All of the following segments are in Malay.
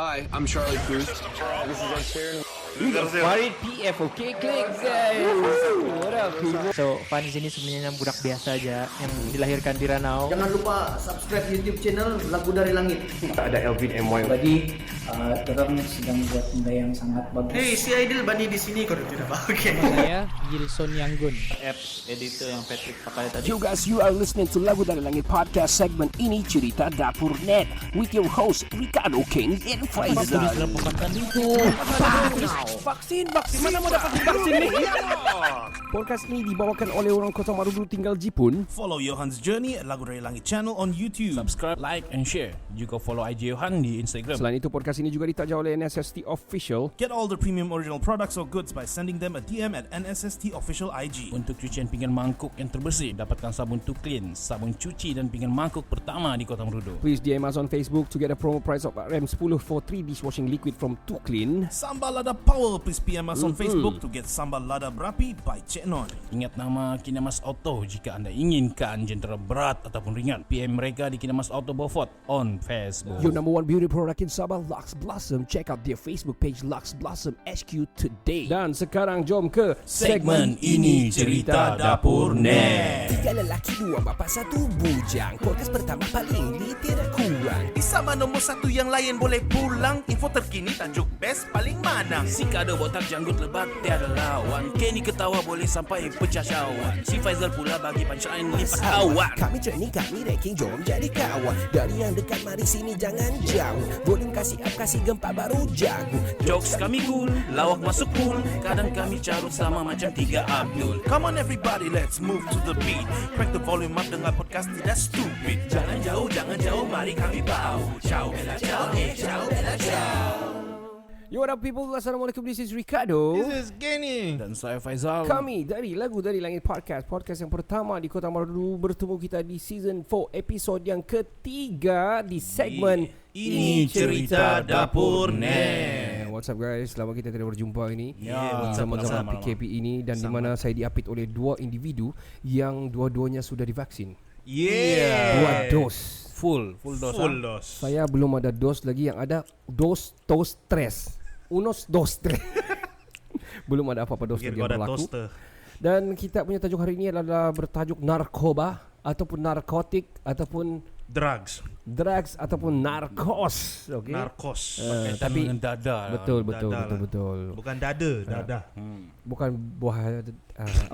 Hi, I'm Charlie Puth. This is Ed Sheeran. Farid PF, okay, click guys. What up? So, Fan di sini sebenarnya budak biasa aja yang dilahirkan di Ranau. Jangan lupa subscribe YouTube channel Lagu Dari Langit. Ada Elvin MY. Jadi, orang sedang buat benda yang sangat bagus. Hey, si Aidil Bani di sini kau tidak apa? Okay. Saya Gilson Yanggun. Apps editor yang Patrick pakai tadi. You guys, you are listening to Lagu Dari Langit podcast segment Ini Cerita Dapur Net with your host Ricardo King and Faizal. Vaksin, mana mau dapat vaksin ni? Podcast ini dibawakan oleh orang Kota Marudu tinggal Jipun. Follow Johan's Journey at Lagu Dari Langit channel on YouTube. Subscribe, like and share. Juga follow IG Johan di Instagram. Selain itu, podcast ini juga ditaja oleh NSST Official. Get all the premium original products or goods by sending them a DM at NSST Official IG. Untuk cucian pinggan mangkuk yang terbersih, dapatkan sabun To Clean, sabun cuci dan pinggan mangkuk pertama di Kota Marudu. Please DM us on Facebook to get a promo price of RM10 for 3 dishwashing liquid from To Clean. Sambal Lada Power, please PM us on Facebook to get Sambal Lada Berapi by Cik Non. Ingat nama Kinamas Auto jika anda inginkan jentera berat ataupun ringan. PM mereka di Kinamas Auto Beaufort on Facebook. Your number one beauty product in Sabah, Lux Blossom. Check out their Facebook page Lux Blossom HQ today. Dan sekarang jom ke Segmen Ini Cerita Dapur Net. 3 lelaki 2 bapa 1 bujang. Podcast pertama paling tidak kurang. Di sama nombor 1 yang lain boleh pulang. Info terkini tajuk best paling mana. Si Kado botak janggut lebat tiada lawan. Kenny ketawa boleh sampai pecah syawak. Si Faizal pula bagi punchline lipat kawan. Kami training, kami ranking, jom jadi kawan. Dari yang dekat mari sini jangan jauh. Volume kasih up, kasih gempa baru jago. Jokes kami cool, lawak masuk pool. Kadang kami carut sama macam 3 Abdul. Come on everybody, let's move to the beat. Crank the volume up dengan podcast tidak stupid. Jangan jauh, mari kami bau. Ciao bella ciao, ciao bella ciao. Yo, what up people? Assalamualaikum, this is Ricardo. This is Kenny. Dan saya Faizal. Kami dari Lagu Dari Langit Podcast. Podcast yang pertama di Kota Marudu. Bertemu kita di season 4 episod yang ketiga di segmen Ini Cerita Dapur Net. What's up guys? Lama kita tidak berjumpa ini Ya, zaman-zaman PKP ini. Dan di mana saya diapit oleh 2 individu yang dua-duanya sudah divaksin. Yeah. 2 dos. Full dos. Saya belum ada dos lagi, yang ada dos tres. Unos dos tres. Belum ada apa-apa dos lagi yang berlaku. Dan kita punya tajuk hari ini adalah bertajuk narkoba ataupun narkotik ataupun Drugs ataupun narkos. Okay? Narkos. Tapi dengan dada. betul. Bukan dada. Bukan buah.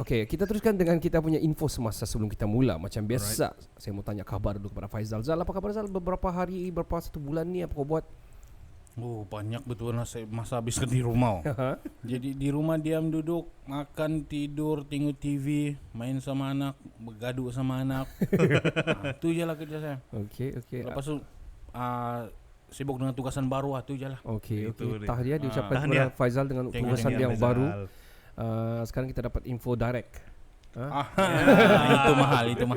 Okay, kita teruskan dengan kita punya info semasa sebelum kita mula. Macam biasa, saya mau tanya kabar dulu kepada Faizal. Zal, apa kabar Zal? Beberapa hari, berapa 1 bulan ni apa kau buat? Oh, banyak betul saya masa habis di rumah. Jadi di rumah diam duduk, makan, tidur, tengok TV, main sama anak, bergaduh sama anak. Itu je lah kerja saya. Okay. Lepas tu sibuk dengan tugasan baru, itu je lah. Okay. Itu dia. Tahniah diucapkan kepada Tahniah. Faizal dengan tugasan yang Faizal. baru. Sekarang kita dapat info direct. Itu mahal. Tapi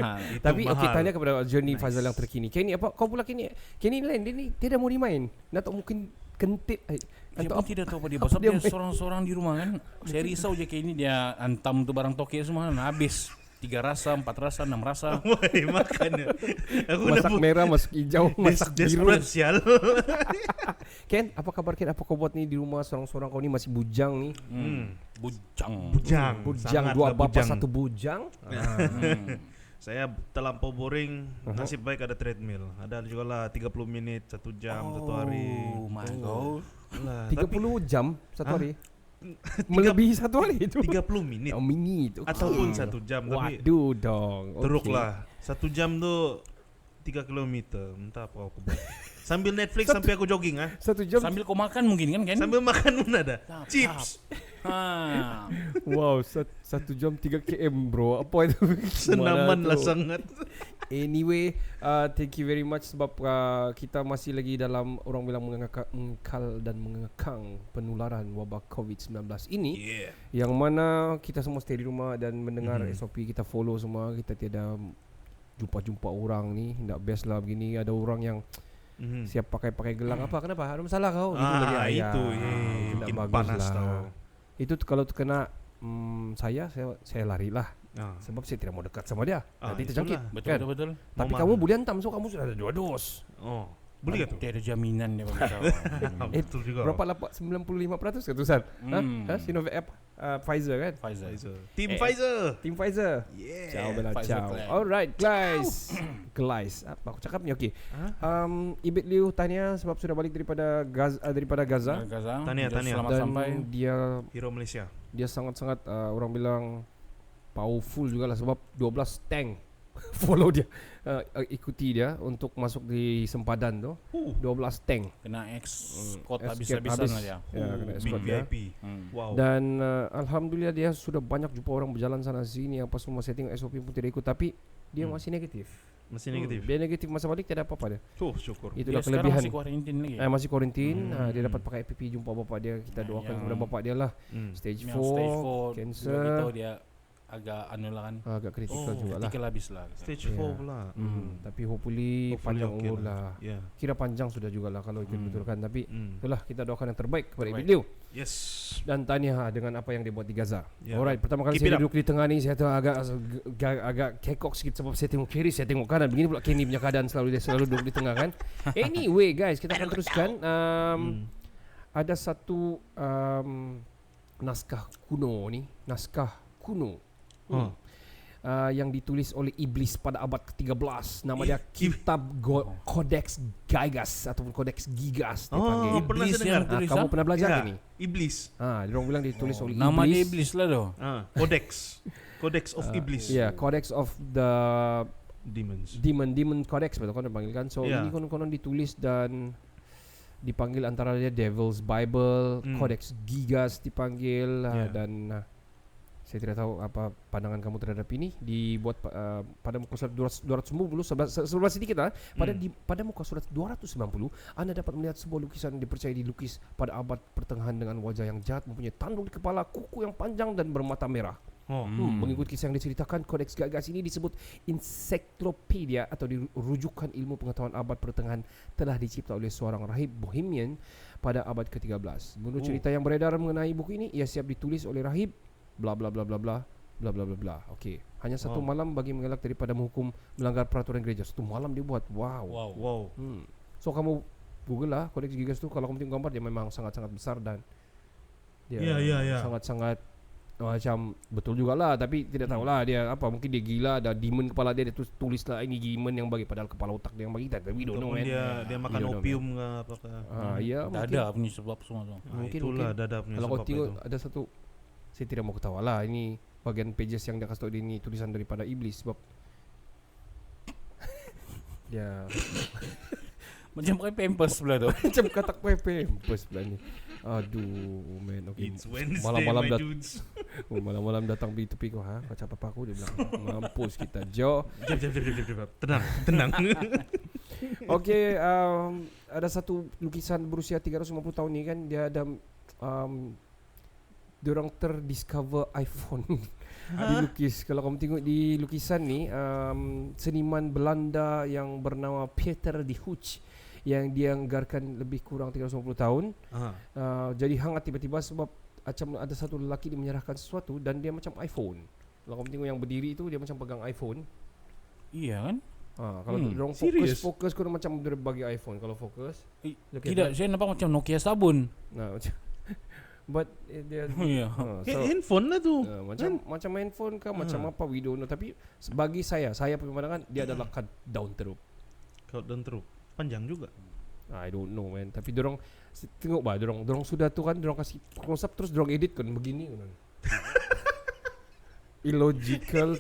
mahal. okay, tanya kepada journey Faizal yang terkini. Kenny, apa kau pula Kenny lain dia dah mau dimain. Nak tak mungkin kentit. Dia pun tidak tahu apa dia. Pasal dia seorang-seorang di rumah kan. Saya risau je Kenny, dia antam tu barang toke semua kan. Habis 3 rasa, 4 rasa, 6 rasa. Woi, makan. Aku Masak merah, masak hijau, masak biru. Sial. Ken, apa kabar Ken? Apa kau buat ni di rumah seorang-seorang? Kau ni masih bujang ni. Bujang. Bujang 2 bapa 1 bujang. Saya terlampau boring. Nasib baik ada treadmill. Ada juga lah 30 minit, 1 jam, 1 hari. Oh my god. 30 jam 1 hari. Melebihi 1 hari itu. 30 minit. Oh, minit. Okay. Ataupun 1 jam. Tapi Waduh dong. teruk lah. 1 jam tu 3 kilometer. Entah apa aku buat. Sambil Netflix sampai aku jogging 1 jam. Sambil kau makan mungkin kan? Sambil makan pun ada. Chips. Wow, 1 jam 3 km bro. Apa itu? Senaman lah sangat. Anyway, thank you very much sebab kita masih lagi dalam orang bilang mengekal dan mengekang penularan wabak COVID-19 ini. Yang mana kita semua stay di rumah dan mendengar SOP kita follow semua. Kita tiada jumpa orang ni. Tak best lah begini. Ada orang yang siap pakai gelang apa? Kenapa? Ada masalah kau? Itu tidak makin bagus panas lah. tau. Itu kalau kena saya larilah. Sebab saya tidak mau dekat sama dia. Nanti terjangkit. Betul. Tapi kamu boleh hantam, so kamu sudah ada 2 dos. Boleh gak tuh? Dia ada jaminan dia bagi tahu. Betul juga. Berapa lapak 95% ke tu San? Sinovac Pfizer kan? Pfizer. Team Pfizer. Tim Pfizer. Yeah. Ciao bella Pfizer ciao. clan. Alright guys. Guys, apa aku cakap ni? Okey. Ibit Liu tanya sebab sudah balik daripada Gaza. Gaza. Tahniah. Selamat Dan sampai. dia Hero Malaysia. sangat-sangat orang bilang powerful jugalah sebab 12 tank follow dia, ikuti dia untuk masuk di sempadan tu. 12 tank. Kena escort Habis. habis-habisan lah dia. Ya, kena Big escort dia. VIP. Wow. Dan alhamdulillah dia sudah banyak jumpa orang berjalan sana sini, apa semua setting SOP pun tidak ikut, tapi dia masih negatif. Masih negatif. Dia negatif masa balik tidak apa-apa dia. Tuh, syukur. Itulah Dia sekarang kelebihan. masih kuarantin lagi. Masih quarantine. Dia dapat pakai APP jumpa bapak dia. Kita doakan yang- kepada bapak dia lah. Stage 4 cancer. cancer. Dia agak anu lah kan. Agak kritikal juga lah. Kritikal habis lah. Stage 4 pula. Tapi hopefully panjang okay umur lah. Yeah. Kira panjang sudah juga lah kalau ikut betulkan. Tapi Mm. itulah kita doakan yang terbaik kepada Terbaik. Ibit Liu. Yes. Dan tanya dengan apa yang dia buat di Gaza. Yeah. Alright, pertama kali Keep it saya up. duduk di tengah ni, saya tengok agak kekok sikit sebab saya tengok kiri, saya tengok kanan. Begini pula Kenny punya keadaan, selalu duduk di tengah kan. Anyway guys, kita akan teruskan. Ada satu naskah kuno. Yang ditulis oleh iblis pada abad ke-13. Nama dia Kitab Codex Gigas ataupun Codex Gigas dipanggil. pernah Iblis saya yang dengar. tulis, Kamu pernah belajar Ya, ini? Iblis. Diorang bilang ditulis oleh Nama dia iblis. iblis lah tu. Codex. Codex of Iblis. Ya, Codex of the Demons. Demon Codex betul kan dipanggil kan. So Ya. ini konon-konon ditulis dan dipanggil antara dia Devil's Bible, Codex Gigas dipanggil Ya. dan saya tidak tahu apa pandangan kamu terhadap ini. Dibuat pada muka surat 290 sebelah sedikit lah. Pada muka surat 290 Anda dapat melihat sebuah lukisan yang dipercayai dilukis pada abad pertengahan dengan wajah yang jahat, mempunyai tanduk di kepala, kuku yang panjang dan bermata merah. Mengikut kisah yang diceritakan, Codex Gigas ini disebut ensiklopedia atau rujukan ilmu pengetahuan abad pertengahan, telah dicipta oleh seorang rahib Bohemian pada abad ke-13. Menurut cerita yang beredar mengenai buku ini, ia siap ditulis oleh rahib bla bla bla bla bla bla bla bla bla. Okey, hanya satu malam bagi mengelak daripada menghukum melanggar peraturan gereja. Satu malam dia buat. Wow. So kamu Google lah Codex Gigas tu, kalau kamu tengok gambar dia memang sangat-sangat besar dan dia Ya. sangat-sangat macam betul jugalah, tapi tidak tahulah dia apa, mungkin dia gila, ada demon kepala dia tulis lah ini demon yang bagi, padahal kepala otak dia yang bagi, tapi we don't know man. Dia makan We don't know, opium ke apakah. Ya mungkin. Dada punya sebab semua tu. Itulah dada punya Kalau kau sebab tengok itu. ada satu, saya tidak mau ketawa lah, ini bagian pages yang dia kasih tahu ini tulisan daripada iblis sebab dia Macam pakai pampers pula tu. macam katak pepe sebelah ni. Aduh man, okey. It's Wednesday, Malam-malam my dah- dudes. Malam-malam datang beli tepi kau, kau cakap apa aku, dia bilang mampus kita Jo. Jap. Tenang. Okey, ada satu lukisan berusia 350 tahun ni kan, dia ada diorang terdiscover iPhone dilukis. Kalau kamu tengok di lukisan ni, seniman Belanda yang bernama Peter de Hooch yang dia anggarkan lebih kurang 350 tahun jadi hangat tiba-tiba sebab macam ada satu lelaki dia menyerahkan sesuatu dan dia macam iPhone. Kalau kamu tengok yang berdiri itu, dia macam pegang iPhone. Iya kan? Kalau dorang serious? fokus kau macam dia bagi iPhone kalau fokus. Look at Tidak, that. saya nampak macam Nokia sabun. Nah, macam but dia Iya. Handphone lah tu. macam handphone ke macam apa we don't know, tapi bagi saya punya pandangan dia adalah countdown teruk. Countdown teruk. Panjang juga. I don't know man, tapi dorang tengok bah, dorang sudah tu kan, dorang kasih konsep terus dorang edit kan begini kan. Illogical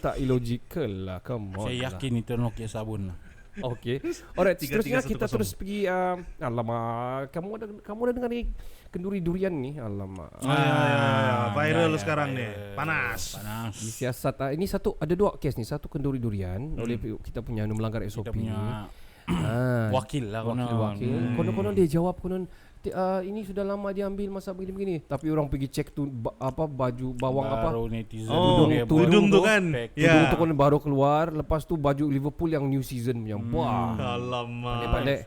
lah, come on. Saya yakin itu Nokia sabun lah. Okay. Alright, 3310. seterusnya kita terus pergi alamak, kamu ada dengar ni kenduri durian ni? Alamak. Viral sekarang nih. Panas. Disiasat ini satu, ada dua case ni. Satu kenduri durian oleh kita punya melanggar SOP. Kita punya wakil lah. Wakil. Konon-konon dia jawab ini sudah lama diambil masa begini-begini. Tapi orang pergi cek tu baju bawang baru apa? netizen Tudung tu kan. Tudung tu konon baru keluar. Lepas tu baju Liverpool yang new season punya. Wah. Alamak. Pandai-pandai.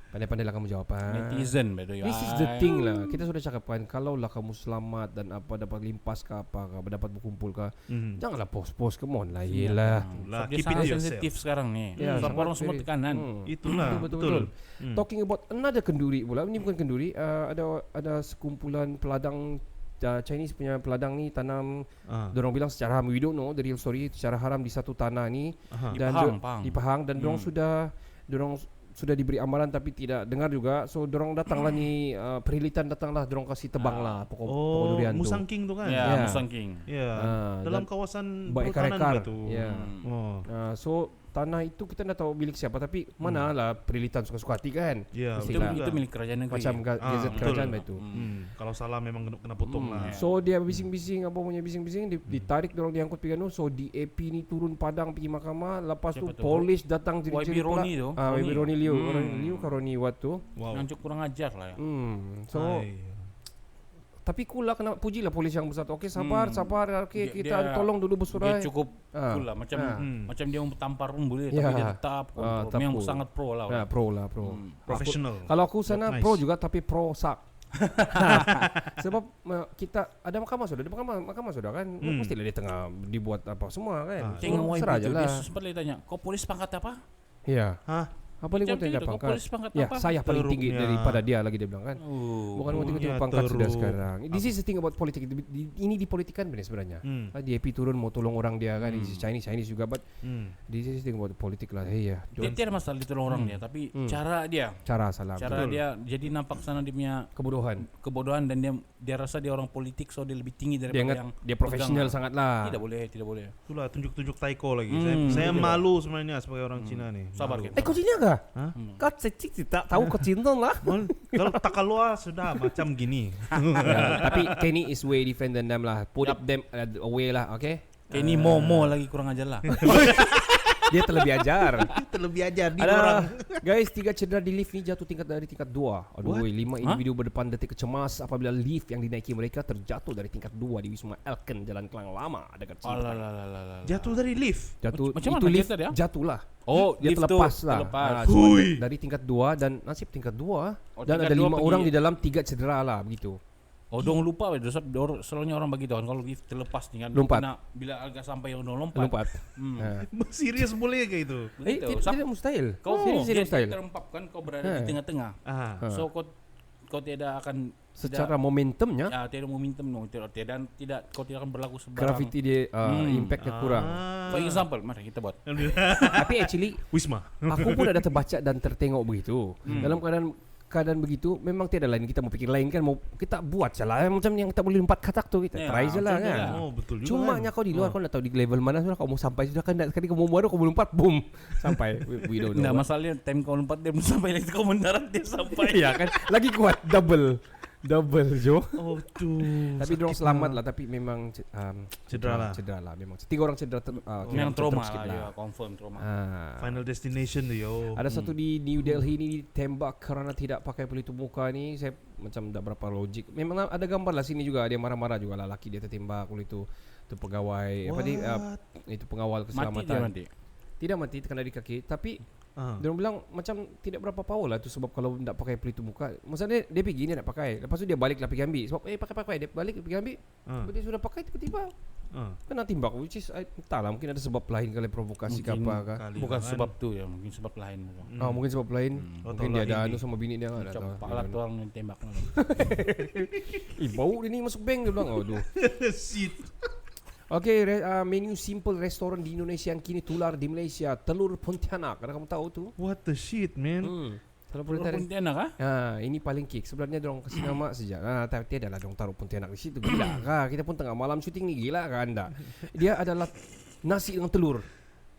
Pandai-pandai lah kamu jawab. Netizen betul ya. This is the thing lah. Kita sudah cakap kan, kalau lah kamu selamat dan apa dapat limpas ke apa ke, dapat berkumpul ke, janganlah post-post, come on lah. Yelah. Lah, Dia keep it sangat to yourself. sensitif sekarang nih. Sebab sangat orang semua very- tekanan. Itulah Betul. betul. Talking about another kenduri pula. Ini bukan kenduri, ada sekumpulan peladang Chinese punya peladang ni tanam, dorang bilang secara haram, we don't know the real story, secara haram di satu tanah ni dan di Pahang dan dorang sudah diberi amaran tapi tidak dengar juga. So dorang datanglah ni perilitan datanglah, dorang kasih tebang lah pokok durian tu. Musang King tu kan? Ya, Ya. Musang King. Ya. Dalam kawasan Baik perhutanan ekar-ekar. tu. Ya. Oh. So tanah itu kita tak tahu milik siapa, tapi mana lah perilitan suka-suka hati kan. Ya, Itu, Mestilah. itu milik kerajaan negeri. Macam gazet betul. kerajaan itu. Kalau salah memang kena potong lah. So dia bising-bising, apa punya bising-bising, ditarik dorang diangkut pergi anu. So DAP ni turun padang pergi mahkamah. Lepas tu Siapa tu? polis datang YB ciri-ciri pula. Roni tu. YB Roni Liu. Roni Liu ke Roni Wat tu. Wow. Yang cukup kurang ajar lah ya. So Hai. tapi cool lah, kena pujilah polis yang besar tu. Okey, sabar. Okey, kita Dia- tolong dulu bersurai. Dia cukup cool lah. Macam dia mau tampar pun boleh, tapi dia tetap kontrol. Memang cool. sangat pro lah. Nah, pro lah, pro. Professional. Kalau aku sana Nice. pro juga, tapi pro sak. Sebab kita ada mahkamah sudah kan. Mestilah dia tengah dibuat apa semua kan. Tengok YB serah je tu, dia lah. sempat dia tanya, kau polis pangkat apa? Ya. Hah? Apa lagi Macam kau tidak gitu, kau pangkat? polis pangkat Ya, apa? saya paling tinggi Teruknya. daripada dia lagi dia bilang kan. Bukan mau tinggi Teruknya pangkat sudah teruk. sekarang. This is the thing about politik. Ini dipolitikan benar sebenarnya. DAP turun mau tolong orang dia kan. This is Chinese juga, but this is the thing about politik lah. Hey ya. Dia tiada masalah ditolong orang dia, tapi cara dia, Cara salah. cara betul. dia jadi nampak sana dia punya kebodohan dan dia rasa dia orang politik, so dia lebih tinggi Dia daripada ingat yang dia profesional pegang. sangat lah. Tidak boleh. Itulah tunjuk-tunjuk taiko lagi. Saya malu sebenarnya sebagai orang Cina nih. Sabar Malu. kita. Kau Cina kah? Hah? Kau tak tahu kau Cina lah. Kalau tak keluar sudah macam gini. Tapi Kenny is way different than them lah. Put them away lah, okay? Ini Momo lagi kurang ajar lah. Dia terlebih ajar. Terlebih ajar di Ada orang. guys, 3 cedera di lift ni jatuh dari tingkat 2. Aduh, 5 individu berdepan detik kecemas apabila lift yang dinaiki mereka terjatuh dari tingkat 2 di Wisma Elken, Jalan Klang Lama dekat Cipinang. Alah. Jatuh dari lift. Jatuh Macam itu mana lift cerita dia? jatuh lah. Oh, Dia lift tu terlepas lah. terlepas. So, Hui. dari tingkat 2 dan nasib tingkat 2 Oh, dan tingkat ada 2 5 pergi- orang di dalam 3 cedera lah begitu. Oh, dong lupa selalunya orang begitu kan, kalau lift terlepas nih kan. Lompat. Bila agak sampai yang lompat. Lompat. Serius boleh kayak itu? Begitu. Tidak mustahil. Kau Serius dia mustahil. terempap kan, kau berada di tengah-tengah. So kau tidak akan Secara momentumnya tidak momentum tidak kau tidak akan berlaku sebarang. gravity dia impactnya kurang. For example, mari kita buat. Tapi actually Wisma. aku pun ada terbaca dan tertengok begitu. Dalam keadaan begitu memang tiada lain kita mau pikir lain kan, mau kita buat salah macam yang kita boleh lompat katak tu kita Ya, try je lah macam tu kan. lah. Oh, betul juga. Cuma kan? nya kau di luar kau nak tahu di level mana sudah kau mau sampai sudah kan sekali kau mau baru kau mau lompat boom sampai we don't know. Nah, masalahnya time kau lompat dia belum sampai lagi, kau mendarat dia sampai. ya kan lagi kuat double Jo. Oh tuh. Tapi dorong selamat lah, tapi memang Cedera lah. memang 3 orang cedera Memang trauma sikit lah, ya, confirm trauma. Final destination tu yo. Ada satu di New Delhi ni ditembak kerana tidak pakai pelitup muka ni. Saya macam tak berapa logik. Memang ada gambar lah sini juga, dia marah-marah juga lah, laki dia tertembak oleh itu pegawai apa ni itu pengawal keselamatan. Mati dia mati. Tidak mati, terkena di kaki, tapi dia bilang macam tidak berapa power lah tu, sebab kalau tak pakai pelitup muka, maksudnya dia pergi dia nak pakai, lepas tu dia balik lah pergi ambil, sebab pakai dia balik pergi ambil, dia sudah pakai tiba-tiba kena timbak, which is entahlah, mungkin ada sebab lain kali provokasi ke apa ke. Bukan sebab tu ya, mungkin sebab lain. Mungkin sebab lain, mungkin dia ada anu sama bini dia kan. Macam pala tu orang yang tembak. Bau dia ni masuk bank dia bilang. Aduh. Shit. Okay, menu simple restoran di Indonesia yang kini tular di Malaysia, telur Pontianak. Ada kamu tahu tu? What the shit, man? Telur Telur Pontianak. Pontianak ah? Ini paling kick. Sebenarnya dorong kasih nama sejak. Tapi tiada lah dorong taruh Pontianak di situ. Gila kah? Kita pun tengah malam syuting ni, gila kah anda? Dia adalah nasi dengan telur.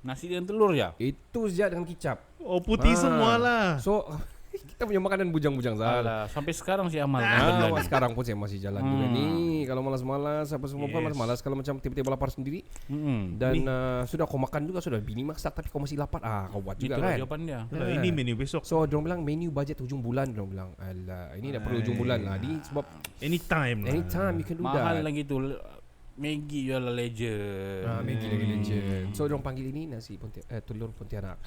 Nasi dengan telur ya? Itu saja dengan kicap. Oh, putih semua lah. So kita punya makanan bujang-bujang salah. Alah, sampai sekarang sih amal. Sekarang pun saya masih jalan juga nih. Kalau malas-malas apa semua pun malas-malas. Kalau macam tiba-tiba lapar sendiri dan sudah kau makan juga, sudah bini masak tapi kau masih lapar, kau buat juga Itulah kan. jawapan dia. Ini menu besok. So dorang bilang menu budget hujung bulan, dorang bilang alah ini dah perlu hujung bulan lah. Ini sebab Anytime lah. anytime you can do Mahal that. lagi tu. Maggi jual legend. Maggi lagi legend. So dorang panggil ini nasi telur Pontianak.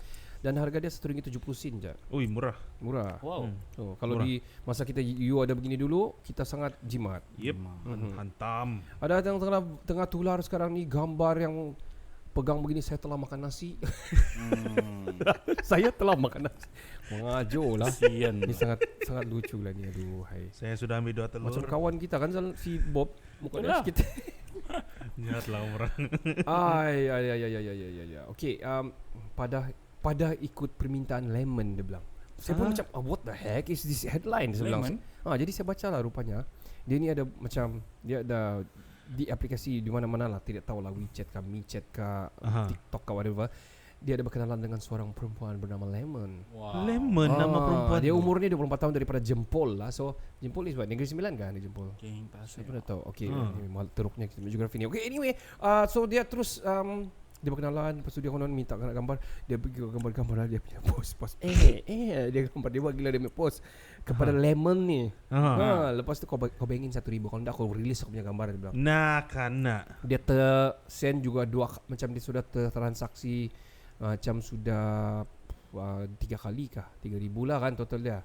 Dan harga dia RM1.70 je. Ui, murah. Murah. Wow. So, kalau Murah. di masa kita you ada begini dulu, kita sangat jimat. Yep. Hantam. Ada yang tengah tular sekarang ni gambar yang pegang begini, saya telah makan nasi. Saya telah makan nasi. Mengajo lah. Kasian. Ini sangat lucu lah ni. Aduh, hai. Saya sudah ambil 2 telur. Macam kawan kita kan si Bob, muka dia Itulah. sikit. Jahatlah orang. Ay. Okey, pada ikut permintaan Lemon dia bilang. Saya pun macam what the heck is this headline saya bilang. Lemon? Jadi saya baca lah rupanya. Dia ni ada macam dia ada di aplikasi di mana-mana lah, tidak tahulah WeChat kah, MeChat kah, TikTok kah, whatever. Dia ada berkenalan dengan seorang perempuan bernama Lemon. Wow. Lemon nama perempuan. Dia umurnya 24 tahun daripada Jempol lah. So Jempol is what? Negeri Sembilan kan Jempol? Geng Saya pasir. pun dah tahu. Okay, ini mal teruknya kita geografi ni. Okay, anyway, so dia terus dia berkenalan, lepas tu dia konon minta nak gambar. Dia pergi gambar-gambar lah, dia punya post. Dia gambar, dia buat gila, dia punya post kepada Lemon ni. Lepas tu kau bayangin 1,000. Kalau tak aku release aku punya gambar, dia bilang. Dia send juga macam dia sudah transaksi macam sudah 3 kali kah, 3,000 lah kan total dia.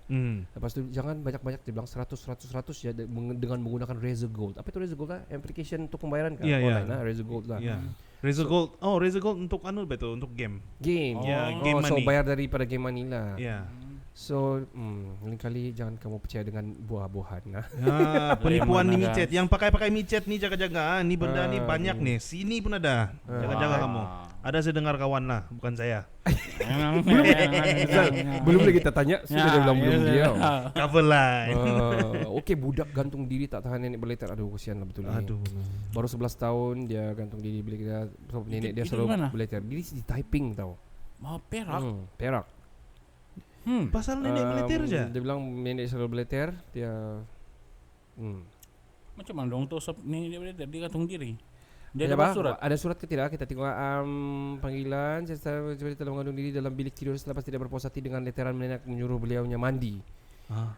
Lepas tu jangan banyak-banyak, dia bilang 100 ya dengan menggunakan Razer Gold. Apa itu Razer Gold lah? Application untuk pembayaran kan? Online lah, Razer Gold lah. Razer Gold. Oh, Razer Gold untuk betul, untuk game. Game. Game So money. bayar daripada game money lah. So lain kali jangan kamu percaya dengan buah-buahan lah. Penipuan ni Lemon micet. Yang pakai micet ni jaga-jaga. Ni benda ni banyak nih. Sini pun ada. Jaga-jaga kamu. Ada saya dengar kawan lah, bukan saya. Belum lagi kita tanya, sudah dia bilang belum dia. Cover line. Okey, budak gantung diri tak tahan nenek berleter. Aduh, kesian lah betul ni. Aduh. Baru 11 tahun dia gantung diri bila kita nenek dia itu selalu di mana? berleter. Dia di Taiping tau. Perak. Perak. Pasal nenek militer je. Dia bilang nenek selalu berleter. Dia Macam mana dong tu ni dia gantung diri. Dia ada dapat surat. Ada surat ke tidak? Kita tengok panggilan. Saya telah mengandung diri dalam bilik tidur selepas tidak berpuas hati dengan leteran nenek menyuruh beliaunya mandi.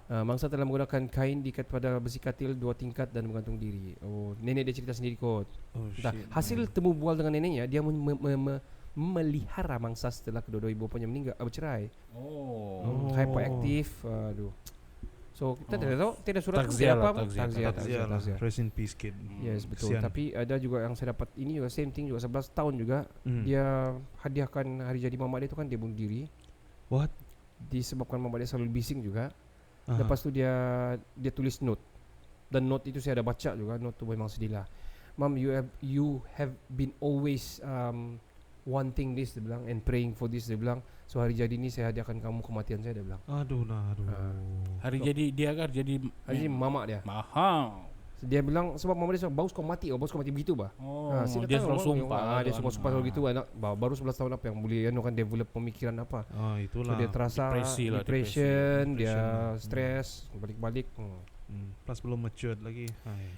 Mangsa telah menggunakan kain diikat pada besi katil 2 tingkat dan menggantung diri. Oh, nenek dia cerita sendiri kot. Hasil temu bual dengan neneknya, dia memelihara mangsa setelah kedua-dua ibu bapanya meninggal, bercerai. Hyperactive. Aduh. So kita tidak surat Takziah apa. lah, takziah. Takziah. Rest in peace kid. Yes, betul. Kesian. Tapi ada juga yang saya dapat ini juga same thing juga 11 tahun juga. Dia hadiahkan hari jadi mamak dia tu kan, dia bunuh diri. What? Disebabkan mamak dia selalu bising juga. Lepas tu dia tulis note. Dan note itu saya ada baca juga. Note tu memang sedih lah. Mom, you have been always wanting this, dia bilang, and praying for this, dia bilang. So hari jadi ni saya hadiahkan kamu kematian saya, dia bilang. Aduh. Hari jadi dia kan jadi Hari jadi mamak dia. mahal. Dia bilang sebab mama dia bagus kau mati, bagus kau mati begitu bah. Dia selalu sumpah. Dia sumpah gitu anak baru 11 tahun apa yang boleh kan develop pemikiran apa. Itulah. So dia terasa depression, dia stres, balik-balik. Plus belum matured lagi.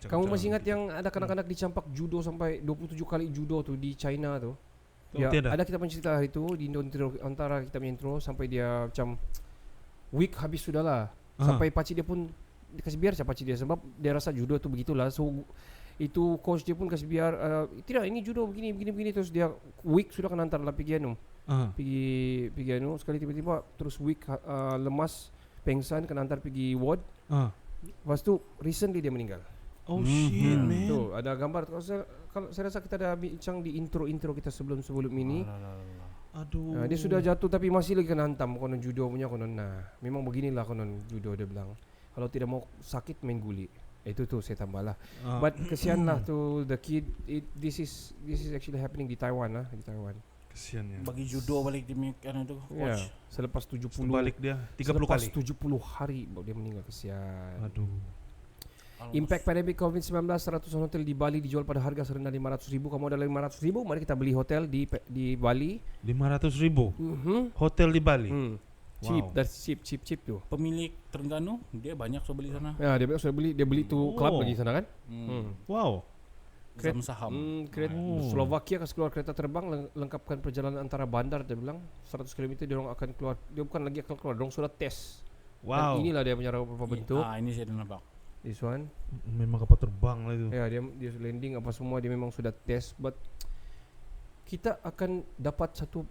Kamu masih ingat yang ada kanak-kanak dicampak judo sampai 27 kali judo tu di China tu? Ya, ada kita punya cerita hari tu di intro, antara kita punya intro sampai dia macam week habis sudahlah. Sampai pakcik dia pun kasih biar siapa pakcik dia sebab dia rasa judo tu begitulah. So itu coach dia pun kasih biar tidak ini judo begini terus dia week sudah kena hantar lah pergi anu. Pergi anu sekali tiba-tiba terus week lemas pengsan kena hantar pergi ward. Lepas tu recently dia meninggal. Oh shit man. Tu ada gambar. Kalau saya rasa kita ada bincang di intro kita sebelum ini. Aduh. Dia sudah jatuh tapi masih lagi kena hantam konon judo punya konon. Memang beginilah konon judo dia bilang. Kalau tidak mau sakit main guli. Itu tu saya tambah lah. But kesian lah tu the kid. This is actually happening di Taiwan lah, di Taiwan. Kesian ya. Bagi judo balik di kan itu Ya, selepas 70 balik dia 30 kali. 70 hari baru dia meninggal, kesian. Aduh. Impact pandemic COVID-19, ratusan hotel di Bali dijual pada harga serendah 500,000. Kamu ada 500,000, mari kita beli hotel di Bali. 500,000. Hotel di Bali. Cheap, that's cheap tu. Pemilik Terengganu dia banyak so beli sana. Ya, dia sudah beli tu club lagi sana kan? Wow. Saham. Slovakia akan keluar kereta terbang lengkapkan perjalanan antara bandar, dia bilang 100 km dia orang akan keluar. Dia bukan lagi akan keluar, dia orang sudah test. Wow. Dan inilah dia punya rupa bentuk. Ini saya dah nampak. This one. Memang kapal terbang lah itu. Ya, dia landing apa semua dia memang sudah test, but kita akan dapat satu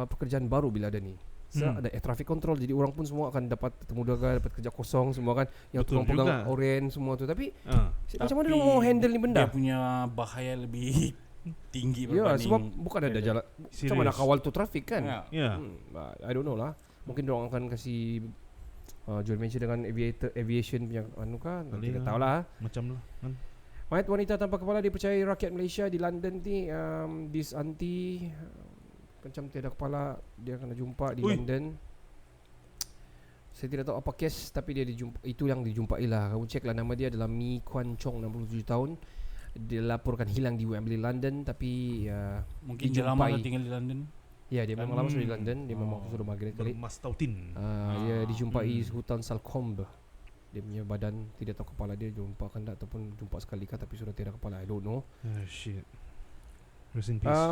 pekerjaan baru bila ada ni. ada traffic control, jadi orang pun semua akan dapat temudaga, dapat kerja kosong semua kan, yang Betul tukang pegang juga. oren semua tu. Tapi Ah. macam mana dia mau handle ni benda? Dia punya bahaya lebih tinggi Ya, berbanding. sebab bukan ada jalan. Macam mana Serius. kawal tu traffic kan? Ya. Ya. I don't know lah. Mungkin orang akan kasih joint venture dengan aviation punya anu kan, Boleh tidak lah. tahu lah. Macam lah kan. Mayat wanita tanpa kepala dipercayai rakyat Malaysia di London ni. This auntie macam tiada kepala, dia kena jumpa di Ui. London. Saya tidak tahu apa kes, tapi dia dijumpa, itu yang dijumpai lah. Kamu cek lah, nama dia adalah Mi Kwan Chong, 67 tahun. Dilaporkan hilang di Wembley London, tapi Mungkin dia lama dijumpai. dah tinggal di London. Ya, dia memang lama sudah di London. Dia memang sudah migrate kali. Bermas tautin. Dia dijumpai hutan Salcombe. Dia punya badan tidak tahu kepala dia jumpa kan tak, ataupun jumpa sekali kah tapi sudah tidak kepala. I don't know. Shit. Rest in peace.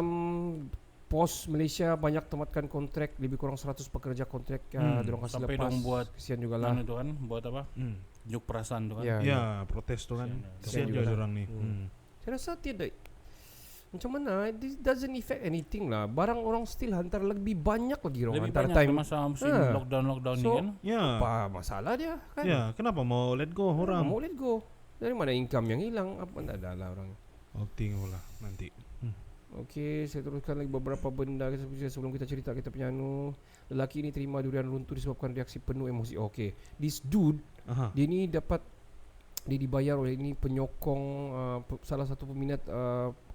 Pos Malaysia banyak tematkan kontrak, lebih kurang 100 pekerja kontrak dorang kasih Sampai lepas. dong buat kesian jugalah. Anu tu kan, buat apa? Juk perasaan tu kan. Ya, Ya, protes tu kan. Kesian Kesian juga juga lah. orang ni. Saya rasa tidak. Macam mana? This doesn't affect anything lah. Barang orang still hantar lebih banyak lagi orang Lebih hantar banyak time. masa musim Ah. lockdown ni So, kan. Ya. Apa masalah dia kan? Ya, kenapa mau let go orang? Mau let go. Dari mana income yang hilang? Apa tak ada lah orang. Tengok lah nanti. Okey, saya teruskan lagi beberapa benda sebelum kita cerita kita punya anu. Lelaki ini terima durian runtuh disebabkan reaksi penuh emosi. Okey, this dude, Aha. dia ni dapat, dia dibayar oleh ini penyokong salah satu peminat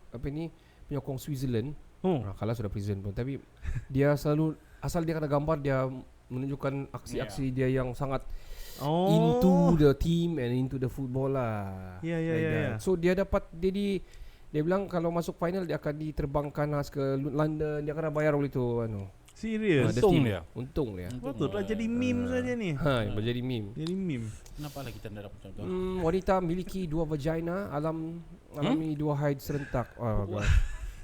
penyokong Switzerland. Kalau sudah prison pun, tapi dia selalu asal dia kena gambar, dia menunjukkan aksi-aksi dia yang sangat into the team and into the football lah. Ya, ya, Like ya, that. ya. So dia dapat, dia bilang kalau masuk final dia akan diterbangkan ke London, dia kena bayar oleh tu anu. Serius. the Untung team. dia. Untung dia. Patutlah jadi meme saja ni. Menjadi meme. Jadi meme. Kenapa lah kita tidak dapat contoh? Wanita memiliki 2 vagina, alami 2 haid serentak.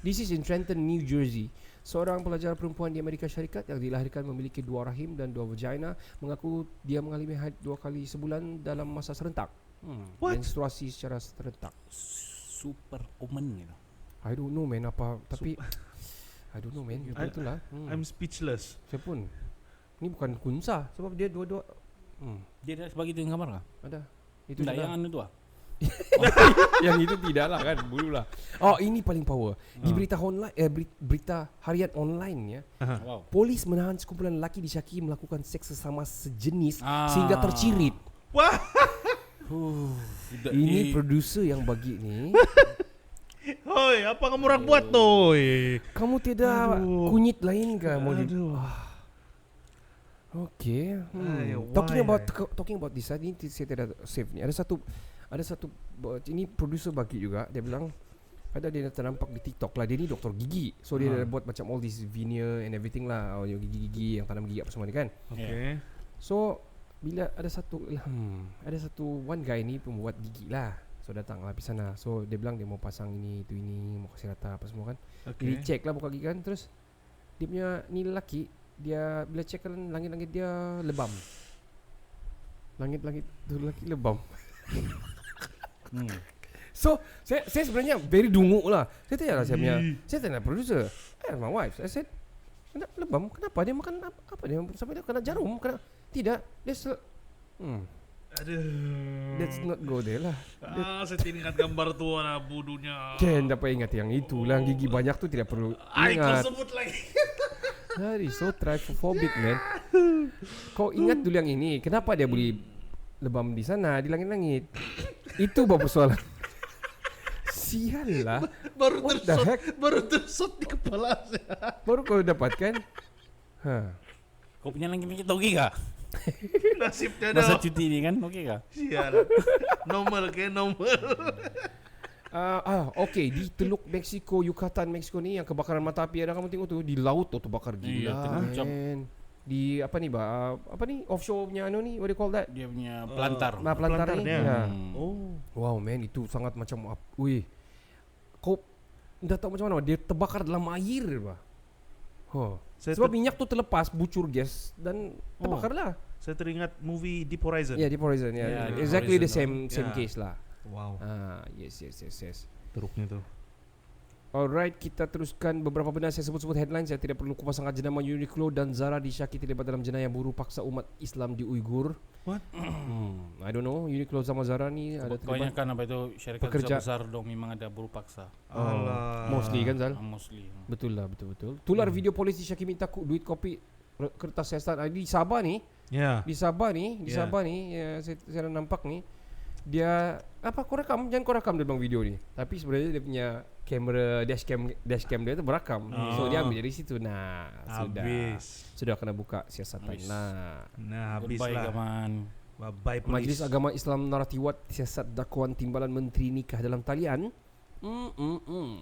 This is in Trenton, New Jersey. Seorang pelajar perempuan di Amerika Syarikat yang dilahirkan memiliki 2 rahim dan 2 vagina mengaku dia mengalami haid 2 kali sebulan dalam masa serentak. Menstruasi secara serentak. Super common gitu. I don't know man apa, tapi I don't know man, itulah. I'm speechless. Saya pun. Ini bukan kunsa sebab dia dua-dua Dia ada sebagai itu yang gambar kah? ada. Itu Tidak sudah. yang anu tu ah. Yang itu tidaklah kan, dululah. Oh, ini paling power. Di berita online berita harian online ya. Wow. Polis menahan sekumpulan lelaki disyaki melakukan seks sesama sejenis sehingga tercirit. Wah. Ini produser yang bagi ni. Hoi, apa kamu orang buat toi? Kamu tidak kunyit lain kah? Okay. Ayo, Talking about this, ini saya tidak save ni. Ada satu ini producer bagi juga. Dia bilang ada dia ternampak di TikTok lah. Dia ni doktor gigi. So dia dah buat macam all this veneer and everything lah. Yang gigi-gigi yang tanam gigi apa semua ni kan. Okay. So bila ada satu one guy ni pembuat gigi lah. So datang lah di sana. So dia bilang dia mau pasang ini, itu ini, mau kasih rata apa semua kan. Okay. Dia check lah buka gigi kan. Terus dia punya ni lelaki, dia bila check kan langit-langit dia lebam. Langit-langit tu lelaki lebam. So saya sebenarnya very dungu lah. Saya tanya producer, my wife, I said, lebam kenapa dia makan apa dia sampai dia kena jarum, kena tidak dia Aduh. let's not go there lah. Saya ingat gambar tu anak budunya. Jangan dapat ingat yang itulah, gigi banyak tu tidak perlu Kau ingat. sebut lagi. Hari so trypophobic man. Kau ingat dulu yang ini, kenapa dia boleh lebam di sana di langit-langit? Itu bapak persoalan. Sial lah. Baru tersot di kepala saya. Baru kau dapatkan. Kau punya langit-langit okey kah? Nasibnya Masa dah. cuti ni kan okey kah? Sial. Normal ke normal. Okay, di Teluk Mexico, Yucatan, Mexico ni yang kebakaran mata api ada kamu tengok tu di laut tu terbakar Iya, gila. macam Man. Di apa ni apa ni offshore punya anu ni, what do you call that? Dia punya pelantar. Pelantar ni. Pelantarnya. Ya. Oh. Wow man, itu sangat macam kau dah tahu macam mana dia terbakar dalam air bah. Sebab minyak tu terlepas, bucur gas dan terbakar lah. Saya teringat movie Deep Horizon. Ya, Deep Horizon ya. Yeah, Deep Exactly the Horizon same Yeah. case lah. Wow. Yes. Teruknya tu. Alright, kita teruskan beberapa benda saya sebut-sebut headline. Saya tidak perlu kupas sangat jenama Uniqlo dan Zara disyaki terlibat dalam jenayah buruh paksa umat Islam di Uyghur. What? I don't know, Uniqlo sama Zara ni ada terlibat. Kebanyakan apa itu syarikat Pekerja. besar dong memang ada buruh paksa. Alah. Mostly kan Zal? Mostly. Betul lah, betul. Tular video polisi syaki minta duit kopi kertas siasat di Sabah ni. Ya. Di Sabah ni, Yeah. ya, saya nampak ni. Dia apa kau rekam? Jangan kau rekam dia bang video ni. Tapi sebenarnya dia punya kamera dashcam dia tu berakam. So dia ambil dari situ. Nah, sudah kena buka siasatan. Habis. Nah, habis Goodbye lah. kawan. Bye police. Majlis Agama Islam Naratiwat siasat dakwaan timbalan menteri nikah dalam talian.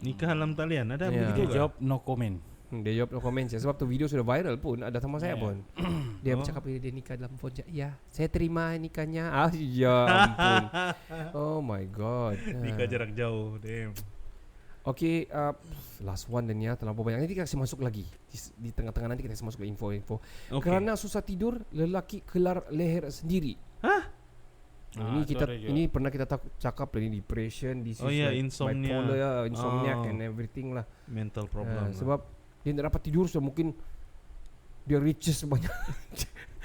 Nikah dalam talian ada Ya. begitu Dia ke? jawab no comment. Dia jawab no comment sebab tu video sudah viral pun, ada teman saya Yeah. pun. Dia bercakap dia nikah dalam phone. Ya, saya terima nikahnya. Ya ampun. Oh my god. Nikah jarak jauh. Damn. Okay, last one dan ya terlalu banyak. Nanti kita kasih masuk lagi di tengah-tengah, nanti kita kasih masuk ke info-info. Okay. Kerana susah tidur, lelaki kelar leher sendiri. Ini itu kita ada juga. ini pernah kita cakap lah, ini depression, this Oh is ya, like insomnia. bipolar, insomnia Oh. and everything lah. Mental problem. Sebab dia tak dapat tidur sudah mungkin dia riches banyak.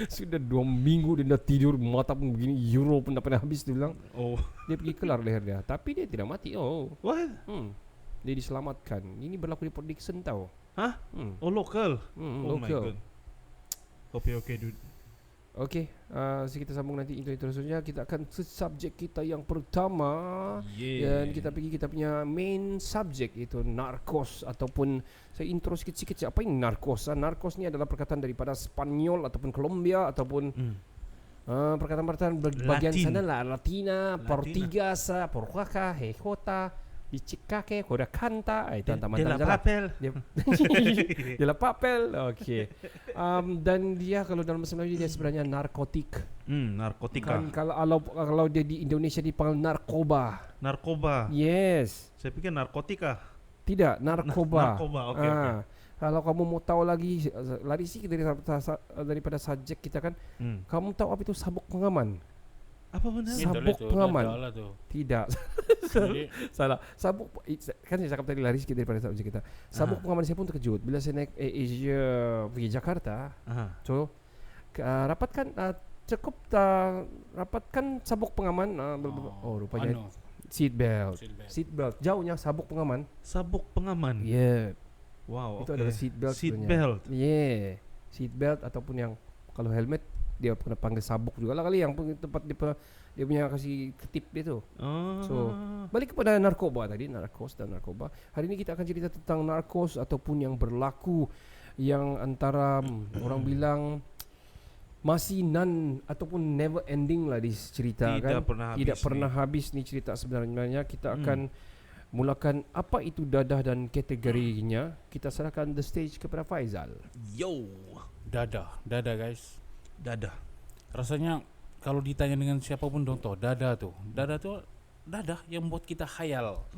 Sudah 2 minggu dia dah tidur, mata pun begini, euro pun tak pernah habis, dia bilang. Oh. Dia pergi kelar leher dia, tapi dia tidak mati. What? Dia diselamatkan. Ini berlaku di Port Dickson tau. Hah? Oh, local. Oh my Local. god. Okay, dude. Okay, so kita sambung nanti itu terusnya. Kita akan ke subjek kita yang pertama. Dan kita pergi kita punya main subjek, itu narkos, ataupun saya intro sikit-sikit. Apa ini narkos? Narkos ni adalah perkataan daripada Spanyol ataupun Colombia ataupun perkataan-perkataan bagian Latin. sana lah, Latina, Portugas, Portuaka, Hejota, Ichikake, Korea Kanta, itu De teman-teman la papel. Dia lah papel. Okay. Dan dia kalau dalam bahasa Melayu dia sebenarnya narkotik. Narkotika. Kan kalau dia di Indonesia dipanggil narkoba. Narkoba. Yes. Saya pikir narkotika. Tidak, narkoba. Narkoba, okey. Kalau kamu mau tahu lagi, lari sikit daripada subjek kita kan. Kamu tahu apa itu sabuk pengaman? Apa benar? Sabuk pengaman. Tidak. Jadi, Salah. Sabuk kan saya cakap tadi lari sikit daripada subjek kita. Sabuk pengaman saya pun terkejut bila saya naik Asia pergi Jakarta. So rapatkan sabuk pengaman. Rupanya seat belt. Jauhnya sabuk pengaman. Sabuk pengaman. Yeah. Wow. Itu adalah seat belt. Seat sebenarnya. belt. Yeah. Seat belt ataupun yang kalau helmet dia kena panggil sabuk juga lah kali, yang tempat dia punya kasih ketip dia tu. So balik kepada narkoba tadi, narkos dan narkoba. Hari ini kita akan cerita tentang narkos ataupun yang berlaku yang antara orang bilang masih ataupun never ending lah di cerita. Tidak pernah habis ni cerita sebenarnya. Kita akan mulakan apa itu dadah dan kategorinya. Kita serahkan the stage kepada Faizal. Yo. Dadah guys. Dadah. Rasanya kalau ditanya dengan siapapun dong toh, dadah yang buat kita khayal.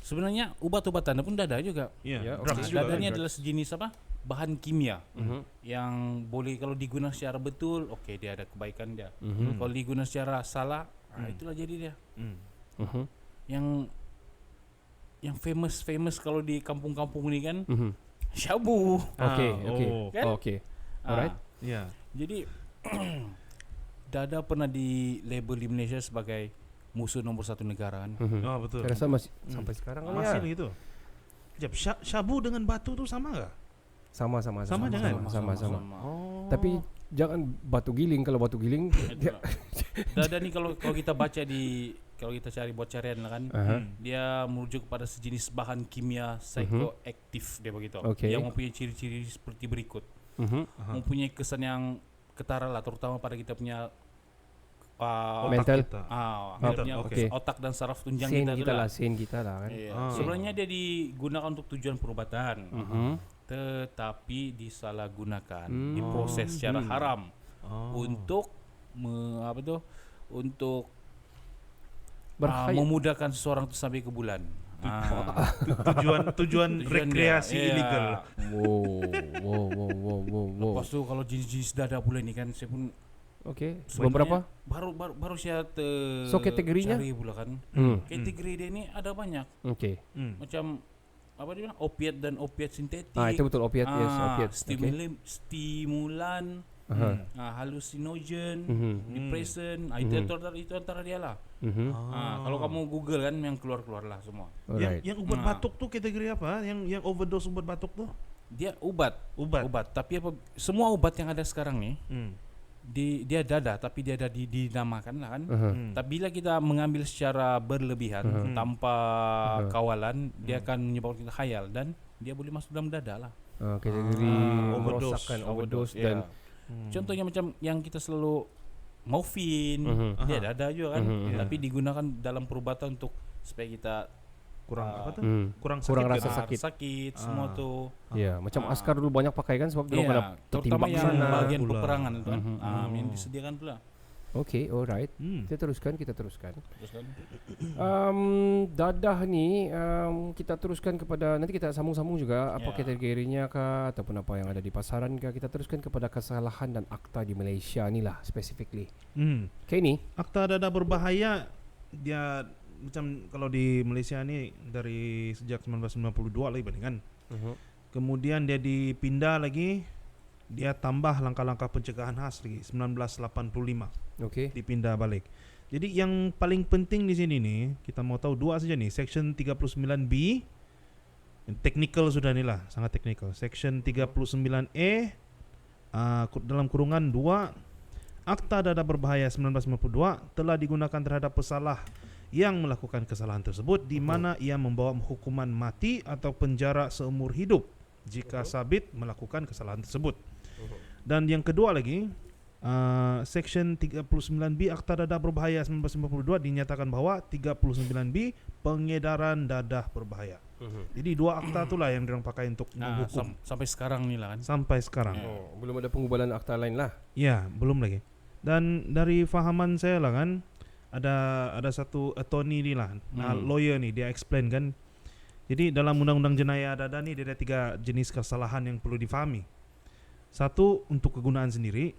Sebenarnya obat-obatan pun dadah juga. Ya, drugs juga. Dadah ini adalah sejenis bahan kimia yang boleh kalau digunakan secara betul, okey dia ada kebaikan dia. Kalau digunakan secara salah, itulah jadi dia. Yang famous kalau di kampung-kampung ni kan, syabu. Okay. Alright. Ya. Jadi Dada pernah di label di Malaysia sebagai musuh nombor 1 negara kan. Oh, betul. Saya rasa masih sampai sekarang kan Masih ya. begitu. Sekejap, syabu dengan batu tu sama ke? Sama. Sama. Oh. Tapi jangan batu giling. Kalau batu giling dia, Dada ni kalau kita baca kalau kita cari buat carian lah kan, dia merujuk kepada sejenis bahan kimia psikoaktif dia begitu. Okay. Yang mempunyai ciri-ciri seperti berikut. Mempunyai kesan yang ketara lah, terutama pada kita punya mental kita. punya okay. otak dan saraf tunjang sen kita tu kita lah. lah, sen kita lah kan. Sebenarnya dia digunakan untuk tujuan perubatan, tetapi disalahgunakan, diproses secara haram untuk untuk memudahkan seseorang itu sampai ke bulan. Tujuan rekreasi ilegal. Wow. Lepas tu kalau jenis-jenis dada pula ni kan, saya pun Okey. Sebenarnya Beberapa? baru saya So, kategorinya? cari pula kan. Kategori dia ni ada banyak. Okey. Macam apa dia bilang, opiat dan opiat sintetik. Itu betul, opiat. Yes, opiat. Stimulan, halusinogen, depression, itu antara dia lah. Kalau kamu Google kan yang keluar lah semua. Alright. Yang obat batuk tuh kategori apa? Yang overdose obat batuk tuh? Dia obat. Tapi semua obat yang ada sekarang nih, dia ada, tapi dia ada dinamakan lah kan. Tapi bila kita mengambil secara berlebihan tanpa kawalan, dia akan menyebabkan kita khayal dan dia boleh masuk dalam dada lah. Kategori merosakkan, overdose dan Contohnya macam yang kita selalu morfin, dia ada juga kan, tapi digunakan dalam perubatan untuk supaya kita Kurang apa tuh? Kurang rasa sakit semua tuh. ya, macam askar dulu banyak pakai kan sebab dia kena terutama tertimbang yang sana. bagian peperangan itu kan, yang disediakan pula. Okey, alright. Kita teruskan. Terus kan? Dadah ni kita teruskan kepada, nanti kita sambung-sambung juga apa kategorinya kah ataupun apa yang ada di pasaran kah. Kita teruskan kepada kesalahan dan akta di Malaysia ni lah specifically. Okay ni, Akta dadah berbahaya dia macam kalau di Malaysia ni dari sejak 1992 lagi bandingan. Kemudian dia dipindah lagi, dia tambah langkah-langkah pencegahan khas lagi 1985. okey. Dipindah balik. Jadi yang paling penting di sini nih, kita mau tahu dua saja nih, Section 39B, technical sudah nih lah, sangat technical. Section 39A dalam kurungan 2, Akta Dadah Berbahaya 1952 telah digunakan terhadap pesalah yang melakukan kesalahan tersebut di mana ia membawa hukuman mati atau penjara seumur hidup jika sabit melakukan kesalahan tersebut. Dan yang kedua lagi, Section 39B Akta Dadah Berbahaya 1952 dinyatakan bahwa 39B pengedaran dadah berbahaya. Jadi dua akta itulah yang diorang pakai untuk menghukum Sampai sekarang ni lah kan. sampai sekarang. Belum ada pengubalan akta lain lah. Ya, belum lagi. Dan dari fahaman saya lah kan, ada satu attorney ni lah, lawyer ni, dia explain kan. Jadi dalam undang-undang jenayah dadah ni dia ada 3 jenis kesalahan yang perlu difahami. Satu untuk kegunaan sendiri,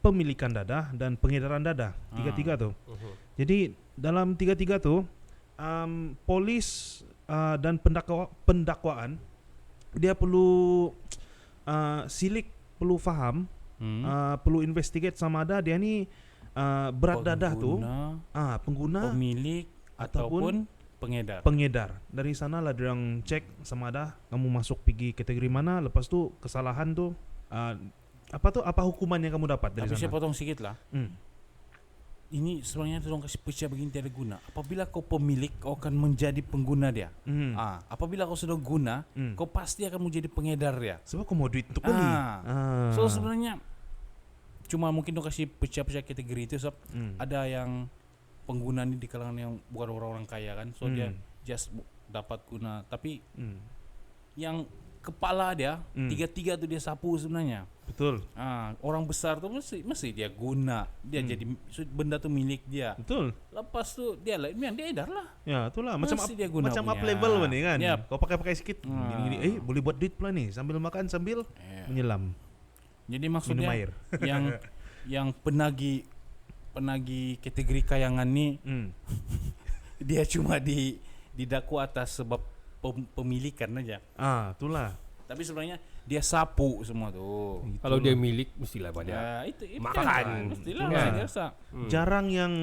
pemilikan dadah dan pengedaran dadah. Tiga-tiga tu. Jadi dalam tiga-tiga tu, polis dan pendakwaan dia perlu silik, perlu faham, perlu investigate sama ada dia ni berat dadah tu pengguna, pemilik ataupun pengedar. Dari sanalah dia orang cek sama ada kamu masuk pergi kategori mana, lepas tu kesalahan tu apa hukuman yang kamu dapat dari Tapi sana. saya potong sikit lah. Ini sebenarnya orang kasih pecah begini tiada guna. Apabila kau pemilik, kau akan menjadi pengguna dia. Apabila kau sudah guna, kau pasti akan menjadi pengedar dia. Sebab kau mau duit untuk beli. So sebenarnya cuma mungkin kau kasih pecah-pecah kategori itu sebab ada yang pengguna ni di kalangan yang bukan orang-orang kaya kan. So dia just dapat guna. Tapi yang kepala dia tiga-tiga tu dia sapu sebenarnya. Betul. Orang besar tu mesti dia guna. Dia jadi benda tu milik dia. Betul. Lepas tu dia edar lah. Ya, itulah macam Mesti dia guna macam up punya. level ni kan. Yep. Kau pakai sikit gini-gini, boleh buat duit pula nih sambil makan sambil menyelam. Jadi Minum maksudnya air. yang penagih kategori kayangan ni dia cuma didakwa atas sebab pemilikan aja. Itulah. Tapi sebenarnya dia sapu semua tu. Kalau dia milik mestilah banyak. Itu Makan. mestilah Ya. dia rasa. Jarang yang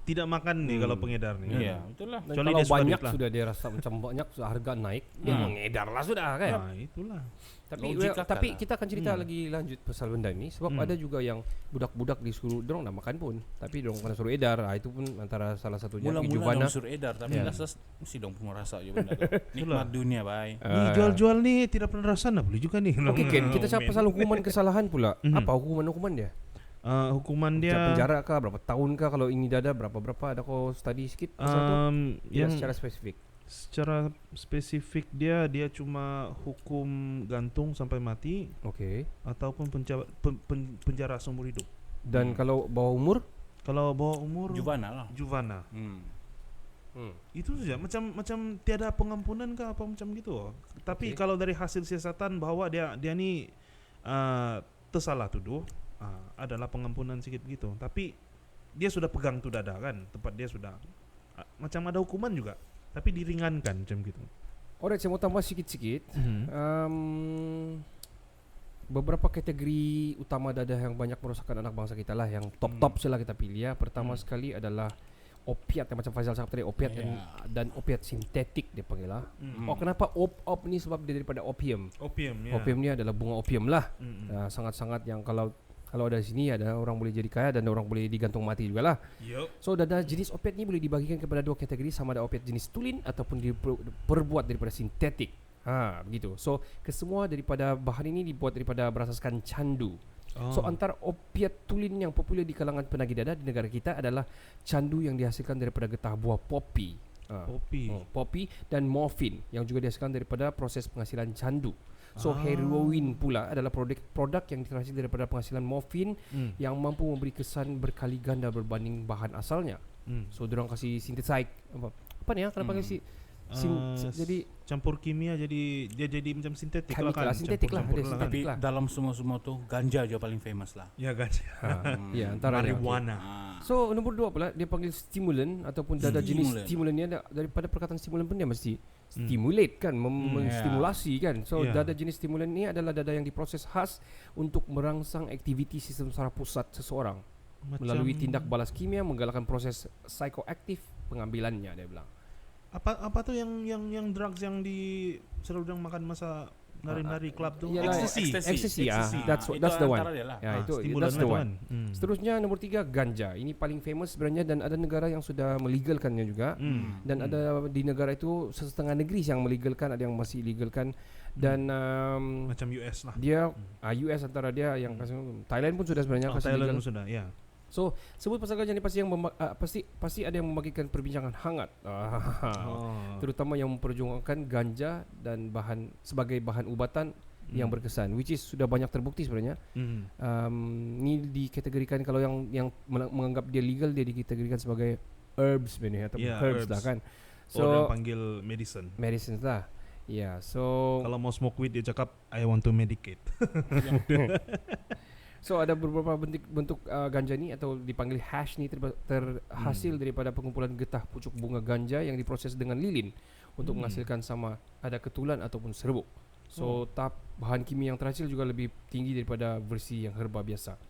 tidak makan nih kalau pengedar nih. Iya, itulah. Dan Kecuali kalau dia suka banyak duit lah. sudah dia rasa macam banyak harga naik, dia mengedar lah sudah kan. Itulah. Tapi Logik akal tapi lah. kita akan cerita lagi lanjut pasal benda ni sebab ada juga yang budak-budak disuruh dorang nak makan pun tapi dorang kena suruh edar. Itu pun antara salah satunya Mula-mula Juvana. dong suruh edar tapi rasa mesti dong pun rasa je benda tu. Nikmat dunia bye. Nih jual-jual nih tidak pernah rasa boleh juga nih. Okey Ken, kita cakap pasal hukuman kesalahan pula. Apa hukuman dia? Hukuman Dia dia penjara kah, berapa tahun kah, kalau ini dada berapa ada kau study sikit pasal tu? yang Secara spesifik. secara spesifik dia cuma hukum gantung sampai mati Okey. ataupun penjara seumur hidup. Dan kalau bawah umur? Kalau bawah umur Juvana lah. Juvana. Itu saja, macam tiada pengampunan kah apa macam gitu. Tapi kalau dari hasil siasatan bahwa dia ni tersalah tuduh, adalah pengampunan sikit begitu. Tapi dia sudah pegang tu dada kan, tempat dia sudah macam ada hukuman juga, tapi diringankan macam gitu. Alright, saya mau tambah sikit-sikit. Beberapa kategori utama dadah yang banyak merosakkan anak bangsa kita lah, yang top salah kita pilih ya. Pertama sekali adalah opiat, yang macam Faizal cakap tadi, opiat dan opiat sintetik dia panggil lah. Kenapa op ni? Sebab dia daripada opium. Opium ni adalah bunga opium lah. Sangat-sangat yang kalau ada di sini ada orang boleh jadi kaya dan orang boleh digantung mati jugalah. So dadah jenis opiat ni boleh dibagikan kepada dua kategori, sama ada opiat jenis tulin ataupun diperbuat daripada sintetik. Begitu. So kesemua daripada bahan ini dibuat daripada berasaskan candu. So antara opiat tulin yang popular di kalangan penagih dadah di negara kita adalah candu yang dihasilkan daripada getah buah popi. Popi dan morfin yang juga dihasilkan daripada proses penghasilan candu. So heroin pula adalah produk yang dihasil daripada penghasilan morfin yang mampu memberi kesan berkali ganda berbanding bahan asalnya. So diorang kasih synthesized apa ni ya, kenapa panggil jadi campur kimia, jadi dia jadi macam sintetik lah kan. Sintetik lah. Tapi dalam semua tu ganja je paling famous lah. Ya ganja. Ya, antara marijuana. So nombor 2 pula dia panggil stimulan ataupun dadah jenis stimulan ni ada daripada perkataan stimulan pun dia mesti stimulate kan, menstimulasi kan. So dadah jenis stimulan ni adalah dadah yang diproses khas untuk merangsang aktiviti sistem saraf pusat seseorang melalui tindak balas kimia menggalakkan proses psikoaktif pengambilannya, dia bilang. Apa tu yang drugs yang di selalu makan masa nari-nari club tu? Ecstasy. That's the one. Ya, itu that's the one. Seterusnya nombor 3 ganja. Ini paling famous sebenarnya dan ada negara yang sudah melegalkannya juga. Dan ada di negara itu setengah negeri yang melegalkan, ada yang masih ilegalkan dan macam US lah. Dia US antara dia yang Thailand pun sudah sebenarnya kasih Thailand legal. pun sudah, ya. So sebut pasal ganja ni pasti pasti ada yang membagikan perbincangan hangat. Terutama yang memperjuangkan ganja dan sebagai bahan ubatan yang berkesan, which is sudah banyak terbukti sebenarnya. Ni dikategorikan, kalau yang menganggap dia legal, dia dikategorikan sebagai herbs sebenarnya, atau herbs lah kan. So orang panggil medicine lah. Ya, so kalau mau smoke weed dia cakap I want to medicate. So ada beberapa bentuk ganja ni atau dipanggil hash ni terhasil daripada pengumpulan getah pucuk bunga ganja yang diproses dengan lilin untuk menghasilkan sama ada ketulan ataupun serbuk. So tahap bahan kimia yang terhasil juga lebih tinggi daripada versi yang herba biasa.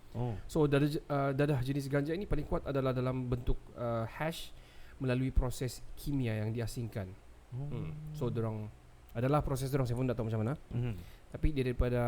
So dadah jenis ganja ini paling kuat adalah dalam bentuk hash melalui proses kimia yang diasingkan. So dorang adalah proses dorang, saya pun tak tahu macam mana. Tapi dia daripada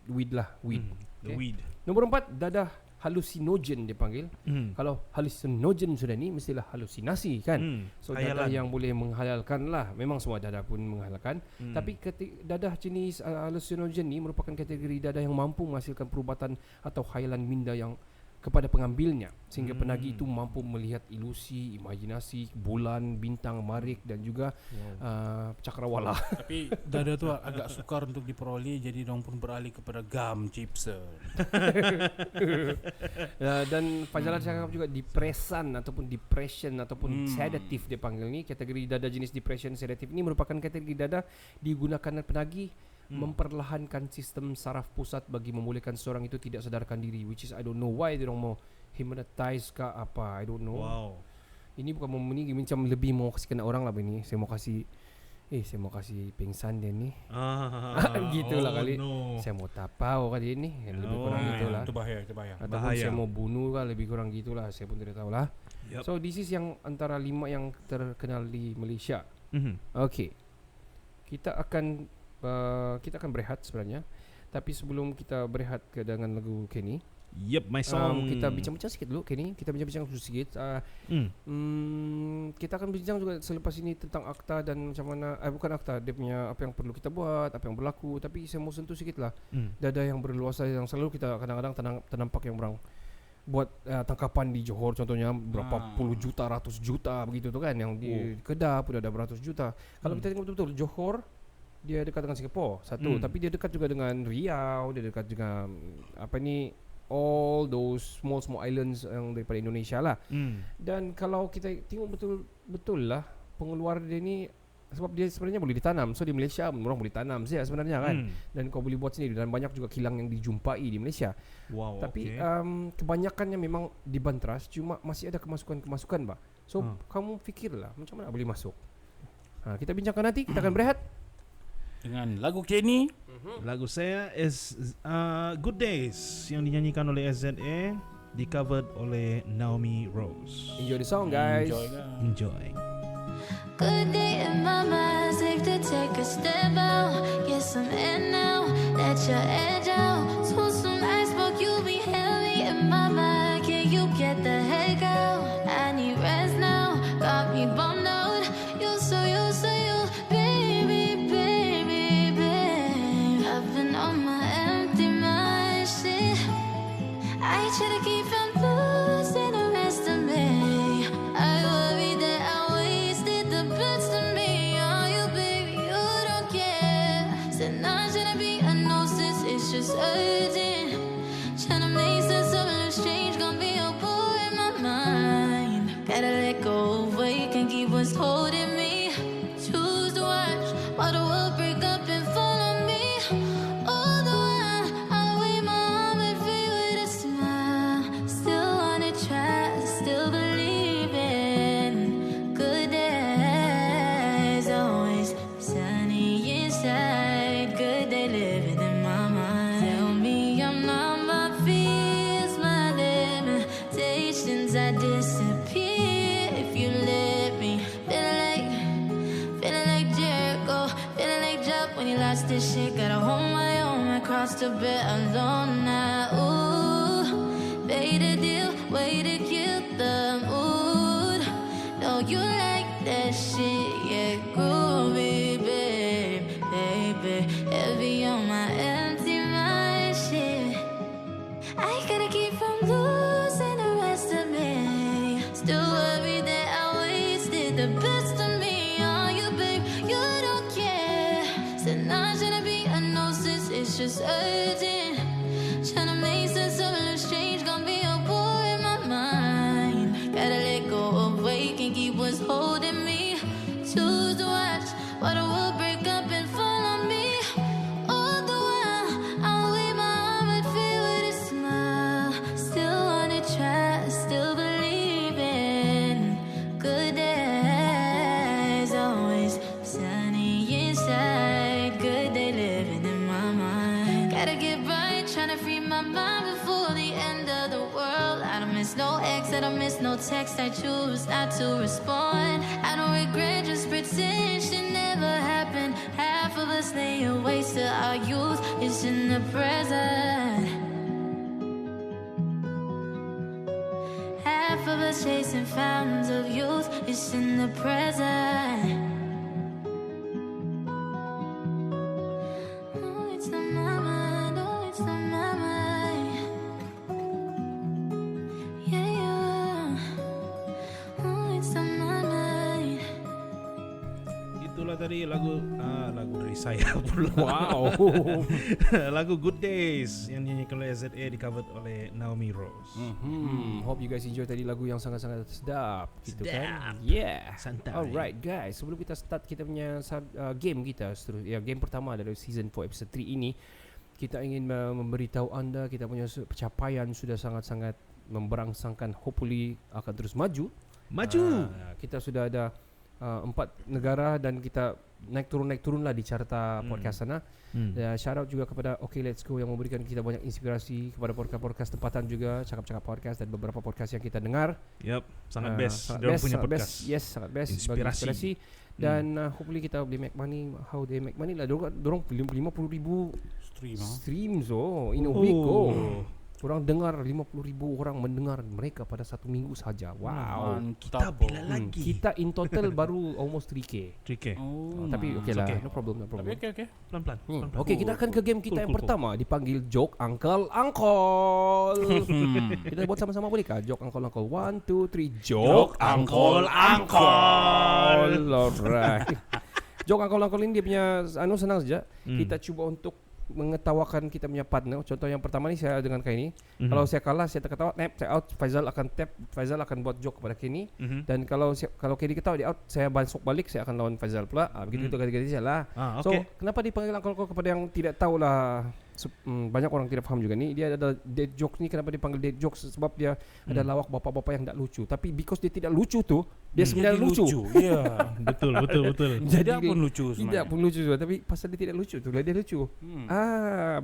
weed lah, weed. The weed. Nombor 4 dadah halusinogen dia panggil. Kalau halusinogen sudah ni mestilah halusinasi kan. So dadah yang boleh menghalalkan lah. Memang semua dadah pun menghalalkan. Tapi dadah jenis halusinogen ni merupakan kategori dadah yang mampu menghasilkan perubatan atau khayalan minda yang kepada pengambilnya, sehingga penagih itu mampu melihat ilusi, imajinasi, bulan, bintang, marik dan juga cakrawala. Tapi dada tu agak sukar untuk diperoleh, jadi orang pun beralih kepada gum chips. Dan Fajalan cakap juga depresan ataupun depression ataupun sedatif dia panggil ni. Kategori dada jenis depression sedatif ni merupakan kategori dada digunakan penagih memperlahankan sistem saraf pusat bagi membolehkan seorang itu tidak sadarkan diri, which is I don't know why dia orang mau hypnotize ke apa, I don't know. Ini bukan mau ni macam lebih mau kasih kena orang lah begini. Saya mau kasih pingsan dia ni. Gitulah kali. Saya mau tapau kali ni, lebih kurang gitulah. Itu bahaya. Ataupun saya mau bunuh lah, lebih kurang gitulah. Saya pun tidak tahu lah. So this is yang antara 5 yang terkenal di Malaysia. Okay, kita akan berehat sebenarnya. Tapi sebelum kita berehat ke dengan lagu Kenny, my song. Kita bincang-bincang sikit dulu Kenny. Kita bincang-bincang sikit. Kita akan bincang juga selepas ini tentang akta dan macam mana, bukan akta, dia punya apa yang perlu kita buat, apa yang berlaku. Tapi saya mau sentuh sikit lah dada yang berluasa yang selalu kita kadang-kadang ternampak yang orang buat tangkapan di Johor contohnya, berapa puluh juta, ratus juta begitu tu kan. Yang di Kedah pun ada beratus juta. Kalau kita tengok betul-betul Johor, dia dekat dengan Singapore satu, tapi dia dekat juga dengan Riau, dia dekat juga all those small islands yang daripada Indonesia lah. Dan kalau kita tengok betul lah pengeluar dia ni Sebab dia sebenarnya boleh ditanam. So di Malaysia orang boleh tanam saja sebenarnya kan. Dan kau boleh buat sendiri. Dan banyak juga kilang yang dijumpai di Malaysia. Wow. Tapi okay. kebanyakannya memang dibantras. Cuma masih ada kemasukan-kemasukan bah. So kamu fikirlah macam mana boleh masuk. Kita bincangkan nanti. Kita akan berehat dengan lagu Kenny. Lagu saya is Good Days yang dinyanyikan oleh SZA, di-covered oleh Naomi Rose. Enjoy the song, guys. Enjoy. Good day in my mind, safe to take a step out. Yes, I'm in now, let your edge out. So some iceberg, you be heavy in my mind. Can you get the heck out? I need rest now, got me bummed out. You, baby, baby, babe. I've been on my empty mind, shit. I try to keep from losing the rest of me. I worry that I wasted the best of me on you, baby. You don't care. Said not trying to be a nuisance, it's just urgent. Trying to make sense of the strange, gonna be a bore in my mind. Gotta let go of what you can keep what's holding me. Choose to watch while the world break up and fall on me. All the while I wait my arm and feel with a smile. Still wanna try, still believe in good days. Always sunny inside, good day living in my mind. Tell me I'm not my fears, my limitations. I disappear if you let me. Feeling like Jericho, feeling like Jeff when he lost his shit. Gotta hold my own across the bed alone now. Ooh, pay the deal, way to kill the mood. Know you like that shit, yeah, groovy, babe, baby. Heavy on my empty mind, shit. I gotta keep from losing the rest of me. Still worry that I wasted the best of me on you, babe. You don't care. Said not trying to be a nuisance, it's just urgent. Trying to make sense of the strange, gonna be a bore in my mind. Gotta let go of what you can keep what's holding me. Choose to watch while the world break up and fall on me. All the while I'll wave my arm and feel with a smile. Still wanna try, still believe in good days. Always sunny inside, good day living in my mind. Gotta get right, trying to free my mind before the end of the world. I don't miss no ex, I don't miss no text. I choose not to respond. I don't regret, just pretend shit never happened. Half of us lay a waste to our youth. It's in the present. Half of us chasing fountains of youth. It's in the present. Oh, it's not my mind. Oh, it's not my mind. Yeah, yeah. Oh, it's not my mind. Itulah tadi lagu dari saya pula. Wow. Lagu Good Days yang dinyanyikan oleh SZA, di-covered oleh Naomi Rose. Hope you guys enjoy tadi lagu yang sangat-sangat sedap gitu kan. Yeah. Santai. Alright guys, sebelum kita start kita punya game kita game pertama dari season 4 episode 3 ini, kita ingin memberitahu anda kita punya pencapaian sudah sangat-sangat memberangsangkan, hopefully akan terus maju. Kita sudah ada 4 negara dan kita naik turun lah di carta podcast sana. Shout out juga kepada Okay Let's Go yang memberikan kita banyak inspirasi, kepada podcast-podcast tempatan juga, cakap-cakap podcast dan beberapa podcast yang kita dengar. Yep, sangat best. Sangat best, punya sangat podcast. best. Yes, sangat best. Inspirasi. Dan hopefully kita boleh make money. How they make money lah. Dorang 50,000 streams in a week. Orang dengar 50,000 orang mendengar mereka pada satu minggu saja. Wow. Kita bila lagi? Kita in total baru almost 3K. 3K. Tapi okay lah, no problem. Okay. Pelan-pelan. Okay, kita akan ke game kita yang pertama, dipanggil Joke Uncle. Kita buat sama-sama boleh kah? Joke Uncle. 1, 2, 3. Joke Uncle. Alright. Joke Uncle ini dia punya senang saja. Kita cuba untuk mengetawakan kita punya partner. Contoh yang pertama ni saya dengan Kenny. Kalau saya kalah, saya terketawa, saya out, Faizal akan tap, Faizal akan buat joke kepada Kenny. Dan kalau Kenny ketawa dia out, saya masuk balik, saya akan lawan Faizal pula. Begitu ganti-ganti saja lah. So kenapa dipanggil uncle kepada yang tidak tahu lah. Banyak orang tidak faham juga ni. Dia ada dead jokes ni. Kenapa dipanggil dead jokes? Sebab dia ada lawak bapak-bapak yang tak lucu. Tapi because dia tidak lucu tu, dia sebenarnya lucu. Ya, betul. tidak pun lucu sebenarnya. Tidak pun lucu juga. Tapi pasal dia tidak lucu tu lah dia lucu.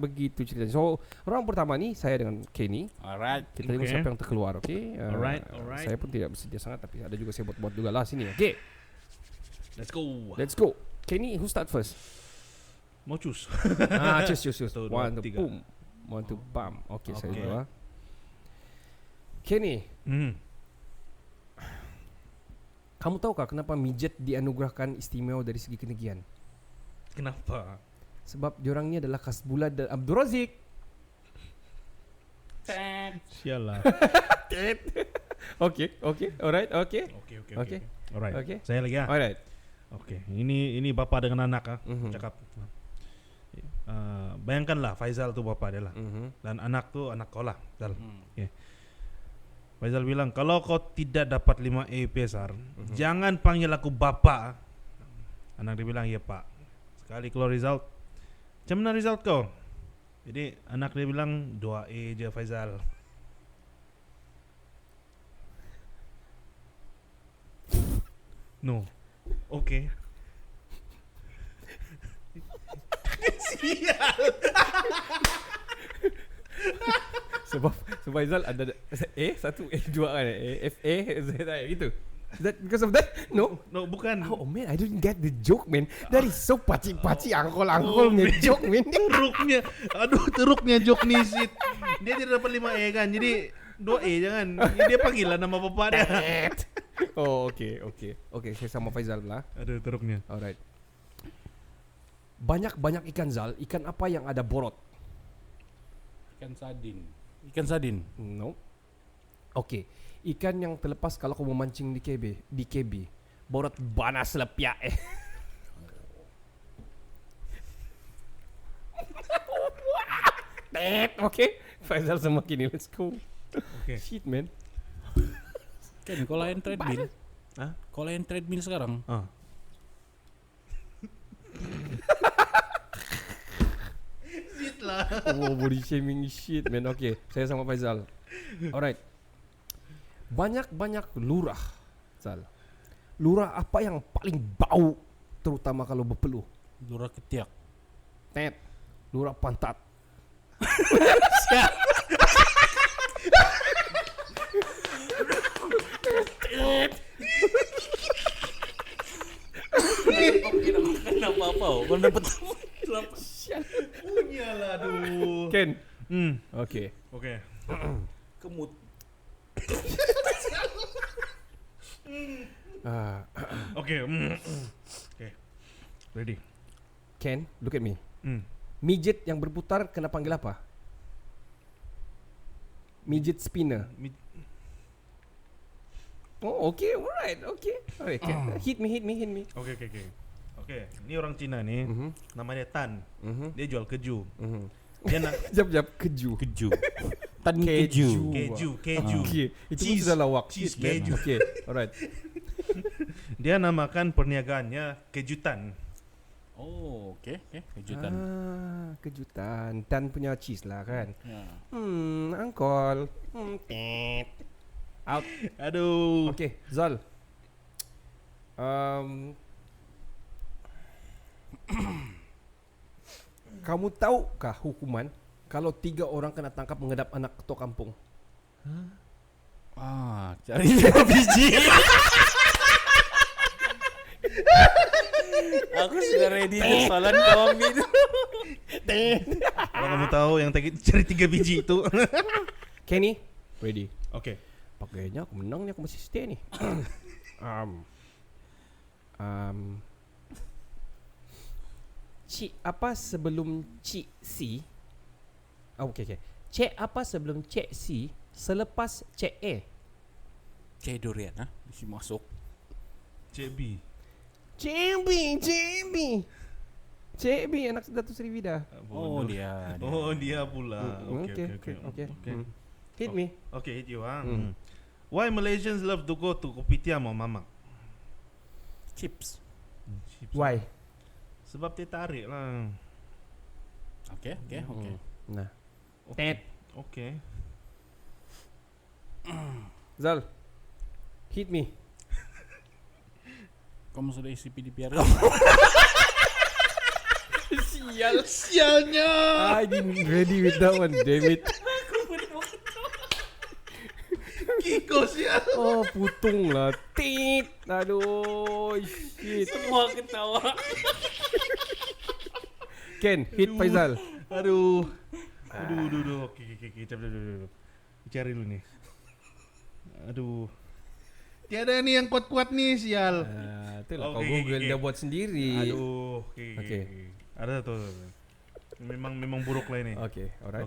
Begitu ceritanya. So orang pertama ni saya dengan Kenny. Alright. Kita tengok siapa yang terkeluar. Okay. Alright. Saya pun tidak bersedia sangat. Tapi ada juga saya buat juga lah sini. Okay. Let's go. Kenny, who start first? Mau choose. Choose. 1, 2, 3. Boom. 1, 2, bam. Okay, saya dua. Kenny. Kamu tahukah kenapa midget dianugerahkan istimewa dari segi kenegian? Kenapa? Sebab diorang ni adalah Kasbullah dan Abdul Razik. Sialah. Okay. Alright. Okay. Alright. Okay. Saya lagi ya. Alright. Okay. Ini bapa dengan anak cakap. Bayangkanlah Faizal tu bapa dia lah. Dan anak tu anak kau lah. Okay. Faizal bilang, kalau kau tidak dapat 5A PSR, jangan panggil aku bapa. Anak dia bilang, ya pak. Sekali keluar result, macam mana result kau? Jadi anak dia bilang 2A je Faizal. No. Okay. Sebab Faizal ada A1, A2 kan, FA, Z gitu. Is that because of that? No, bukan. Oh man, I didn't get the joke, man. That is so pacik-pacik angkol punya joke, man. Teruknya joke ni shit. Dia tidak dapat 5A kan. Jadi 2A jangan. Dia panggil lah nama bapak dia. Oh, okay. Saya sama Faizal lah. Aduh, teruknya. Alright. Banyak ikan Zal. Ikan apa yang ada borot? Ikan sardin. No. Okay. Ikan yang terlepas kalau kau memancing di KB. Borot banas lepiak Okay. Faizal sama kini. Let's go. Okay. Shit, man. Kan kau lain treadmill. Hah? Kau lain treadmill sekarang. Shit lah. Oh, body shaming shit, man. Okay, saya sama Faizal. Alright. Banyak lurah, Zal. Lurah apa yang paling bau, terutama kalau berpeluh? Lurah ketiak. Lurah pantat. Kenapa? Kau dapat Punyalah aduh. Ken. Okay. kemut. Okay. Ready. Ken, look at me. Midget yang berputar kena panggil apa? Midget spinner. Oh, okay, alright, okay. Hit me. Okay. Ini orang Cina ni, namanya Tan. Dia jual keju. Dia nak Jap, keju. Tan keju. Okay, itu pun sudah lawak. Cheese man. keju. Okay, alright. Dia namakan perniagaannya kejutan. Oh, okay. Kejutan. Kejutan. Tan punya cheese lah kan. Ya. Angkol. Out. Aduh. Okay, Zal. Kamu tahukah hukuman kalau 3 orang kena tangkap mengedap anak ketua kampung? Cari biji. Aku sudah ready untuk soalan kau ambil. Kalau kamu tahu yang cari 3 biji itu. Kenny, ready. Okay. Pakainya aku menang ni, aku masih stay ni. Cik apa sebelum Cik C? Okay. Cik apa sebelum Cik C selepas Cik A? Cik durian mesti masuk. Cik B. Cik B. Cik B anak Datuk Seri Vida. Oh dia. Oh dia pula. Okay. Hit me. Okay, hit you Why Malaysians love to go to kopitiam or mamak? Chips. Why? Sebab dia tarik lah. Okay. Nah. Okay. Zal. Hit me. Kamu sudah isi PDPR Sialnya. I didn't ready with that one. Damn it. Kiko sial. Oh, putung lah. Tit. Aduh, shit. Semua ketawa. Ken, hit Faizal. Aduh. Oke. Coba dulu. Cari dulu nih. Aduh. Tiada nih yang kuat-kuat nih sial. Itulah kau Google dia buat sendiri. Aduh. Oke. Ada tuh. Memang buruk lah ini. Okay, alright.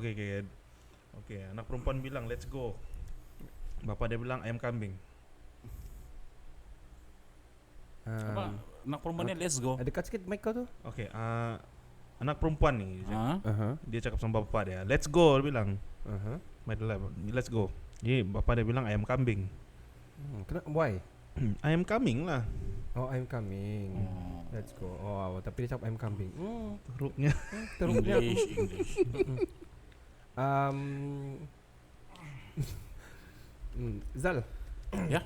Oke, anak perempuan bilang let's go. Bapak dia bilang ayam kambing. Apa? Anak perempuannya let's go. Dekat sikit mic kau tu. Oke, anak perempuan nih. Hah? Dia cakap sama bapak dia, let's go, dia bilang. Let's go. Jadi bapak dia bilang ayam kambing. Kenapa? Why? Ayam kambing lah. Oh, ayam kambing. Let's go. Oh, tapi dia cakap ayam kambing. Teruknya. English. Zal. Ya.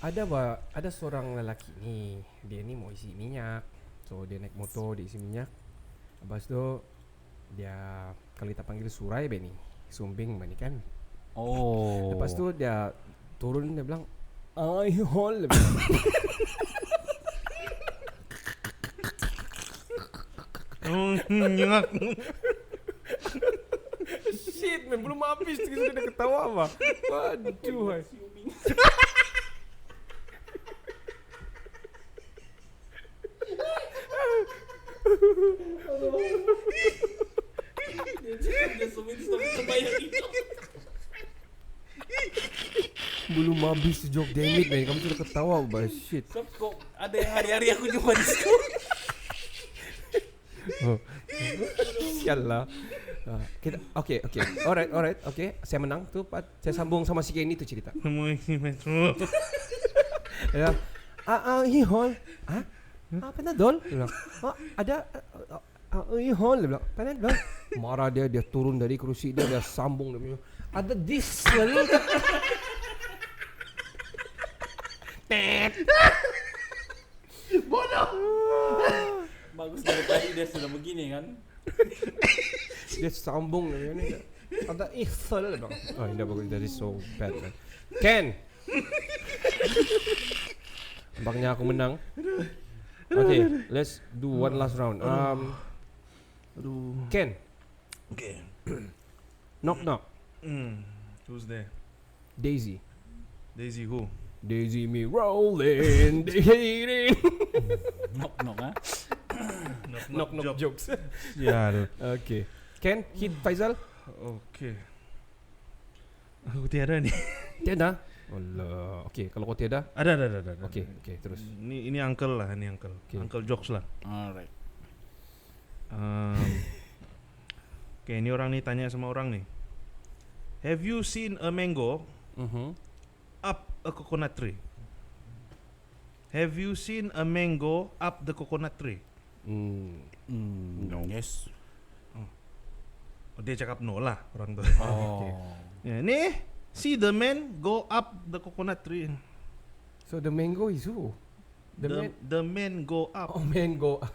Ada seorang lelaki ni, dia ni mau isi minyak. So dia naik motor, dia isi minyak. Lepas tu dia kalau kita panggil surai be ni, sumbing be ni kan. Oh. Lepas tu dia turun, dia bilang ai hol. Dia bilang. Nyengak. Shit, man, belum habis sudah dah ketawa apa. Waduh. Hai. Belum habis joke, damn it, man. Kamu sudah ketawa apa? Shit. Kok ada yang hari-hari aku jumpa di situ. Sial lah. Kita okay. Alright. Okay, saya menang tu. Saya sambung sama si Kenny tu cerita. Ya. Hihol. Panadol? Dia bilang. Ada hihol. Dia bilang. Panadol. Marah dia turun dari kerusi dia sambung dia. Ada diesel. Bodoh. Bagus dari tadi dia sudah begini kan. Dia sambung dia ni. Ada diesel. Oh, ini bagus. That is so bad, man. Ken. Nampaknya aku menang. Okay, let's do one last round. Ken. Okay. Knock. Who's there? Daisy. Daisy who? Daisy me rolling, hating. Knock ah. Knock jokes. Ya. Okay. Ken, hit Faizal. Okay. Aku tiada nih. Tiada. Allah. Okay, kalau kau tiada. Ada. Okay, terus. Ini uncle lah, ini uncle. Okay. Uncle jokes lah. Alright. Okay, ini orang nih tanya sama orang nih. Have you seen a mango up a coconut tree? Have you seen a mango up the coconut tree? No. Yes. Oh, dia cakap no lah orang tu. Okay. Ya, nih, see the man go up the coconut tree. So the mango is who? The man go up. Oh, mango up.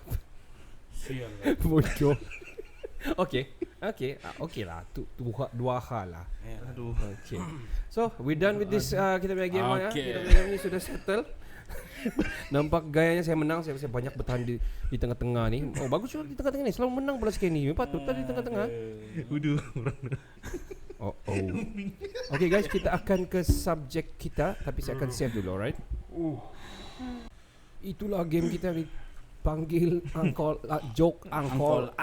Sial. Bodoh. Okay lah. Dua hal lah. Aduh. Okay. So we're done with this kita punya game ya. Okay. Kita punya game ni sudah settle. Nampak gayanya saya menang. Saya banyak bertahan di tengah-tengah ni. Oh, bagus juga di tengah-tengah ni. Selalu menang pula si Kenny. Patut tadi di tengah-tengah. Uduh. Oh. Okay guys, kita akan ke subjek kita, tapi saya akan save dulu, alright? Itulah game kita. panggil angkol, joke angkol.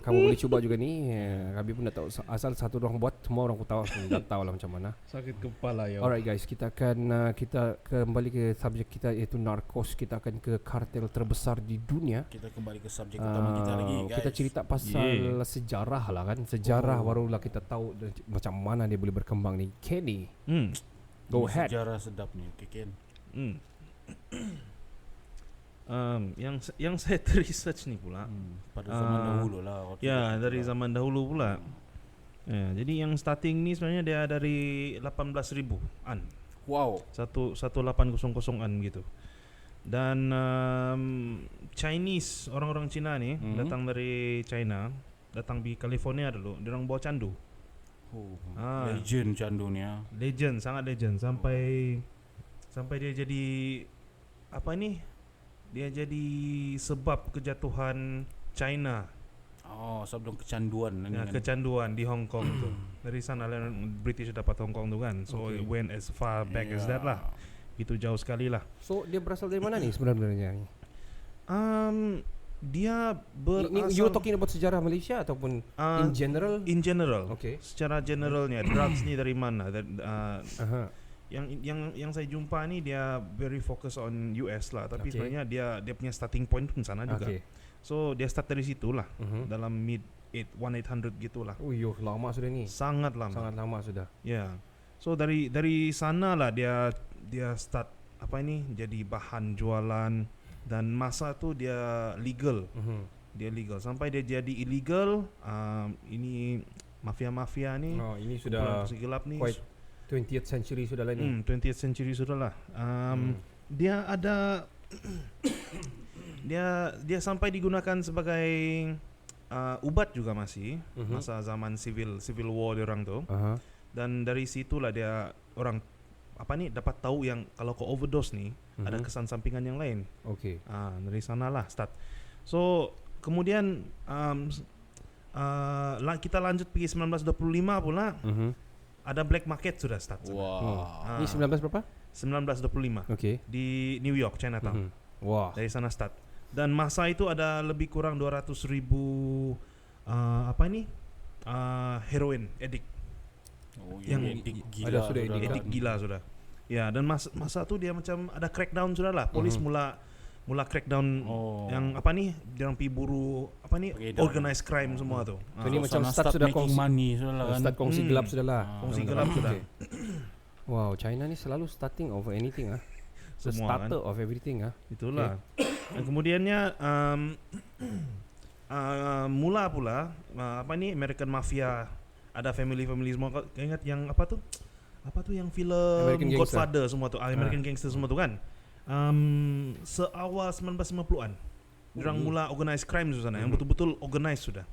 Kamu boleh cuba juga ni. Kami pun dah tahu asal satu orang buat, semua orang tahu, dah tahu lah macam mana. Sakit kepala ya. Alright guys, kita akan kita kembali ke subjek kita, iaitu narkos. Kita akan ke kartel terbesar di dunia. Kita kembali ke subjek utama kita lagi, guys. Kita cerita pasal sejarah lah kan. Sejarah barulah kita tahu macam mana dia boleh berkembang ni. Kenny, go ahead. Sejarah sedap ni, okay, Ken. Yang saya research ni pula pada zaman dahulu lah. Ya, dari zaman dahulu pula. Ya, jadi yang starting ni sebenarnya dia dari 18,000-an. Wow. 1800-an gitu. Dan Chinese, orang-orang Cina ni datang dari China, datang di California dulu. Dia orang bawa candu. Legend candu ni ya. Legend, sangat legend sampai dia jadi apa ni? Dia jadi sebab kejatuhan China. Oh, sebelum kecanduan ni Ya, kan. kecanduan di Hong Kong tu. Dari sana lah British dapat Hong Kong tu kan. So it went as far back as that lah. Itu jauh sekali lah. So dia berasal dari mana ni sebenarnya? Dia Ni, you talking about sejarah Malaysia ataupun in general? In general. Okay. Secara generalnya drugs ni dari mana? Yang saya jumpa ni dia very focus on US lah, tapi sebenarnya dia punya starting point pun sana juga. So dia start dari situ lah, dalam mid 1800 gitulah. Oh yo, lama sudah ni. Sangat lama. Sangat lama sudah. Ya. Yeah. So dari sana lah dia start apa ini, jadi bahan jualan, dan masa tu dia legal. Dia legal sampai dia jadi illegal. Ini mafia ni. Oh, ini sudah gelap ni. Quite 20th century sudah lah ni. 20th century sudah lah. Dia ada dia sampai digunakan sebagai ubat juga masih masa zaman civil war diorang tu. Dan dari situlah dia orang apa ni dapat tahu yang kalau kau overdose ni ada kesan sampingan yang lain. Okay. Dari sanalah start. So kemudian kita lanjut pergi 1925 pula. Ada black market sudah start. Wow. Ini 19 berapa? 1925. Okay. Di New York, Chinatown. Wah. Dari sana start. Dan masa itu ada lebih kurang 200,000 heroin addict. Yang edik gila. Ada sudah edik gila sudah. Ya, dan masa tu dia macam ada crackdown sudah lah. Polis mula crackdown yang apa ni, dia orang pergi buru apa ni, organized crime semua tu. Ini macam start sudah making money sudah lah kan. Start kongsi gelap sudah lah. Kongsi gelap sudah. Wow, China ni selalu starting of anything The Semua starter of everything Itulah. Dan kemudiannya mula pula apa ni, American Mafia, ada family semua. Kau ingat yang apa tu yang filem Godfather semua tu, American Gangster semua tu kan. Seawal 1950-an diorang mula organized crime di sana, yang betul-betul organized sudah.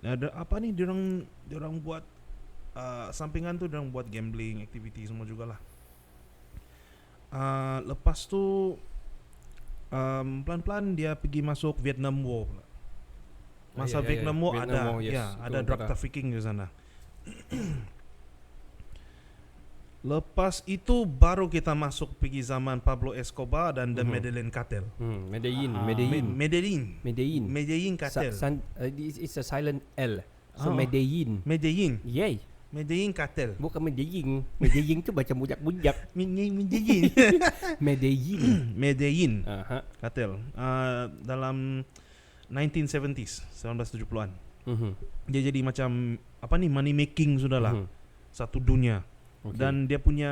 Ada apa ni, diorang buat sampingan tu, diorang buat gambling activity semua jugalah. Lepas tu pelan-pelan dia pergi masuk Vietnam War pula. Masa Vietnam War ada drug trafficking di sana. Lepas itu baru kita masuk pergi zaman Pablo Escobar dan the Medellin Cartel. Medellin Cartel. It's a silent L. So Medellin. Yay. Medellin Cartel. Bukan Medellin. Medellin tu macam bujak-bujak. Medellin. Cartel. Dalam 1970s, 1970-an. Dia jadi macam apa ni, money making sudahlah. Satu dunia. Dan dia punya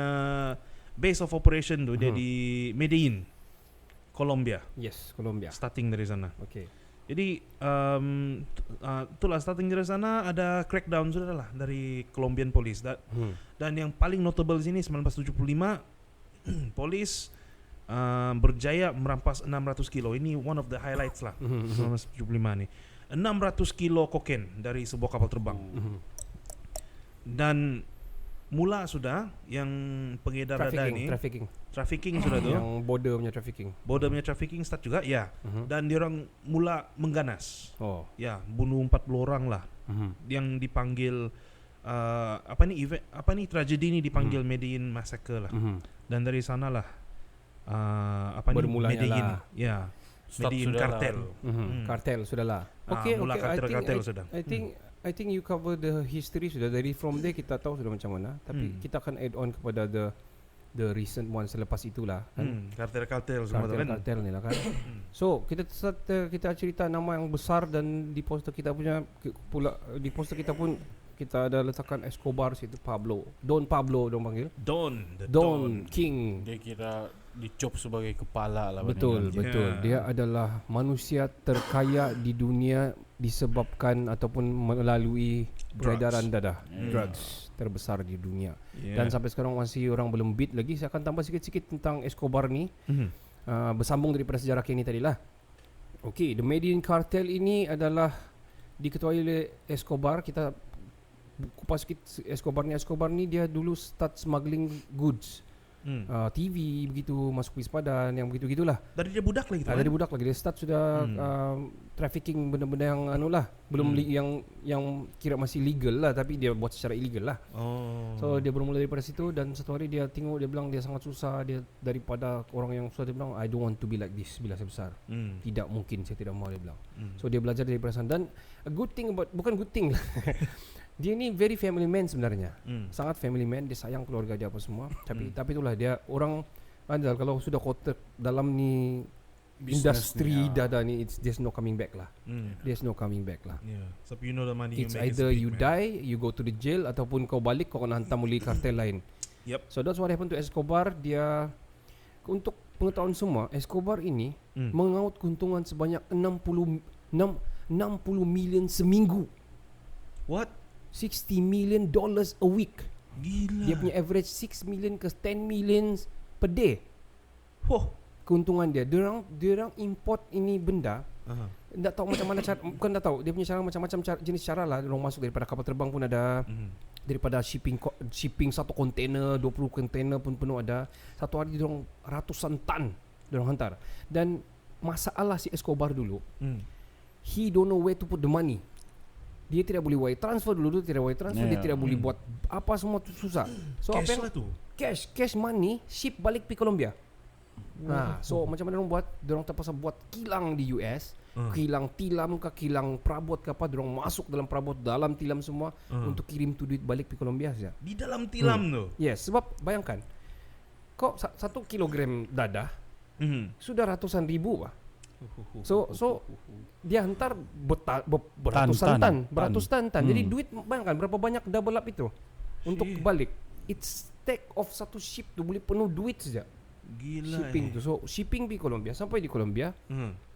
base of operation tu dia di Medellin, Colombia. Yes, Colombia. Starting dari sana. Okay. Jadi itulah starting dari sana, ada crackdown sudah lah dari Colombian police. Dan yang paling notable di sini 1975 polis berjaya merampas 600 kilo. Ini one of the highlights lah. 1975 ni 600 kilo kokain dari sebuah kapal terbang. Dan mula sudah yang pengedar ada ni trafficking sudah tu, yang border punya trafficking start juga ya. Dan dia orang mula mengganas. Bunuh 40 orang lah. Yang dipanggil tragedi ni dipanggil Medellin Massacre lah. Dan dari sanalah Bermulanya Medellin. lah. Ya. Start Medellin sudah kartel. Kartel sudahlah. Okay, mula kartel sudah. I think you cover the history sudah. Dari from there kita tahu sudah macam mana. Tapi kita akan add on kepada the recent one selepas itulah kan. Kartel semua tu kan. Kartel ni lah kan. So kita cerita nama yang besar, dan di poster kita punya di poster kita pun kita ada letakkan Escobar situ, Don Pablo dong panggil. Don King. Dia kira dicop sebagai kepala lah. Betul. Dia adalah manusia terkaya di dunia disebabkan ataupun melalui peredaran dadah. Drugs terbesar di dunia. Dan sampai sekarang masih orang belum beat lagi. Saya akan tambah sikit-sikit tentang Escobar ni. Bersambung daripada sejarah Kenny tadilah. Okay, the Medellin Cartel ini adalah diketuai oleh Escobar. Kita kupas sikit Escobar ni dia dulu start smuggling goods. TV begitu, masuk Wispadan yang begitu-gitulah. Dari dia budak lagi tu. Dari budak lagi dia start sudah trafficking benda-benda yang anulah, belum yang kira masih legal lah, tapi dia buat secara illegal lah. So dia bermula daripada situ, dan satu hari dia tengok, dia bilang dia sangat susah, dia daripada orang yang susah, dia bilang I don't want to be like this bila saya besar. Tidak mungkin, saya tidak mau, dia bilang. So dia belajar daripada sana, dan a good thing about, bukan good thing lah. Dia ni very family man sebenarnya. Sangat family man, dia sayang keluarga dia apa semua. Tapi itulah dia orang andal kalau sudah kotak dalam ni industri dada ni, there's no coming back lah. There's no coming back lah. Yeah. So you know the money It's you make either is big, you man. die, you go to the jail, ataupun kau balik kau kena hantar muli kartel lain. Yep. So that's what happened to Escobar. Dia, untuk pengetahuan semua, Escobar ini mengaut keuntungan sebanyak 60 million seminggu. What? $60 million a week. Gila. Dia punya average 6 million ke 10 million per day. Keuntungan dia. Diorang import ini benda. Tak tahu macam mana cara, bukan tak tahu, dia punya cara macam-macam jenis cara lah. Diorang masuk daripada kapal terbang pun ada. Daripada shipping satu kontainer, 20 kontainer pun penuh ada. Satu hari diorang ratusan tan diorang hantar. Dan masalah si Escobar dulu, he don't know where to put the money. Dia tidak boleh wire transfer dulu, dia tidak wire transfer, dia tidak boleh buat apa, semua tu susah. So Cash apa yang lah tu. cash money ship balik pergi Colombia. So macam mana diorang buat? Diorang terpaksa buat kilang di US, kilang tilam ke, kilang perabot ke apa, diorang masuk dalam perabot, dalam tilam semua untuk kirim tu duit balik pergi Colombia saja. Di dalam tilam tu. Yes, sebab bayangkan kok 1 kilogram dadah sudah ratusan ribu lah. So dia hantar beratus tan. Jadi duit, bayangkan berapa banyak double up itu untuk balik. It's take off satu ship tu boleh penuh duit saja. Gila. Shipping tu. So shipping di Colombia, sampai di Colombia,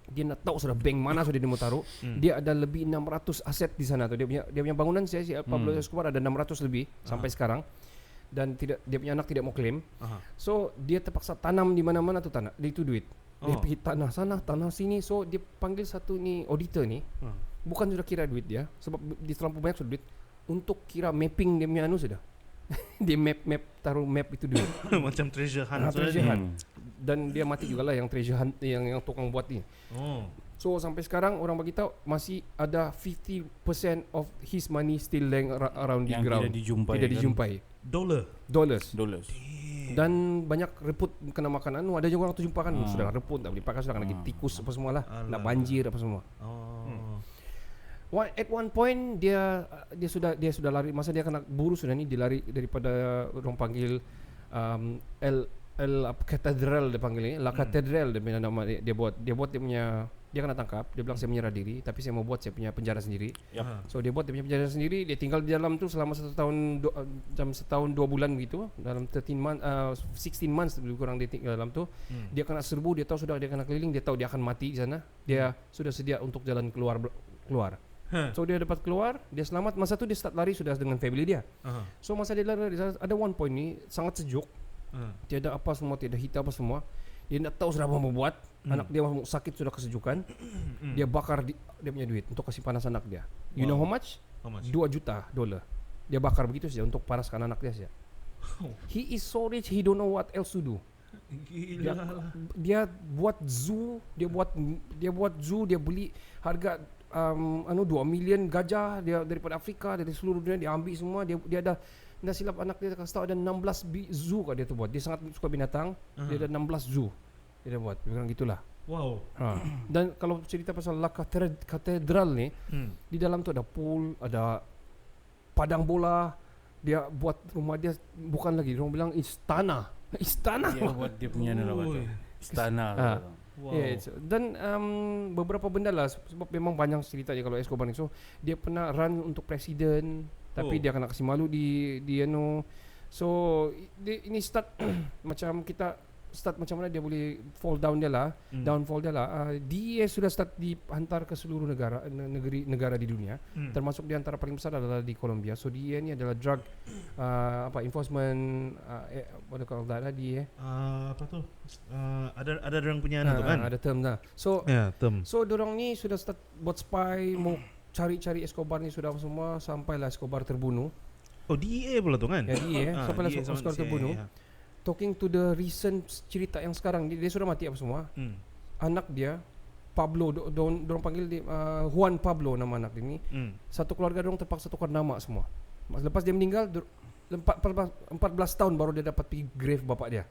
dia nak tahu sudah bank mana sudah dia mau taruh. Dia ada lebih 600 aset di sana tu. Dia punya bangunan si Pablo Escobar ada 600 lebih sampai sekarang. Dan dia punya anak tidak mau claim. So dia terpaksa tanam di mana-mana tu tanah, itu duit. Dia pergi tanah sana, tanah sini. So dia panggil satu ni auditor ni. Bukan sudah kira duit dia, sebab dia terlalu banyak sudah duit, untuk kira mapping dia punya anu sudah. Dia map taruh map itu duit. Macam treasure hunt. Treasure hunt. Dan dia mati jugalah yang treasure hunt, yang tukang buat ni. So sampai sekarang orang bagi tahu masih ada 50% of his money still lying around the ground. Tidak dijumpai. Dollars. Dan banyak reput kena makanan. Ada juga orang tu jumpa kan sudah reput, tak boleh pakai, sudah kena tikus apa semua lah. Nak banjir apa semua. At one point dia sudah lari, masa dia kena buru sudah ni, dia lari daripada orang panggil Katedral dia panggil ni, La Katedral dia punya nama dia buat dia punya, dia kena tangkap, dia bilang saya menyerah diri tapi saya mau buat saya punya penjara sendiri. So dia buat dia punya penjara sendiri, dia tinggal di dalam tu selama 1 tahun setahun 2 bulan gitu, dalam 16 months lebih kurang dia tinggal dalam tu. Dia kena serbu, dia tahu sudah dia kena keliling, dia tahu dia akan mati di sana. Dia sudah sedia untuk jalan keluar. So dia dapat keluar, dia selamat. Masa tu dia start lari sudah dengan family dia. So masa dia lari, ada one point ni sangat sejuk. Tiada apa semua, tiada hitam apa semua. Dia tak tahu sudah apa mau buat. Anak dia sakit sudah kesejukan. Dia bakar dia punya duit untuk kasih panas anak dia. You know how much? $2 juta. Dia bakar begitu saja untuk panaskan anak dia saja. He is so rich, he don't know what else to do. Dia buat zoo, dia beli harga 2 million gajah dia daripada Afrika, dari seluruh dunia dia ambil semua. Dia ada nggak silap anak dia kasih tahu ada 16 zoo kan dia tu buat. Dia sangat suka binatang. Dia ada 16 zoo. Dia dah buat. Dia bilang gitulah. Wow. Dan kalau cerita pasal La Katedral ni, di dalam tu ada pool, ada padang bola. Dia buat rumah dia bukan lagi. Orang bilang istana. Istana. Dia buat dia punya istana. Wow. Dan beberapa benda lah sebab memang banyak cerita je kalau Escobar ni. So dia pernah run untuk presiden tapi dia kena kasih malu di so ini start macam kita start macam mana dia boleh fall down dia lah, downfall dia lah. Dia sudah start dihantar ke seluruh negara di dunia, termasuk di antara paling besar adalah di Colombia. So dia ni adalah drug enforcement what do you call that dia Apa tu? Ada orang punya tu kan? ada term lah. So term. so dorang ni sudah start buat spy, mau cari-cari Escobar ni sudah semua sampailah Escobar terbunuh. Oh, DEA pula tu kan? Ya DEA sampailah DEA sama Escobar CIA, terbunuh. Talking to the recent cerita yang sekarang dia sudah mati apa semua. Anak dia Pablo, dorang panggil dia Juan Pablo nama anak dia ni. Satu keluarga dorang terpaksa tukar nama semua. Lepas dia meninggal 14 tahun baru dia dapat pergi grave bapak dia.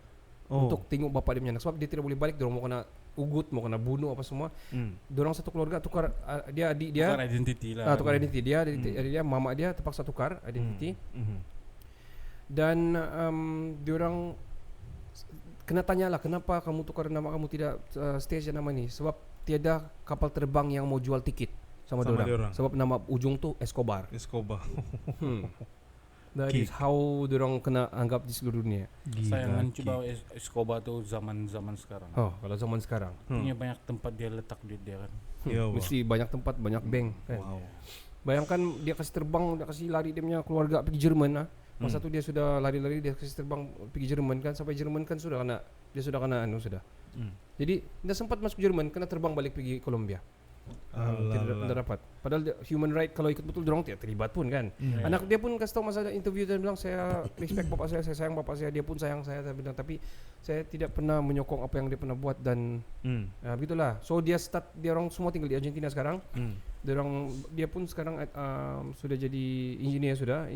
Untuk tengok bapak dia punya anak. Sebab dia tidak boleh balik, dorang mau kena ugut, mau kena bunuh apa semua. Dorang satu keluarga tukar dia adik dia Tukar identiti lah. tukar identiti dia, dia mama dia terpaksa tukar identiti. Dan diorang kena tanyalah kenapa kamu tukar nama kamu tidak stay je nama ni. Sebab tiada kapal terbang yang mau jual tiket sama diorang. Sebab nama ujung tu Escobar. That is how diorang kena anggap di seluruh dunia. Sayangan coba Escobar tu zaman sekarang. Kalau zaman sekarang Punya banyak tempat dia letak duit dia kan. mesti banyak tempat, banyak bank kan. Bayangkan dia kasih terbang, dia kasih lari dia punya keluarga pergi Jerman lah. Masa tu dia sudah lari-lari, dia kasih terbang pergi Jerman kan. Sampai Jerman kan sudah kena sudah. Jadi dia sempat masuk Jerman, kena terbang balik pergi Colombia. Tidak dapat. Padahal human right kalau ikut betul dorang tidak terlibat pun kan. Anak dia pun kasih tahu masa ada interview dan bilang saya respect bapak saya sayang bapak saya, dia pun sayang saya bilang, tapi saya tidak pernah menyokong apa yang dia pernah buat dan begitulah. So dia orang semua tinggal di Argentina sekarang. Dia pun sekarang sudah jadi engineer sudah,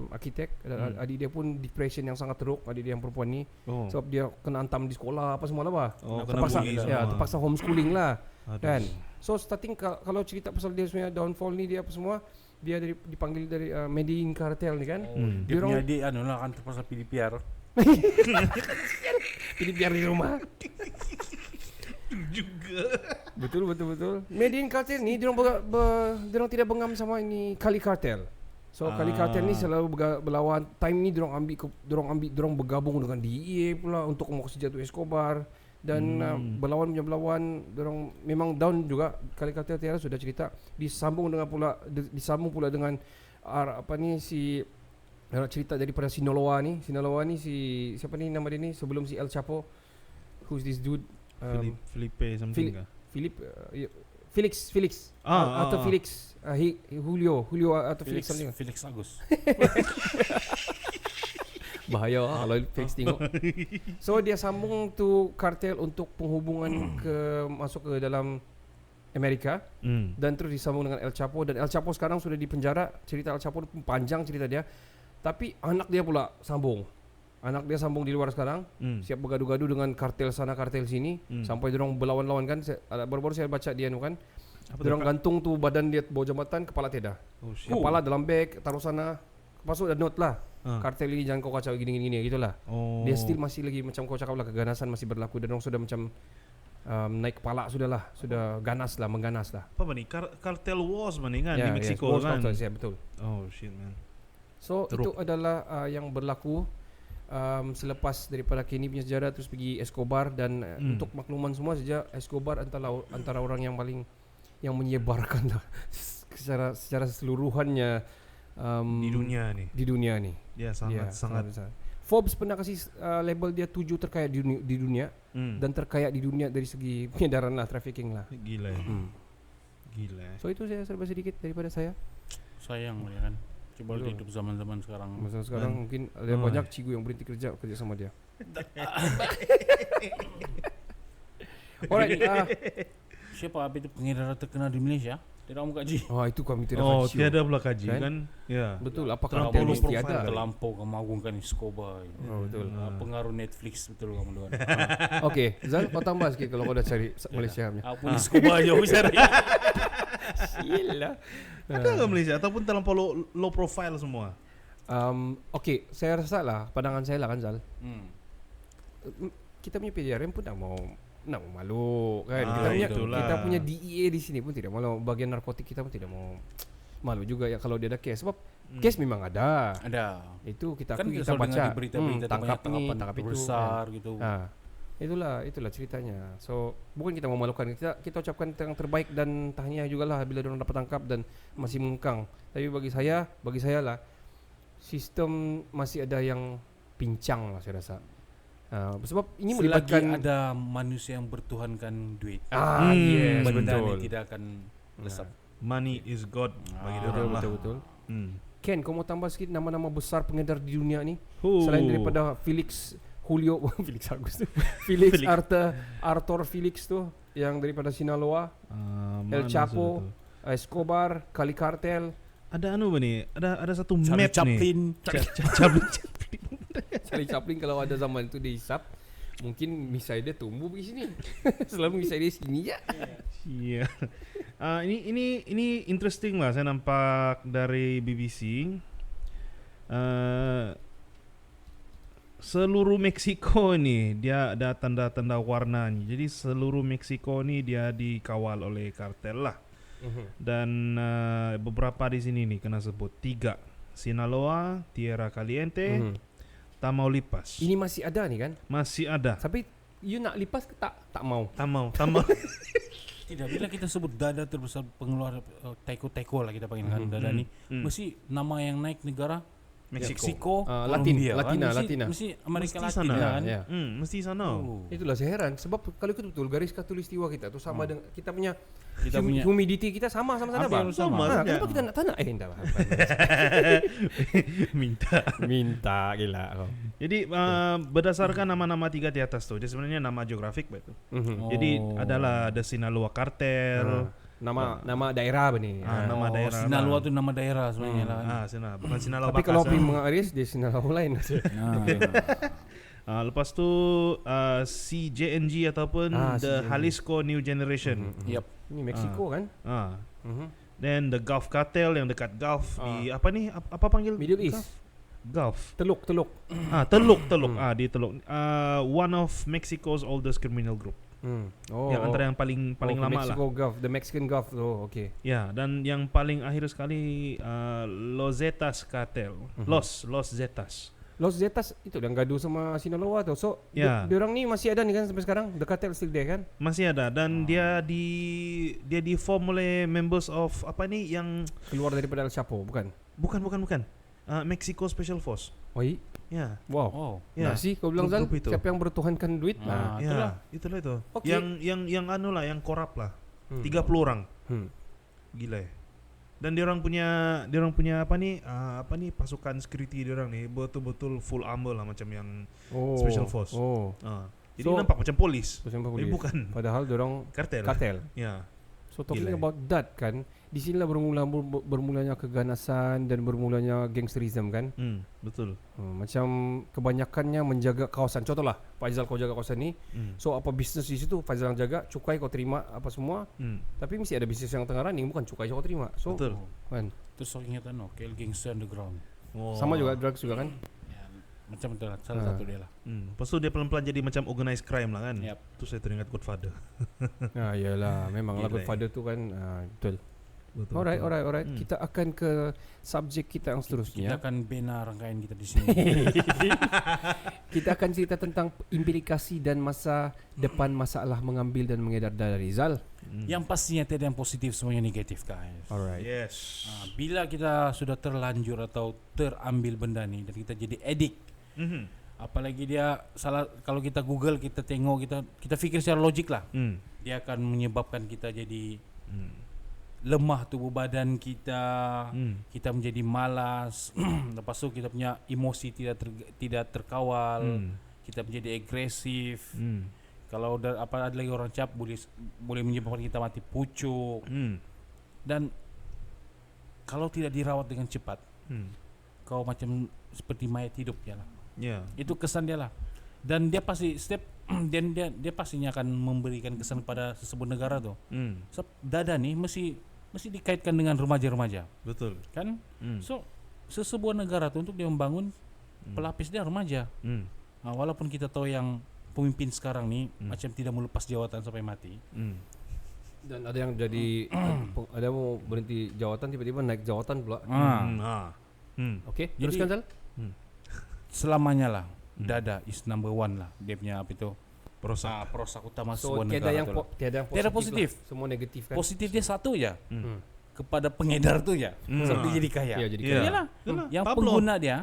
arkitek. Adik dia pun depression yang sangat teruk, adik dia yang perempuan ni. Sebab dia kena hantam di sekolah apa semua lah bah. Terpaksa homeschooling lah. Kan. So starting kalau cerita pasal dia sebenarnya downfall ni dia apa semua, dia dipanggil dari Medellin Cartel ni kan. Dia punya adik kan terpaksa pilih PR. Pilih PR di rumah. Juga. Betul. Medellin Cartel ni diorang tidak bengam sama ini Cali Cartel. So Cali Cartel ni selalu berlawan. Time ni diorang bergabung dengan DEA pula untuk mau kasih jatuh Escobar. Dan berlawan dorang memang down juga. Kali Cartel Tiara sudah cerita disambung pula dengan cerita daripada Sinaloa ni si siapa ni nama dia ni sebelum si El Chapo, who's this dude, Felipe something Felix atau Felix Julio atau Felix something. Felix Agus. Bahaya kalau Felix tengok. So dia sambung tu kartel untuk penghubungan masuk ke dalam Amerika. Dan terus disambung dengan El Chapo. Dan El Chapo sekarang sudah di penjara. Cerita El Chapo panjang cerita dia. Tapi anak dia pula sambung. Anak dia sambung di luar sekarang. Siap bergaduh-gaduh dengan kartel sana kartel sini. Sampai diorang berlawan-lawan kan. Baru-baru saya baca dia kan. Diorang gantung tu badan dia bawah jambatan, kepala tiada. Kepala dalam beg, taruh sana. Lepas tu ada note lah. Kartel ini jangan kau kacau gini-gini gitulah. Dia still masih lagi macam kau cakap lah, keganasan masih berlaku dan orang sudah macam naik kepala sudah mengganas lah. Apa ni? Cartel Wars mana kan di Mexico kan? Ya, betul. Oh shit man. So itu adalah yang berlaku selepas daripada Kenny punya sejarah terus pergi Escobar dan untuk makluman semua saja Escobar antara orang yang paling yang menyebarkan lah secara keseluruhannya di dunia ni. Dia sangat besar. Forbes pernah kasih label dia 7 terkaya di dunia dan terkaya di dunia dari segi pengedaran lah, trafficking lah. Gila. Gila. So itu saya serba sedikit daripada saya. Sayang ya kan. Coba hidup zaman-zaman sekarang. Masa sekarang mungkin ada banyak cigu yang berhenti kerja sama dia. Alright. Siapa itu pengedar terkenal di Malaysia? Tidak mau kaji. Oh, itu kami tidak Oh, kaji. tiada pula kaji Kan? kan? Ya. Betul, apakah Terlampau ada low mesti profile ada? kali. Terlampau mengagungkan Escobar. Oh, betul. Pengaruh Netflix betul kamu dua. Okey, Zal, kau tambah sikit kalau kau dah cari Malaysia punya. Apa Escobar jauh cari. Gila. Ada ke Malaysia ataupun terlampau low profile semua? Okey, saya rasa lah pandangan saya lah kan Zal. Hmm. Kita punya PDRM pun nak mau malu kan. Itulah. Kita punya DEA di sini pun tidak malu. Bagian narkotik kita pun tidak mau malu juga ya kalau dia ada kes. Sebab kes memang ada. Ada. Itu kita Kan kita selalu baca dengar di berita-berita tangkap banyak ni, tangkap itu besar gitu. Itulah ceritanya. So bukan kita memalukan, kita ucapkan yang terbaik dan tahniah jugalah bila orang dapat tangkap dan masih mengkang. Tapi bagi saya lah sistem masih ada yang pincang lah saya rasa. Sebab ini Selagi melibatkan ada manusia yang bertuhankan duit, yes, benda betul. ni tidak akan lesap. Money is God bagi dia orang lah. Betul. Hmm. Ken, kau mau tambah sikit nama-nama besar pengedar di dunia ni? Oh. Selain daripada Felix Julio Felix Agus tu. Felix Arthur Felix tu yang daripada Sinaloa, El Mana Chapo, sudah tu? Escobar, Cali Cartel, Ada anu ba ni? Ada satu Charlie map Chaplin. ni. Charlie Chaplin kalau ada zaman tu dia hisap, mungkin misai dia tumbuh pergi sini. Selalu misai dia sini je. Iya. Ini interesting lah saya nampak dari BBC. Seluruh Meksiko ni dia ada tanda-tanda warna ni. Jadi seluruh Meksiko ni dia dikawal oleh kartel lah. Dan beberapa di sini nih kena sebut 3. Sinaloa, Tierra Caliente, Tamaulipas. Ini masih ada ni kan? Masih ada. Tapi you nak lipas ke tak? Tak mau. Tamau. Tidak, bila kita sebut dada terbesar pengeluar teko-teko lah kita panggil kan dada ni, mesti nama yang naik negara Meksiko, Colombia, Latina. mesti Amerika Mesti Latin sana. kan. Ya. Mesti sana. Itulah saya heran sebab kalau itu betul garis khatulistiwa kita tu sama dengan kita punya punya- humidity kita sama sana Hampir bang. sama. Kenapa kita nak tanah? Endah lah. Minta gila kau. Jadi berdasarkan nama-nama 3 di atas tuh, dia sebenarnya nama geografik betul. Jadi adalah ada Sinaloa Cartel. Nama daerah apa ni? Nama daerah. Sinaloa tu nama daerah sebenarnya lah. Sinaloa, bukan Sinaloa Tapi kalau Bakasan. pergi mengaris dia Sinaloa lain. Lepas tu CJNG ataupun the CJNG. Jalisco New Generation. Yep. Ini Meksiko kan? Then the Gulf Cartel yang dekat Gulf di apa ni? Apa panggil? Middle East. Gulf. Teluk. Teluk. Di Teluk. One of Mexico's oldest criminal group. Yang antara yang paling lama lah. Mexico Gulf, the Mexican Gulf. Oh, okay. Ya, dan yang paling akhir sekali Los Zetas Cartel. Los Zetas. Los Zetas itu yang gaduh sama Sinaloa tu. So, Ya. diorang ni masih ada ni kan sampai sekarang. The cartel still there kan? Masih ada dan dia di form oleh members of apa ni yang Keluar daripada El Chapo, bukan? bukan Mexico Special Force. Oi. Ya. Wow. Oh. Ya. Nasi kau bilang Zal, Grup itu. siapa yang bertuhankan duit? Ah, Ya, itulah itu. Okey. Yang anu lah, yang korup lah. 30 orang. Gila ya. Dan dia orang punya apa nih pasukan security dia orang nih betul-betul full armor lah macam yang Special Force. Oh. Jadi So, nampak macam polis. Macam Tapi bukan. Padahal diorang Kartel. kartel. Ya. So talking Gila. about that kan, di sinilah bermulanya keganasan dan bermulanya gangsterism kan. Betul. Macam kebanyakannya menjaga kawasan. Contohlah, Faizal kau jaga kawasan ni. So apa bisnes di situ Faizal yang jaga, cukai kau terima apa semua. Tapi mesti ada bisnes yang tengah running, bukan cukai kau terima. So Betul. kan. Terus aku ingat KL Gangster Underground. Sama juga drugs juga kan. Ya, macam itu lah, salah satu dia lah. Lepas tu dia pelan-pelan jadi macam organized crime lah kan. Yep. Tu saya teringat Godfather. Iyalah, memang Gila, lagu Father tu kan betul. Betul. Alright. Kita akan ke subjek kita yang Kita seterusnya. akan bina rangkaian kita di sini. Kita akan cerita tentang implikasi dan masa depan masalah mengambil dan mengedar dana Rizal. Yang pastinya tidak yang positif, semuanya negatif guys. Alright. Yes. Bila kita sudah terlanjur atau terambil benda ni dan kita jadi addict, apalagi dia salah, kalau kita Google, kita tengok, kita fikir secara logik lah, dia akan menyebabkan kita jadi lemah tubuh badan kita, kita menjadi malas, lepas tu kita punya emosi tidak terkawal, kita menjadi agresif. Kalau ada lagi orang cap boleh menyebabkan kita mati pucuk. Dan kalau tidak dirawat dengan cepat, kau macam seperti mayat hidup ya lah. Ya. Itu kesan dia lah. Dan dia pasti dan dia pastinya akan memberikan kesan pada sebuah negara tuh. Sebab dada nih mesti dikaitkan dengan remaja-remaja, Betul. kan? So sebuah negara tuh untuk dia membangun pelapis dia remaja. Nah, walaupun kita tahu yang pemimpin sekarang nih macam tidak mau lepas jawatan sampai mati. Dan ada yang jadi ada mau berhenti jawatan tiba-tiba naik jawatan pula. Oke, teruskan Zal. Selamanya lah dada is number one lah. Dia punya apa itu? Perusak utama So sebuah tiada negara yang tu lah. tiada positif. lah. Semua negatif kan. Positif dia satu ya. Kepada pengedar tu ya. Sebab dia jadi kaya. Ya, jadi Iya. kaya. Iyalah. Yang Pablo. pengguna dia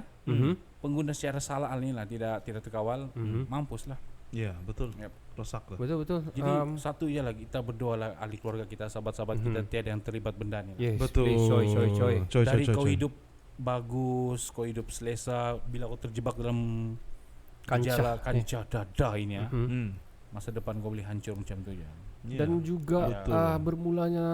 pengguna secara salah ni lah, tidak terkawal, mampus lah. Ya, betul. Yep. Rosak lah. Betul. Jadi satu je lah, kita berdoa lah ahli keluarga kita, sahabat-sahabat kita tiada yang terlibat benda ni lah. Yes, Betul. please, coy. Dari kau hidup bagus, kau hidup selesa, bila kau terjebak dalam Kancah. kancah dada ini ya, Hmm. masa depan kau boleh hancur macam tu ya. Ya. Dan juga Betul. bermulanya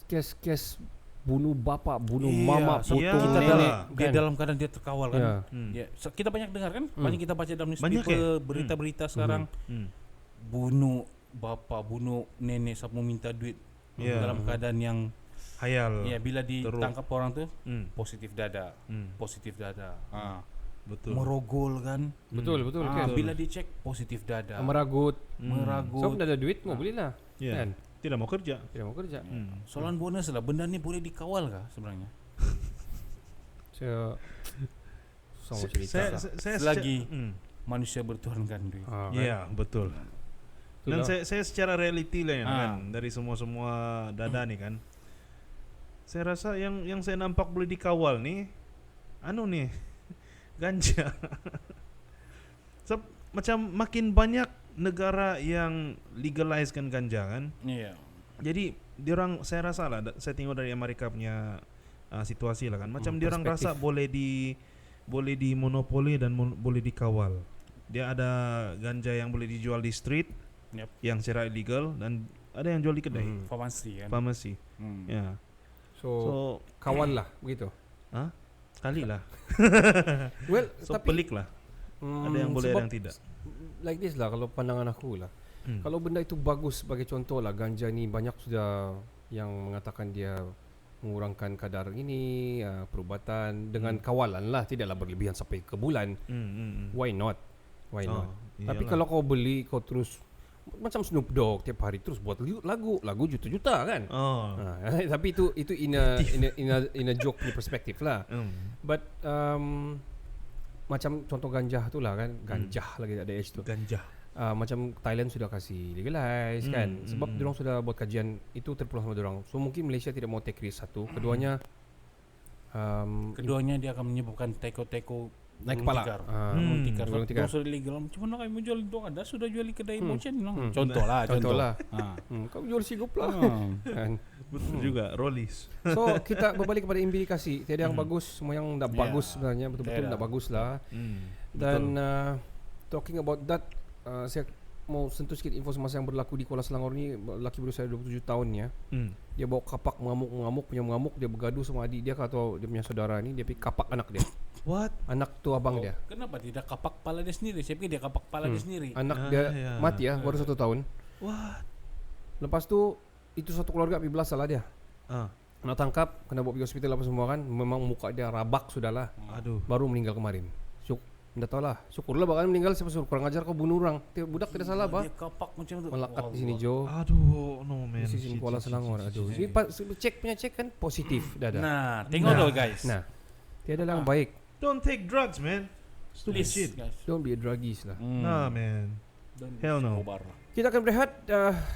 kes-kes bunuh bapa, bunuh Iya, mama, so potong kita nenek. dia dalam keadaan dia terkawal kan. Ya. Ya, kita banyak dengar kan, banyak kita baca dalam Banyak newspaper, berita-berita sekarang bunuh bapa, bunuh nenek sampai minta duit Ya. dalam keadaan yang Hayal. ya bila ditangkap orang tu positif dada, Hmm. positif dada. Betul. Merogol kan. Betul kan. Bila dicek positif dada. Meragut. Meragut. So ada duit mau belilah. Ya. Kan? Tidak mau kerja. Tidak mau kerja. Soalan bonus lah, benda ni boleh dikawal kah sebenarnya? Saya sama cerita. Saya Selagi manusia bertuhankan duit. Ya, betul. Dan Itulah. saya secara reality lah ya, Ah. kan, dari semua dada nih kan. Saya rasa yang saya nampak boleh dikawal nih nih ganja. Macam makin banyak negara yang legalizekan ganja kan. Iya. Jadi diorang, saya rasa lah, saya tengok dari Amerika punya situasi lah kan. Macam diorang rasa perspektif. boleh dimonopoli dan boleh dikawal. Dia ada ganja yang boleh dijual di street, yang secara illegal, dan ada yang jual di kedai, Farmasi kan. pharmacy. Ya. So kawan lah begitu. Kali lah. Well, So tapi pelik lah. Ada yang boleh, ada yang tidak. Like this lah kalau pandangan aku lah. Kalau benda itu bagus, sebagai contoh lah, ganja ni banyak sudah yang mengatakan dia mengurangkan kadar ini, perubatan dengan kawalan lah, tidaklah berlebihan sampai ke bulan. Why not? Tapi iyalah. kalau kau beli, kau terus macam Snoop Dogg tiap hari terus buat lagu juta-juta kan. Tapi itu in a joke punya perspektif lah. But macam contoh ganja tu lah kan, lagi ada H tu. Ganja. Macam Thailand sudah kasih legalize kan, sebab diorang sudah buat kajian itu terpulang sama diorang. So mungkin Malaysia tidak mau take risk satu, keduanya dia akan menyebabkan teko-teko naik kepala. Gulung tikar. Gulung tikar. Sudah legal. Macam mana kami menjual itu? Anda sudah jual di kedai mochen. Contoh lah. Kau jual sigop lah. Kan? Betul juga. Rollies. So kita berbalik kepada implikasi. Tiada yang bagus, semua yang tak bagus sebenarnya, betul-betul tak bagus lah. Dan talking about that, saya mau sentuh sikit info semasa yang berlaku di Kuala Selangor ni. Lelaki berusia 27 tahun ya. Dia bawa kapak mengamuk, dia bergaduh sama adik dia atau dia punya saudara ni, dia pergi kapak anak dia. What? Anak tu abang dia. Kenapa tidak kapak kepala dia sendiri? Saya pikir dia kapak kepala dia sendiri. Anak dia mati ya, baru 1 tahun. What? Lepas tu itu satu keluarga belas salah dia. Nak tangkap, kena bawa pergi hospital apa semua kan. Memang muka dia rabak sudahlah. Aduh. Baru meninggal kemarin. Tidak tahu lah. Syukurlah bahkan meninggal, siapa suruh kurang ajar kau bunuh orang. Budak tidak salah bah. Dia kapak macam tu. Melekat di sini Jo. Aduh, no man. Di sini Kuala Selangor. Aduh. Ini cek kan positif dada. Nah, tengok tu guys. Nah, tiada lah yang baik. Don't take drugs, man. Stupid Please, shit. guys. Don't be a druggis lah. Nah, man. Hell no. Kita akan berehat.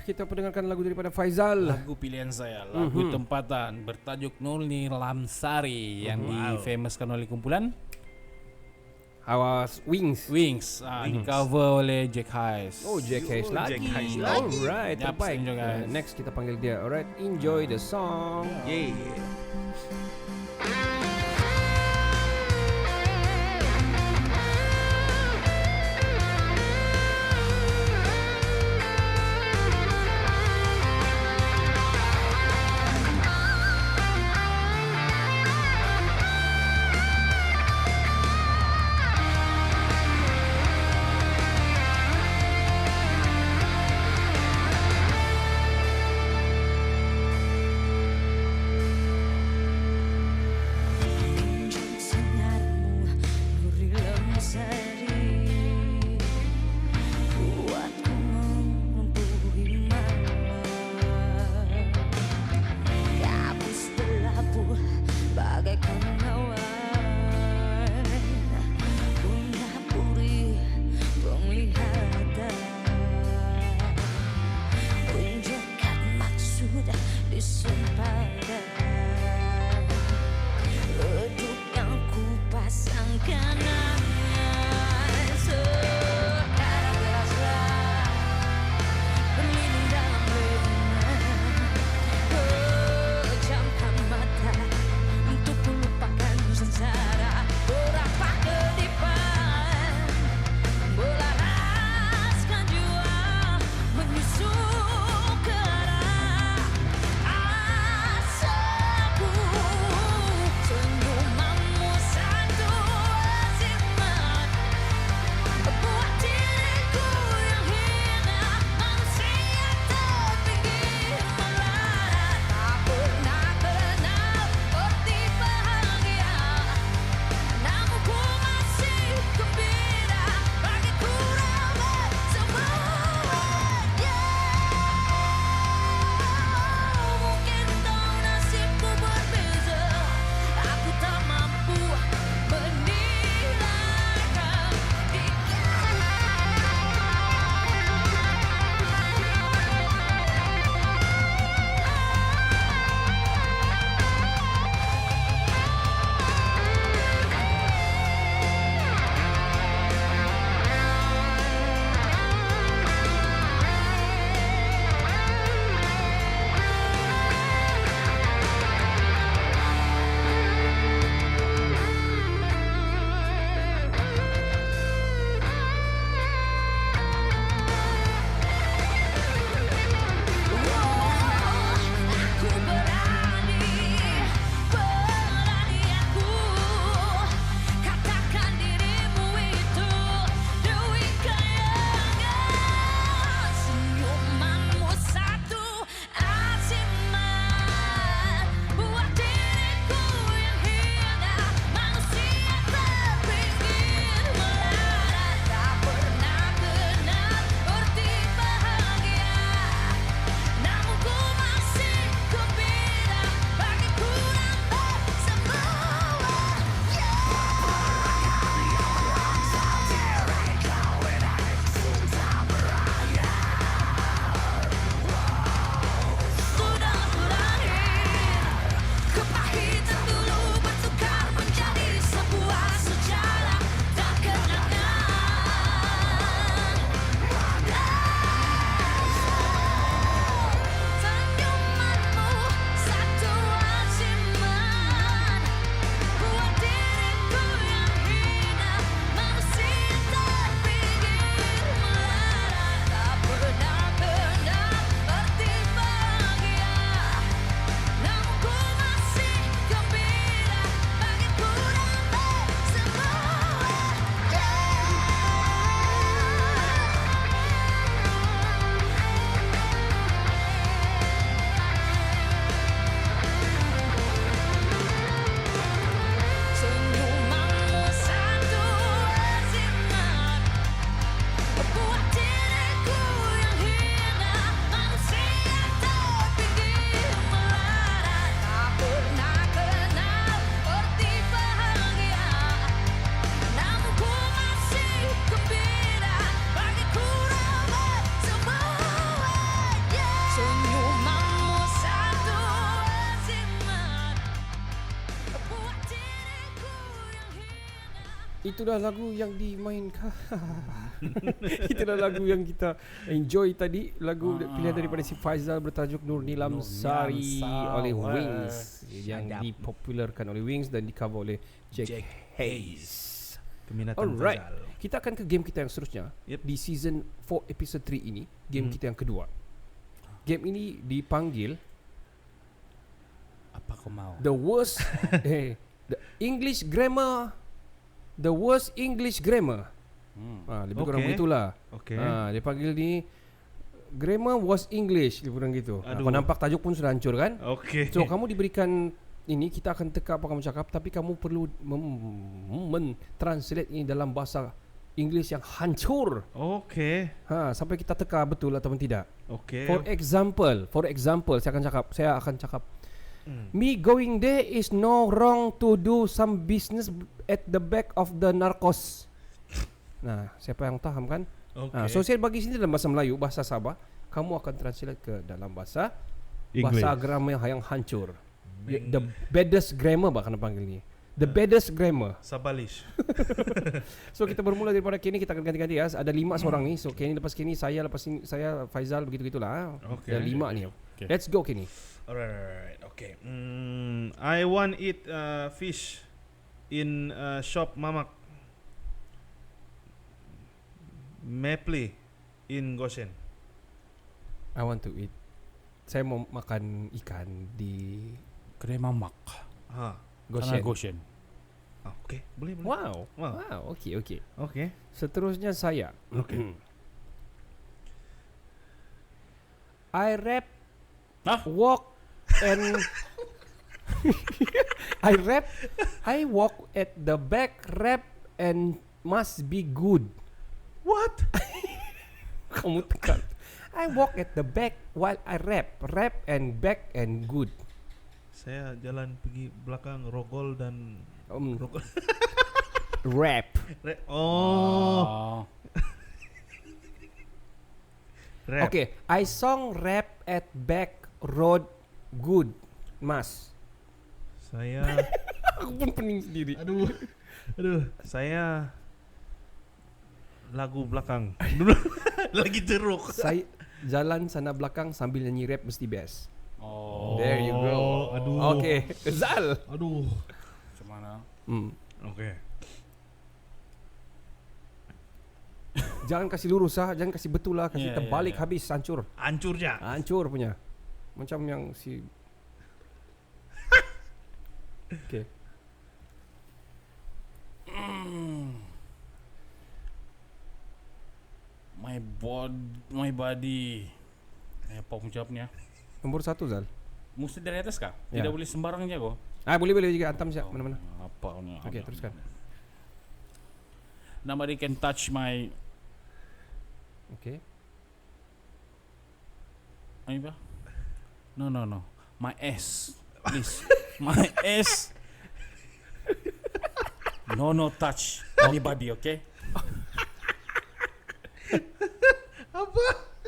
Kita pendengarkan lagu daripada Faizal. Lagu pilihan saya, lagu tempatan bertajuk Nurni Lamsari yang difamous-kan oleh kumpulan Awas Wings. Di cover oleh Jack Hayes. Oh, Jack Hayes lagi. Alright, Yap, terbaik. enjoy, guys. Next kita panggil dia. Alright, enjoy the song. Yeah. itulah lagu yang dimainkan. Itulah lagu yang kita enjoy tadi. Lagu pilihan daripada si Faizal bertajuk Nur Nilam Sari oleh Wings, yang dipopularkan oleh Wings dan di cover oleh Jack Hayes. Keminatan Alright, Faizal. kita akan ke game kita yang seterusnya. Di season 4 episode 3 ini, game kita yang kedua. Game ini dipanggil Apa kau mau? The Worst The English Grammar, The Worst English Grammar. Lebih kurang Okay. begitulah. Okay. Dia panggil ni Grammar was English, lebih kurang gitu. Aduh. Kau nampak tajuk pun sudah hancur kan? Okay. So kamu diberikan ini, kita akan teka apa kamu cakap, tapi kamu perlu men-translate ini dalam bahasa English yang hancur. Okay. Sampai kita teka betul ataupun tidak. Okay. For example, saya akan cakap me going there is no wrong to do some business at the back of the narcos. Nah, siapa yang paham kan? Okay. So saya bagi sini dalam bahasa Melayu, bahasa Sabah, kamu akan translate ke dalam bahasa English. grammar yang hancur. The baddest grammar bahkan panggil ni. The baddest grammar. Sabalish. So kita bermula daripada Kenny, kita akan ganti-ganti ya. Ada 5 seorang ni. So Kenny lepas Kenny, saya lepas ini, saya Faizal, begitu-gitulah. Okay. Ada 5 ni. Okay. Let's go Kenny. Alright. Okay. I want eat fish in shop Mamak. Maple in Goshen. I want to eat. Saya mau makan ikan di Krema mak. Goshen. Goshen. Okay. Boleh. Wow. Wow. Okay. Okay. Seterusnya saya. Okay. I rap, Walk. and I walk at the back, rap and must be good. What? Kamu tekan. I walk at the back while I rap and back and good. Saya jalan pergi belakang rogol dan rogol. Rap. Rap. Okay, I song rap at back road good. Mas. Saya Aku pun pening sendiri. Aduh. Saya lagu belakang. Lagi teruk. Saya jalan sana belakang sambil nyanyi rap mesti best. Oh. There you go. Aduh. Okay, Zal. Aduh. Macam mana? Okay. Jangan kasih lurus jangan kasih betul lah, kasih terbalik habis hancur. Hancur je. Hancur punya. Macam yang si Okay. My body. Apa menjawabnya? Nombor 1 Zal. Mesti dari atas kah? Ya. Tidak boleh sembarangnya kok. Boleh juga antam siap mana-mana. Apa ni? Okay, teruskan. Nobody can touch my Okay. apa? No. My ass. Please. My ass. No touch anybody, okay?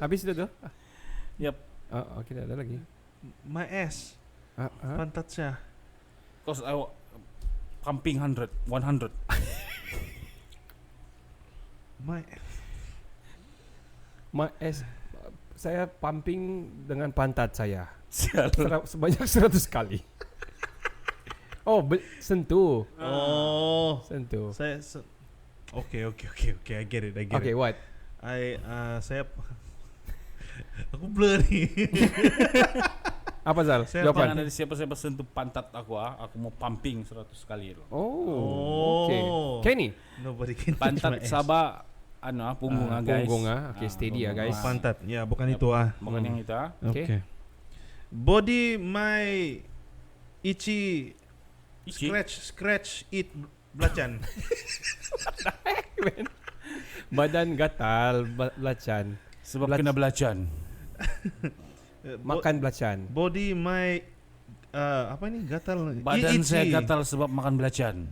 Habis dah tu? Yep. Okay, ada lagi. My ass. Pantat saya. Cause I pumping 100. My ass. Saya pumping dengan pantat saya. Sial. Sebanyak 100 kali. Sentuh. Sentuh. Saya Okay, I get it. Okay, what? Saya aku blur ni. Apa Zal? Saya Jangan Jawapan. ada siapa-siapa sentuh pantat aku aku mau pumping 100 kali tu. Okay. Kenny. Nobody can touch Pantat my ass. Sabah punggung guys. Punggung Okay, steady punggung, guys. Pantat. Ya, bukan itu Bukan yang itu Okay. Body my itchy Ichi. scratch eat belacan. Badan gatal belacan. Sebab kena belacan. Makan belacan. Body my apa ni gatal. Badan itchy. saya gatal sebab makan belacan.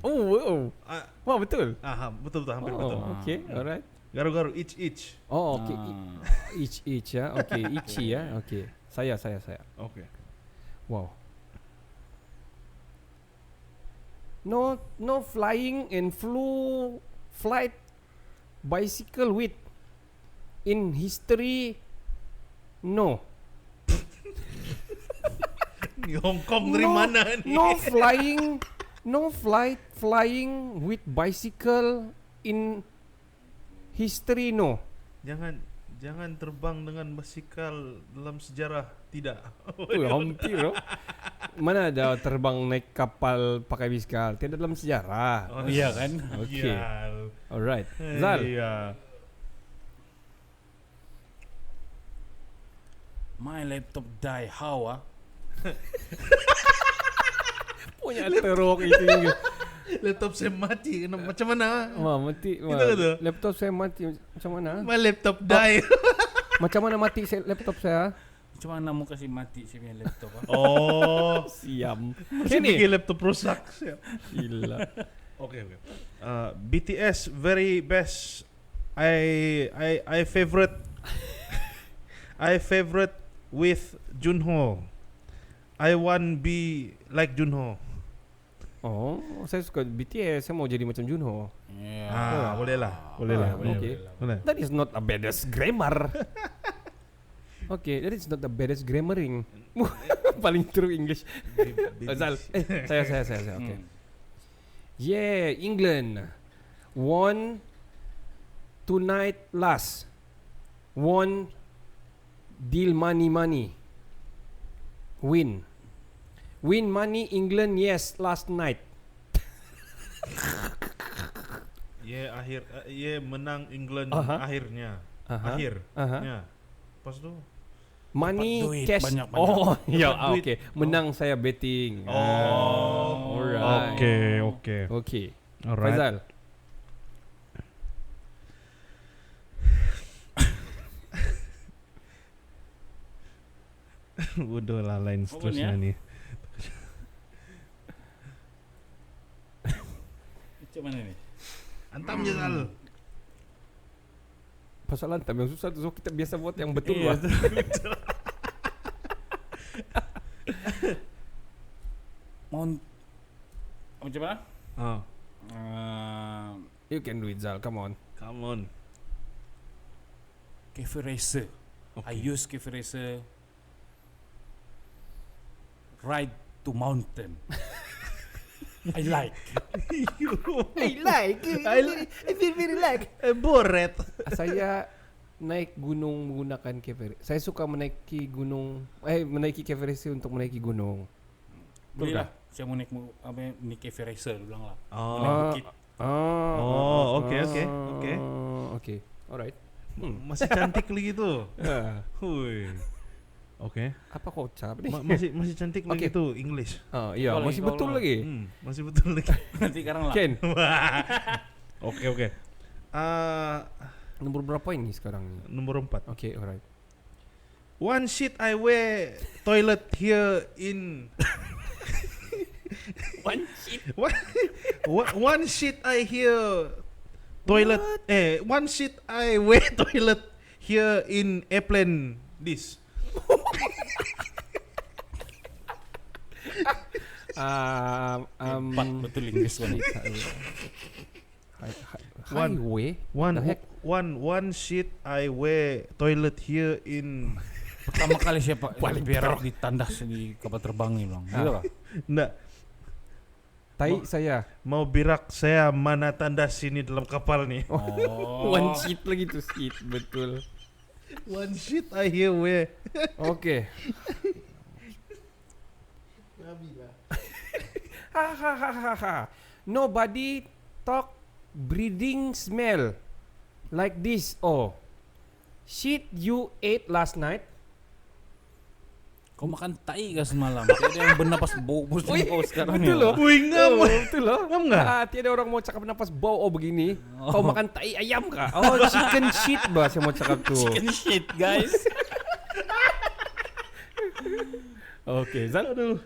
Wah, betul. Betul hampir betul. Okay, alright. Garu-garu itch. Okay. Itch ya. Okay, itchy ya. Okay. Saya. Okay. Wow. No flying and flew flight bicycle with in history? No. Di Hong Kong dari mana ni? No flying with bicycle in history. No. Jangan terbang dengan basikal dalam sejarah. Tidak. Hampir loh. Mana ada terbang naik kapal pakai bisikal? Tidak dalam sejarah. Iya kan? Okay. Alright. Zal. Iya. My laptop die how Punya teruk itu juga. Laptop saya mati. Macam mana? Wah, mati. Wah, kata. laptop saya mati. Macam mana? My laptop die. Macam mana mati laptop saya? Macam mana mau kasih mati saya punya laptop Oh, Siam. masih bikin laptop rusak. Gila. Okay. BTS very best. I favorite. I favorite with Junho. I want be like Junho. Oh, saya suka BTS. Saya mau jadi macam Junho. Boleh lah. Okay. Boleh. That is not a baddest grammar. Okay, that is not the baddest grammaring. Paling true English. Zal, saya. Okay. Yeah, England won tonight last. Won deal money. Win money England yes last night. Menang England akhirnya. Akhirnya. Lepas tu Money duit cash. banyak-banyak. Oh, ya, Dapat duit. okay. Menang saya betting. Alright. Okay. Alright. Faizal. Udah lah lain seterusnya ni. Macam mana ni? Antam je Zal. Pasal lantam yang susah tu, so kita biasa buat yang betul lah. Macam mana? You can do it, Zal. Come on. Cafe Racer. I use Cafe Racer. Ride to mountain. I like. I feel very like. Boret. Saya naik gunung menggunakan Cafe. Saya suka menaiki Cafe Racer untuk menaiki gunung. Belilah. Saya mau naik Cafe Racer bilang lah. Okay. Alright. Masih cantik lagi tu. Hui. Okay. Apa kau ucap ni? Masih cantik lagi tu English. Iya, masih betul lagi. Masih betul lagi. Nanti sekarang lah. Ken. Okay. Nombor berapa ini sekarang? Nombor 4. Okay, alright. One shit I wear toilet here in. One shit I hear toilet. One shit I wear toilet here in airplane. This. Betul English kan. Highway. One shit I wear toilet here in. Pertama kali siapa berak di tandas di kapal terbang ni bilang. Gitu kah? Nggak. Tai saya. Mau berak saya mana tandas sini dalam kapal ni. One shit lagi tu shit. Betul. One shit I hear wear. Okay. Nobody talk breathing smell like this. Oh, shit you ate last night. Kau makan tai ke semalam? Tiada yang bernapas bau busuk kau sekarang ni. Betul loh. Betul loh. Ngam nggak? Tiada orang mau cakap napas bau begini. Kau makan tai ayam kah? Oh, chicken shit bah saya mau cakap tu. Chicken shit, guys. Okay, Zal. Aduh.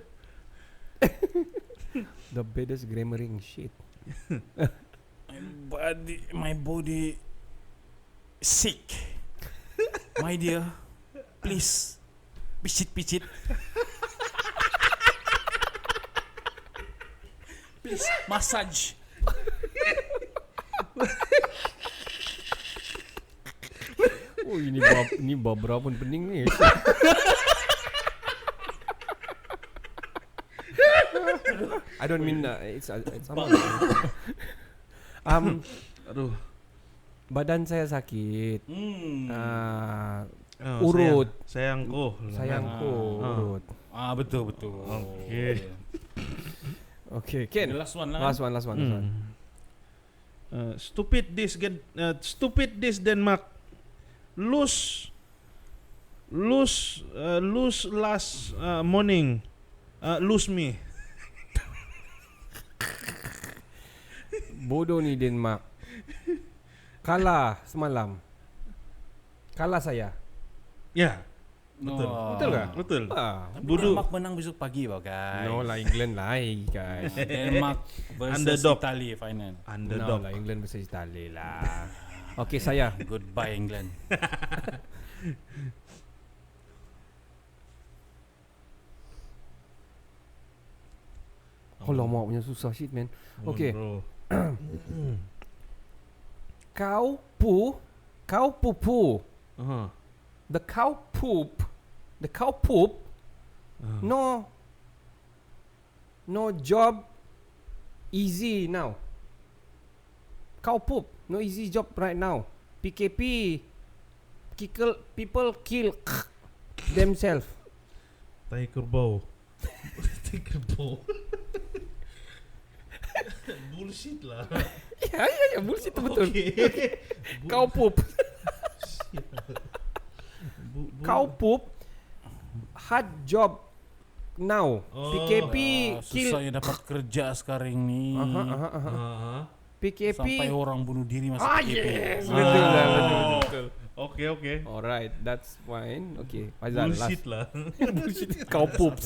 The baddest grammaring shit. My body sick. My dear, please picit. Please massage. Oh ini Barbara pun pening ni. I don't mean it's sama. Aduh. Badan saya sakit. Oh, Urut. Sayangku. Urut. Betul. Okay. Okay, Ken. The last one lah. Last one. Stupid this Denmark lose last morning lose me. Bodoh ni Denmark. Kalah semalam. Kalah saya. Ya. Betul. Betul ke? Betul. Bodoh. Denmark menang besok pagi guys. No lah, England lain guys. Denmark versus Underdog. Italy final. No Underdog. lah, England versus Italy lah. Okay, saya. Goodbye England. Oh lama punya susah shit man. Okay. Bro. Kau pupu. The cow poop. No job easy now. Cow poop. No easy job right now. PKP. People kill themselves. Tai kerbau. Tai kerbau. Bullshit lah. Ya, bullshit tu betul. Okay. Cow poop. Cow poop. Hard job now. PKP kill. Susah ya dapat kerja sekarang ni. PKP. Sampai orang bunuh diri masuk PKP. Yes, betul. Okay. Alright, that's fine. Okay, Faizal Bullshit last. lah. Bullshit. Cow poop.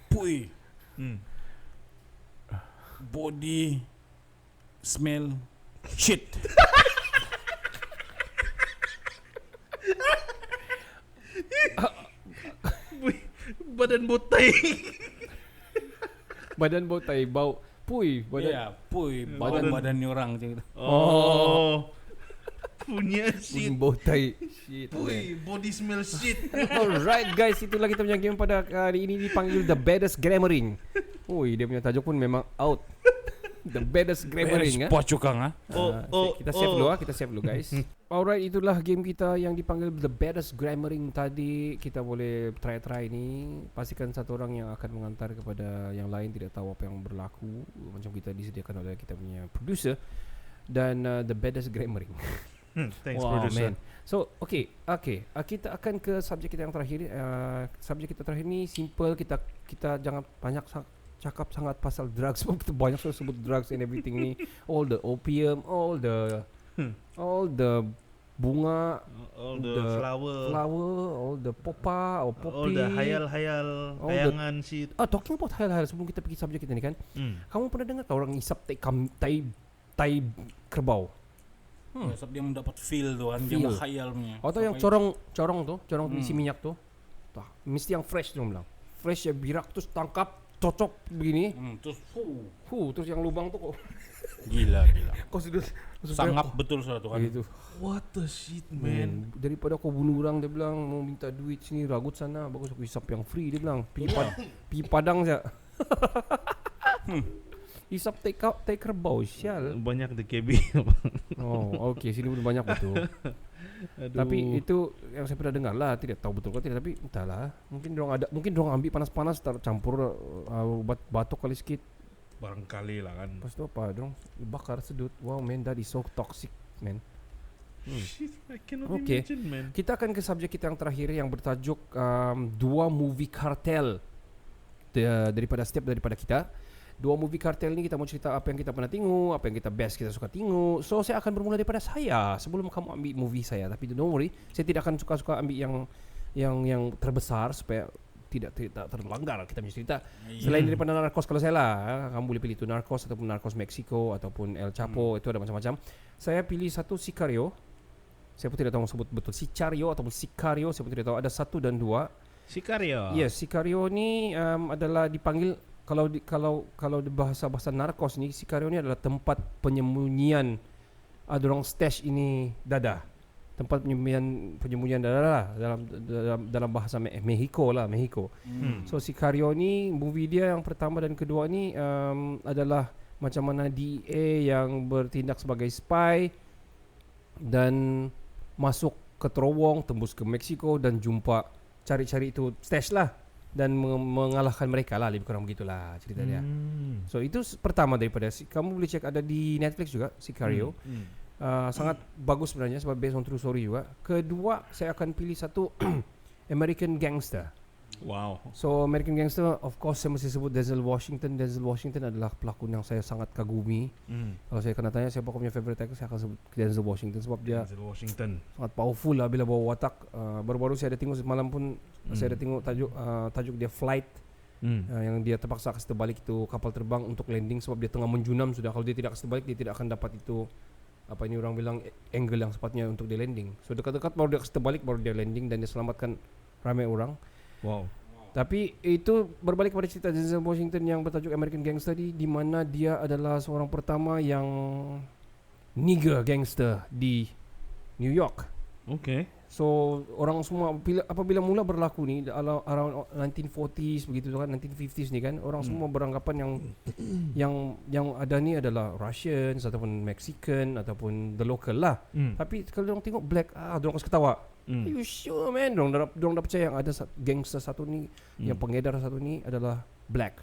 Pui. Body smell shit. Badan botai. Badan botai bau. Pui, badan. Ya, pui badan ni orang macam tu. Oh. Punya Pui shit. botai. Shit. Ui, body smell shit. Alright guys, itulah kita punya game pada hari ini dipanggil The Baddest Grammaring. Ui, dia punya tajuk pun memang out. The Baddest Grammaring. Pocukang Kita save dulu guys. Alright, itulah game kita yang dipanggil The Baddest Grammaring tadi. Kita boleh try ni. Pastikan satu orang yang akan mengantar kepada yang lain tidak tahu apa yang berlaku. Macam kita disediakan oleh kita punya producer. Dan The Baddest Grammaring. Thanks Wow, producer. man. So, okay. Kita akan ke subjek kita yang terakhir. Subjek kita terakhir ni simple. Kita jangan banyak cakap sangat pasal drugs. Sebab kita banyak sebut drugs and everything ni. All the opium, all the bunga, All the flower, all the popa or poppy, all the hayal-hayal, all hayangan shit. Talking about hayal-hayal, sebelum kita pergi subjek kita ni kan, kamu pernah dengar tak orang isap tai kerbau? Sebab dia mendapat feel tu kan, dia Feel. menghayal punya. Atau yang corong tu isi minyak tu, mesti yang fresh tu bilang. Fresh ya, birak terus tangkap, cocok begini. Terus Terus yang lubang tu kok. gila. Kau sudah Sangap betul sudah tu kan. gitu. What the shit, man. Daripada kau bunuh orang, dia bilang mau minta duit sini ragut sana, bagus aku hisap yang free, dia bilang. Pergi Padang saja. Hisap tai kerbau sial. Banyak the KB. Oh, okey, sini pun banyak betul. Tapi itu yang saya pernah dengar lah, tidak tahu betul ke tidak, tapi entahlah. Mungkin dorang ambil panas-panas tercampur batuk kali sikit. barangkali lah kan. Lepas tu apa dorang bakar sedut. Wow man, that is so toxic man. Shit, I cannot Okay. imagine, man. Kita akan ke subjek kita yang terakhir yang bertajuk dua movie kartel daripada kita. Dua movie kartel ni kita mau cerita apa yang kita pernah tengok, apa yang kita best kita suka tengok. So saya akan bermula daripada saya sebelum kamu ambil movie saya. Tapi don't worry, saya tidak akan suka-suka ambil yang terbesar supaya tidak terlanggar kita punya cerita. Selain daripada Narcos, kalau saya lah, kamu boleh pilih itu Narcos ataupun Narcos Mexico ataupun El Chapo, itu ada macam-macam. Saya pilih satu Sicario. Saya pun tidak tahu sebut betul Sicario ataupun Sicario, saya pun tidak tahu. Ada 1 dan 2. Sicario. Yes, Sicario ni adalah dipanggil kalau di bahasa narkos ni, Sicario ni adalah tempat penyembunyian orang stash ini dadah. Tempat penyembunyian dadah lah dalam bahasa Mexico. So Sicario ni movie dia yang pertama dan kedua ni adalah macam mana DEA yang bertindak sebagai spy dan masuk ke terowong, tembus ke Mexico dan jumpa cari-cari itu stash lah dan mengalahkan mereka lah, lebih kurang begitulah cerita dia. So itu pertama daripada kamu boleh cek, ada di Netflix juga Sicario. Sangat bagus sebenarnya sebab based on true story juga. Kedua saya akan pilih satu American Gangster. Wow. So American Gangster, of course saya mesti sebut Denzel Washington. Denzel Washington adalah pelakon yang saya sangat kagumi. Kalau saya kena tanya siapa punya favorite actor, saya akan sebut Denzel Washington sebab dia Denzel Washington sangat powerful lah bila bawa watak. Baru-baru saya ada tengok semalam pun, saya ada tengok tajuk dia Flight. Yang dia terpaksa kasih terbalik itu kapal terbang untuk landing sebab dia tengah menjunam sudah. Kalau dia tidak kasih terbalik, dia tidak akan dapat itu apa ini orang bilang angle yang sepatutnya untuk dia landing. So dekat-dekat baru dia kasih terbalik, baru dia landing dan dia selamatkan ramai orang. Wow. Tapi itu berbalik kepada cerita Denzel Washington yang bertajuk American Gangster di mana dia adalah seorang pertama yang nigger gangster di New York. Okay. So orang semua apabila mula berlaku ni around 1940s begitu kan, 1950s ni kan, orang semua beranggapan yang ada ni adalah Russians ataupun Mexican ataupun the local lah. Tapi kalau orang tengok black, orang kasi ketawa. You sure man? Dorang dah percaya yang ada gangster satu ni, yang pengedar satu ni adalah black.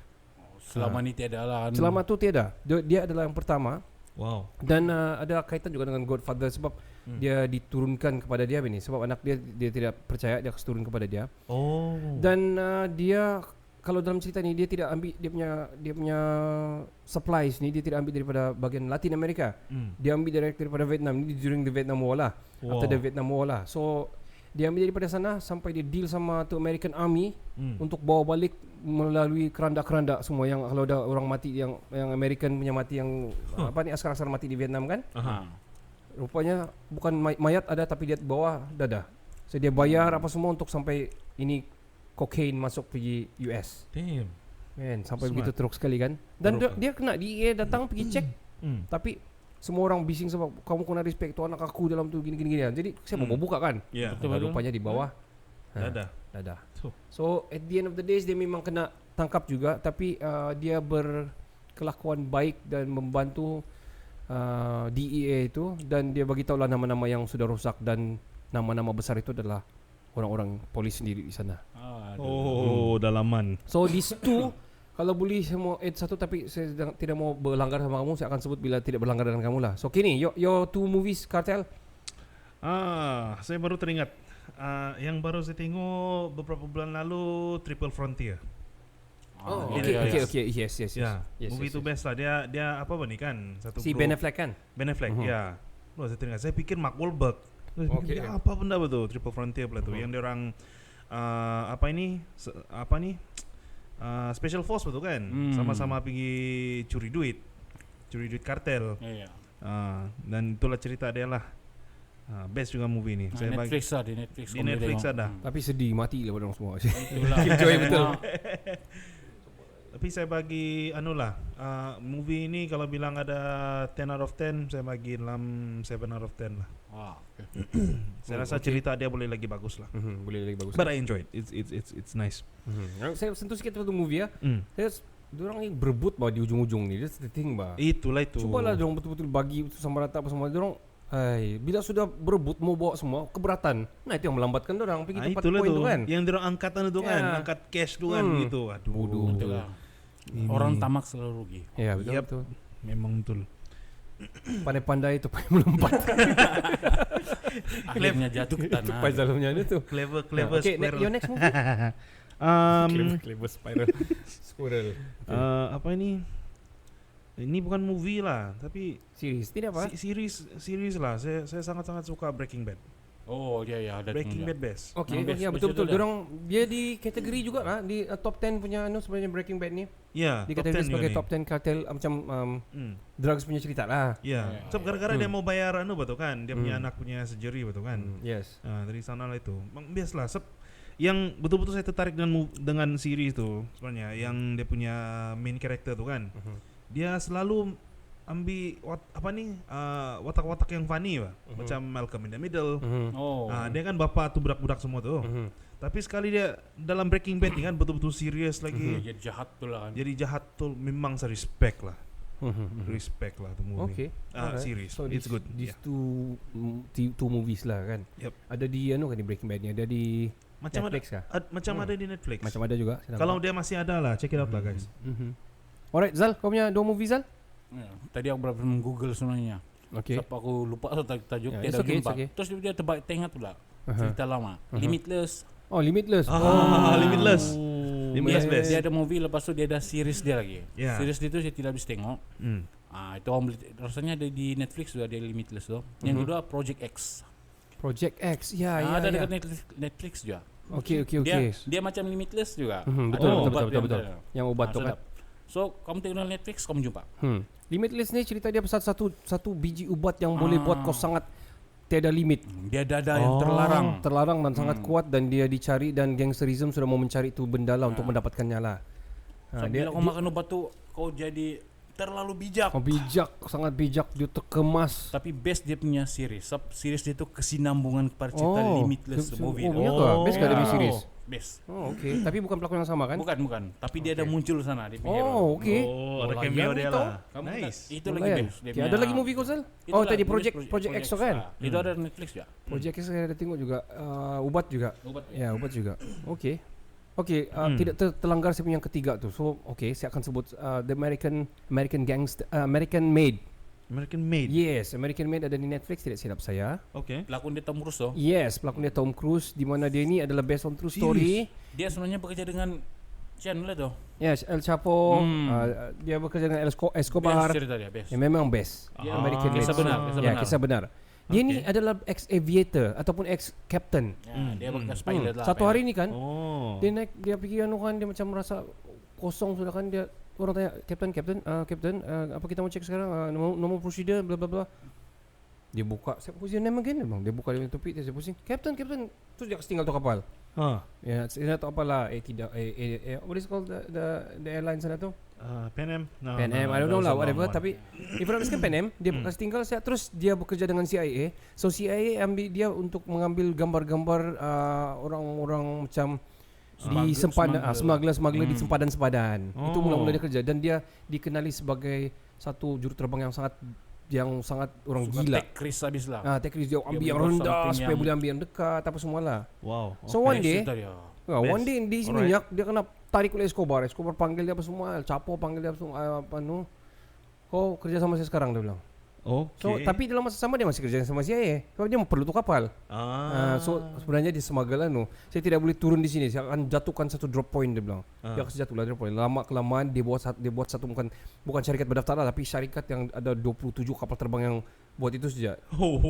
Selama ni tiada lah. Selama tu tiada. Dia adalah yang pertama. Wow. Dan ada kaitan juga dengan Godfather sebab dia diturunkan kepada dia ni, sebab anak dia tidak percaya, dia turun kepada dia. Oh. Dan dia kalau dalam cerita ni dia tidak ambil dia punya supplies ni, dia tidak ambil daripada bahagian Latin America. Dia ambil daripada Vietnam ni during the Vietnam War lah. After the Vietnam War lah. So dia ambil daripada sana sampai dia deal sama tu American Army untuk bawa balik melalui kerandak-kerandak semua yang kalau ada orang mati yang American punya mati yang apa ni askar-askar mati di Vietnam kan. Rupanya bukan mayat ada tapi dia bawa dadah. So dia bayar apa semua untuk sampai ini cocaine masuk pergi US. Damn. Man, sampai begitu teruk sekali kan. Dan dia kena DEA datang pergi cek. Tapi semua orang bising sebab kamu kena respect tu anak aku dalam tu gini. Jadi saya mau buka kan. Rupanya di bawah dadah. So at the end of the days dia memang kena tangkap juga, tapi dia berkelakuan baik dan membantu DEA itu, dan dia bagi tahulah nama-nama yang sudah rosak dan nama-nama besar itu adalah orang-orang polis sendiri di sana. Dalaman. So di situ kalau boleh saya mau add satu, tapi saya tidak mau berlanggar sama kamu, saya akan sebut bila tidak berlanggar dengan kamu lah. So kini your two movies Cartel. Saya baru teringat yang baru saya tengok beberapa bulan lalu, Triple Frontier. Okay, yes. Movie itu best lah. Dia apa ni kan? Satu si Ben Affleck kan? Ben Affleck, ya. Saya teringat. Saya pikir Mark Wahlberg. Apa benda betul Triple Frontier pula tu? Yang dia orang Special Force betul kan? Sama-sama pergi curi duit kartel. Dan itulah cerita dia lah. Best juga movie ni. Saya Netflix bagi, di Netflix ada. Tapi sedih mati lah orang semua. Itulah. Betul. Tapi saya bagi movie ini kalau bilang ada 10 out of 10, saya bagi dalam 7 out of 10 lah. Saya rasa cerita dia boleh lagi bagus lah. Boleh lagi bagus. But I enjoyed. It's nice. Saya sentuh sikit satu movie ya. Diorang ni berebut bah di ujung-ujung ni. That's the thing bah. Itulah itu. Cubalah diorang betul-betul bagi sama rata apa semua. Diorang bila sudah berebut mau bawa semua keberatan. Nah itu yang melambatkan diorang pergi tempat poin tu kan. Yang diorang angkatan itu kan, angkat cash tu kan gitu. Aduh. Orang tamak selalu rugi. Ya betul. Memang betul. Pandai-pandai tu pandai melompat. Akhirnya jatuh ke tanah. Tupai dalamnya ni tu. Clever Okay, squirrel. your next movie. Clever spiral. Squirrel. Apa ini? Ini bukan movie lah, tapi series. Tidak apa? Series lah. Saya sangat-sangat suka Breaking Bad. Oh ya ada Breaking Bad best. Okay, ya betul-betul. Diorang dia di kategori juga lah di top 10 punya sebenarnya Breaking Bad ni. Ya, di kategori sebagai top 10 kartel macam drugs punya cerita lah. Ya. Sebab gara-gara dia mau bayar betul kan? Dia punya anak punya surgery betul kan? Yes. Dari sana lah itu. Bias lah. Yang betul-betul saya tertarik dengan series tu sebenarnya, yang dia punya main character tu kan. Dia selalu ambil watak-watak yang funny lah. Macam Malcolm in the Middle. Oh. Dia kan bapa tu budak-budak semua tu. Tapi sekali dia dalam Breaking Bad ni kan betul-betul serius lagi. Jadi jahat tu lah kan. Jadi jahat tu memang saya respect lah. Respect lah tu movie. Okay. Series. So It's good. These Yeah. two movies lah kan. Yep. Ada di kan di Breaking Bad ni, ada di Macam Netflix kah? Macam ada di Netflix. Macam ada juga. saya Kalau nampak. dia masih ada lah, check it out lah guys. Alright, Zal, kau punya 2 movie, Zal? Ya, tadi aku berapa Google sebenarnya. Okay. Sebab aku lupa tajuk Yeah, tiada it's okay, jumpa. it's okay. Terus dia teringat pula cerita lama. Limitless. Oh, Limitless. Limitless. Limitless best. Dia ada movie, lepas tu dia ada series dia lagi. Yeah. Series itu saya tidak habis tengok. Itu orang beli, rasanya ada di Netflix juga, ada Limitless tu. Yang kedua Project X. Project X. Ya, Ada ya. dekat Netflix juga. Okay. Dia macam Limitless juga. Betul. Yang ubat tu kan. So kamu tengok Netflix, kamu jumpa. Limitless ni cerita dia pasal satu biji ubat yang boleh buat kau sangat tiada limit. Dia dada yang Terlarang dan sangat kuat, dan dia dicari, dan gangsterism sudah mau mencari tu benda lah untuk mendapatkannya lah. So, bila kau makan ubat tu, kau jadi terlalu bijak. Sangat bijak, dia terkemas. Tapi best dia punya series. Series dia tu kesinambungan kepada cerita Limitless movie. Best kah dia punya series? Best. Oh, okay. Tapi bukan pelakon yang sama kan? Bukan. Tapi dia ada muncul sana di pinggir. Oh, okay. Ada cameo dia lah. Nice. Itu Oh, lagi layan. best. Dia Okay, ada punya- lagi movie kau, Zal? Itulah, Oh, tadi tulis Project X tu kan? Itu ada Netflix juga. Project X saya ada tengok juga. Ubat juga. Ubat. Ya, ubat juga. Okay. Tidak terlanggar saya punya yang ketiga tu. So, okay, saya akan sebut The American Gangster, American Made. American Made. Yes, American Made ada di Netflix, tidak silap saya. Okay. Pelakon dia Tom Cruise tu. Yes, pelakon dia Tom Cruise, di mana dia ni adalah based on true story. Dia sebenarnya bekerja dengan Chan lah tu. Yes, El Chapo. Dia bekerja dengan Escobar. Best cerita dia, best. Yang memang best. Dia American Made. kisah benar, kisah Ya, benar. kisah benar. Dia ni adalah ex-aviator ataupun ex-captain. Dia bekas pilot lah. Satu hari ni kan, Oh. dia naik, dia pergi kan, dia macam merasa kosong sudah kan, dia orang tanya, Captain, apa kita mau cek sekarang, nomor prosedur bla bla bla. Dia buka, what's your name again? Dia buka dia punya topi, dia pusing, Captain, terus dia tinggal tu kapal. Ya, saya tak apa lah, what is called the airline sana tu? Pan Am. No, Pan Am, I don't know lah, whatever. Tapi if I'm kan Pan Am, dia kasih tinggal saya, terus dia bekerja dengan CIA. So CIA ambil dia untuk mengambil gambar-gambar orang-orang macam di smuggler di sempadan-sempadan. Itu mula-mula dia kerja, dan dia dikenali sebagai satu juruterbang yang sangat orang gila. Take risk habis lah. Take risk, dia ambil boleh yang buat rendah something supaya yang- boleh ambil yang dekat apa semualah. Wow. So one Best day, cerita dia. one day di sini dia kena tarik oleh Escobar panggil dia apa semua, El Chapo panggil dia apa semua, kau kerja sama saya sekarang, dia bilang. Okay. So tapi dalam masa sama dia masih kerja sama CIA, sebab dia perlu tu kapal. So sebenarnya dia smuggle saya tidak boleh turun di sini, saya akan jatuhkan satu drop point, dia bilang. Dia akan jatuh lah drop point. Lama kelamaan dia buat satu bukan syarikat berdaftar lah, tapi syarikat yang ada 27 kapal terbang yang buat itu saja.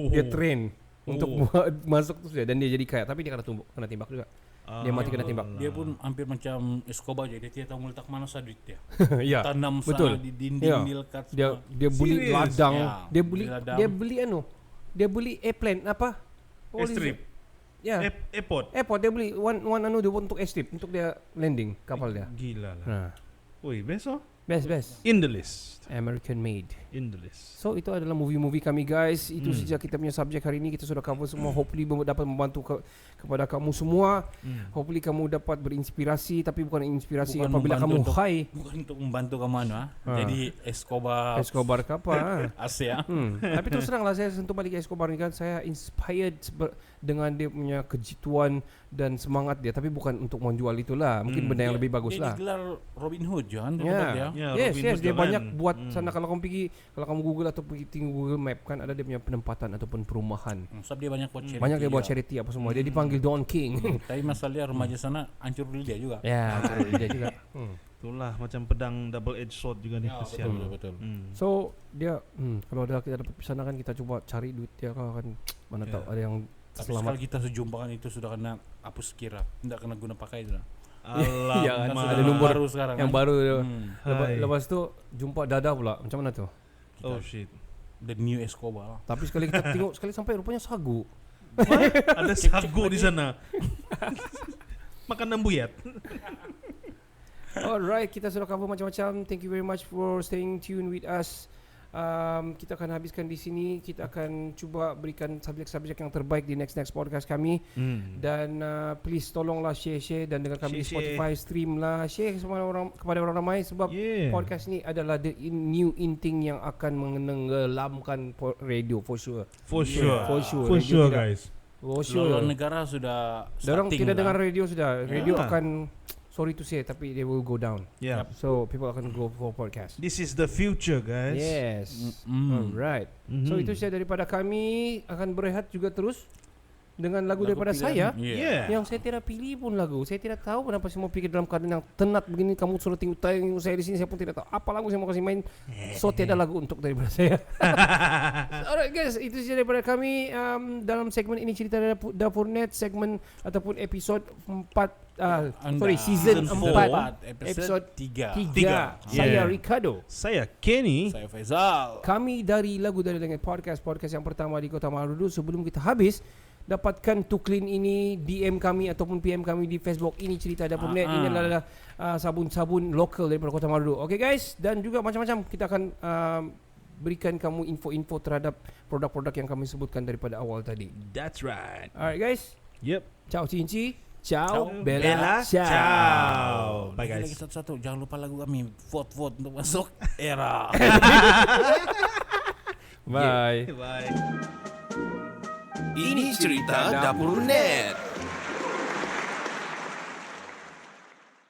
Dia train untuk buat masuk tu saja, dan dia jadi kaya, tapi dia kena tembak juga. Dia mati kena tembak. Dia pun hampir macam Escobar je. Dia tidak tahu meletak mana sah duit dia. Ya. Tanam betul. sana di dinding, Ya. di lekat Dia semua. beli Serious? ladang, Ya, dia beli beli ladang. dia beli airplane apa? Airstrip. Ya. Airport. Airport dia beli one dia untuk airstrip untuk dia landing kapal dia. Gila lah. Nah, Oi, best oh. best. In the list. American Made. In the list. So itu adalah movie-movie kami guys. Itu saja kita punya subjek hari ini. Kita sudah cover semua. Hopefully dapat membantu kepada kamu semua. Hopefully kamu dapat berinspirasi, tapi bukan inspirasi Bukan apabila kamu membantu high Bukan untuk membantu kamu jadi Escobar ke apa. Asia. Tapi terus teranglah, saya sentuh balik Escobar ni kan, saya inspired dengan dia punya kejituan dan semangat dia, tapi bukan untuk menjual itulah. Mungkin benda yang lebih bagus Dia lah. digelar Robin Hood je kan tempat Ya. dia. Ya, Yes, Robin yes, Hood dia jalan. banyak buat sana. Kalau kamu Google atau pergi tengok Google Map kan, ada dia punya penempatan ataupun perumahan. Sebab dia banyak buat charity. Banyak dia buat juga. charity apa semua. Dia dipanggil Don King. Tapi masalahnya remaja sana hancur dulu dia juga. Ya, dia juga. Itulah macam pedang double edge sword juga nih. Ya, Kasihan. betul. So dia kalau kita dapat di sana kan, kita coba cari duit dia kan, mana tahu ada yang Tapi selamat. sekali kita sejumpakan itu sudah kena hapus kira, tidak kena guna pakai itu. Alamak. Ya, Sudah ada nombor baru sekarang. yang kan? baru tu. Hai. Lepas tu jumpa Dada pula. Macam mana tu? Oh shit. The new Escobar. Tapi sekali kita tengok sekali sampai rupanya sagu. Ada sagu di sana. Makanan buyat. Alright, kita sudah cover macam-macam. Thank you very much for staying tuned with us. Kita akan habiskan di sini. Kita akan cuba berikan subjek-subjek yang terbaik di next podcast kami. Dan please tolonglah share dan dengan kami di Spotify, stream lah, share kepada orang ramai sebab podcast ni adalah the new thing yang akan menenggelamkan radio for sure. For sure guys. For sure. Negara sudah Dorang starting tidak lah. dengar radio sudah. Radio akan, sorry to say, tapi they will go down. Yeah. So people akan go for podcast. This is the future, guys. Yes. Alright. So itu saja daripada kami. Akan berehat juga terus dengan lagu daripada saya. Yeah. Yang saya tidak pilih pun lagu. Saya tidak tahu kenapa semua pikir dalam keadaan yang tenat begini. Kamu suruh tengok saya di sini. Saya pun tidak tahu apa lagu saya mau kasih main. So tiada lagu untuk daripada saya. Alright guys, itu saja daripada kami dalam segmen ini cerita Dapur Net, segmen ataupun episod 4 season 4 episod 3. Saya Ricardo. Saya Kenny. Saya Faizal. Kami dari Lagu Dari Langit Podcast yang pertama di Kota Marudu. Sebelum kita habis, dapatkan Tuklin ini, DM kami ataupun PM kami di Facebook. Ini cerita Dapur Net. Ini adalah sabun-sabun lokal daripada Kota Marudu. Okay guys, dan juga macam-macam kita akan berikan kamu info-info terhadap produk-produk yang kami sebutkan daripada awal tadi. That's right. Alright guys. Yep. Ciao Cinci. Ciao Bella. Bella. Ciao. Ciao. Bye Lagi guys. satu-satu, jangan lupa lagu kami. Vote untuk masuk era. Bye. Bye. Ini cerita Dapur Net.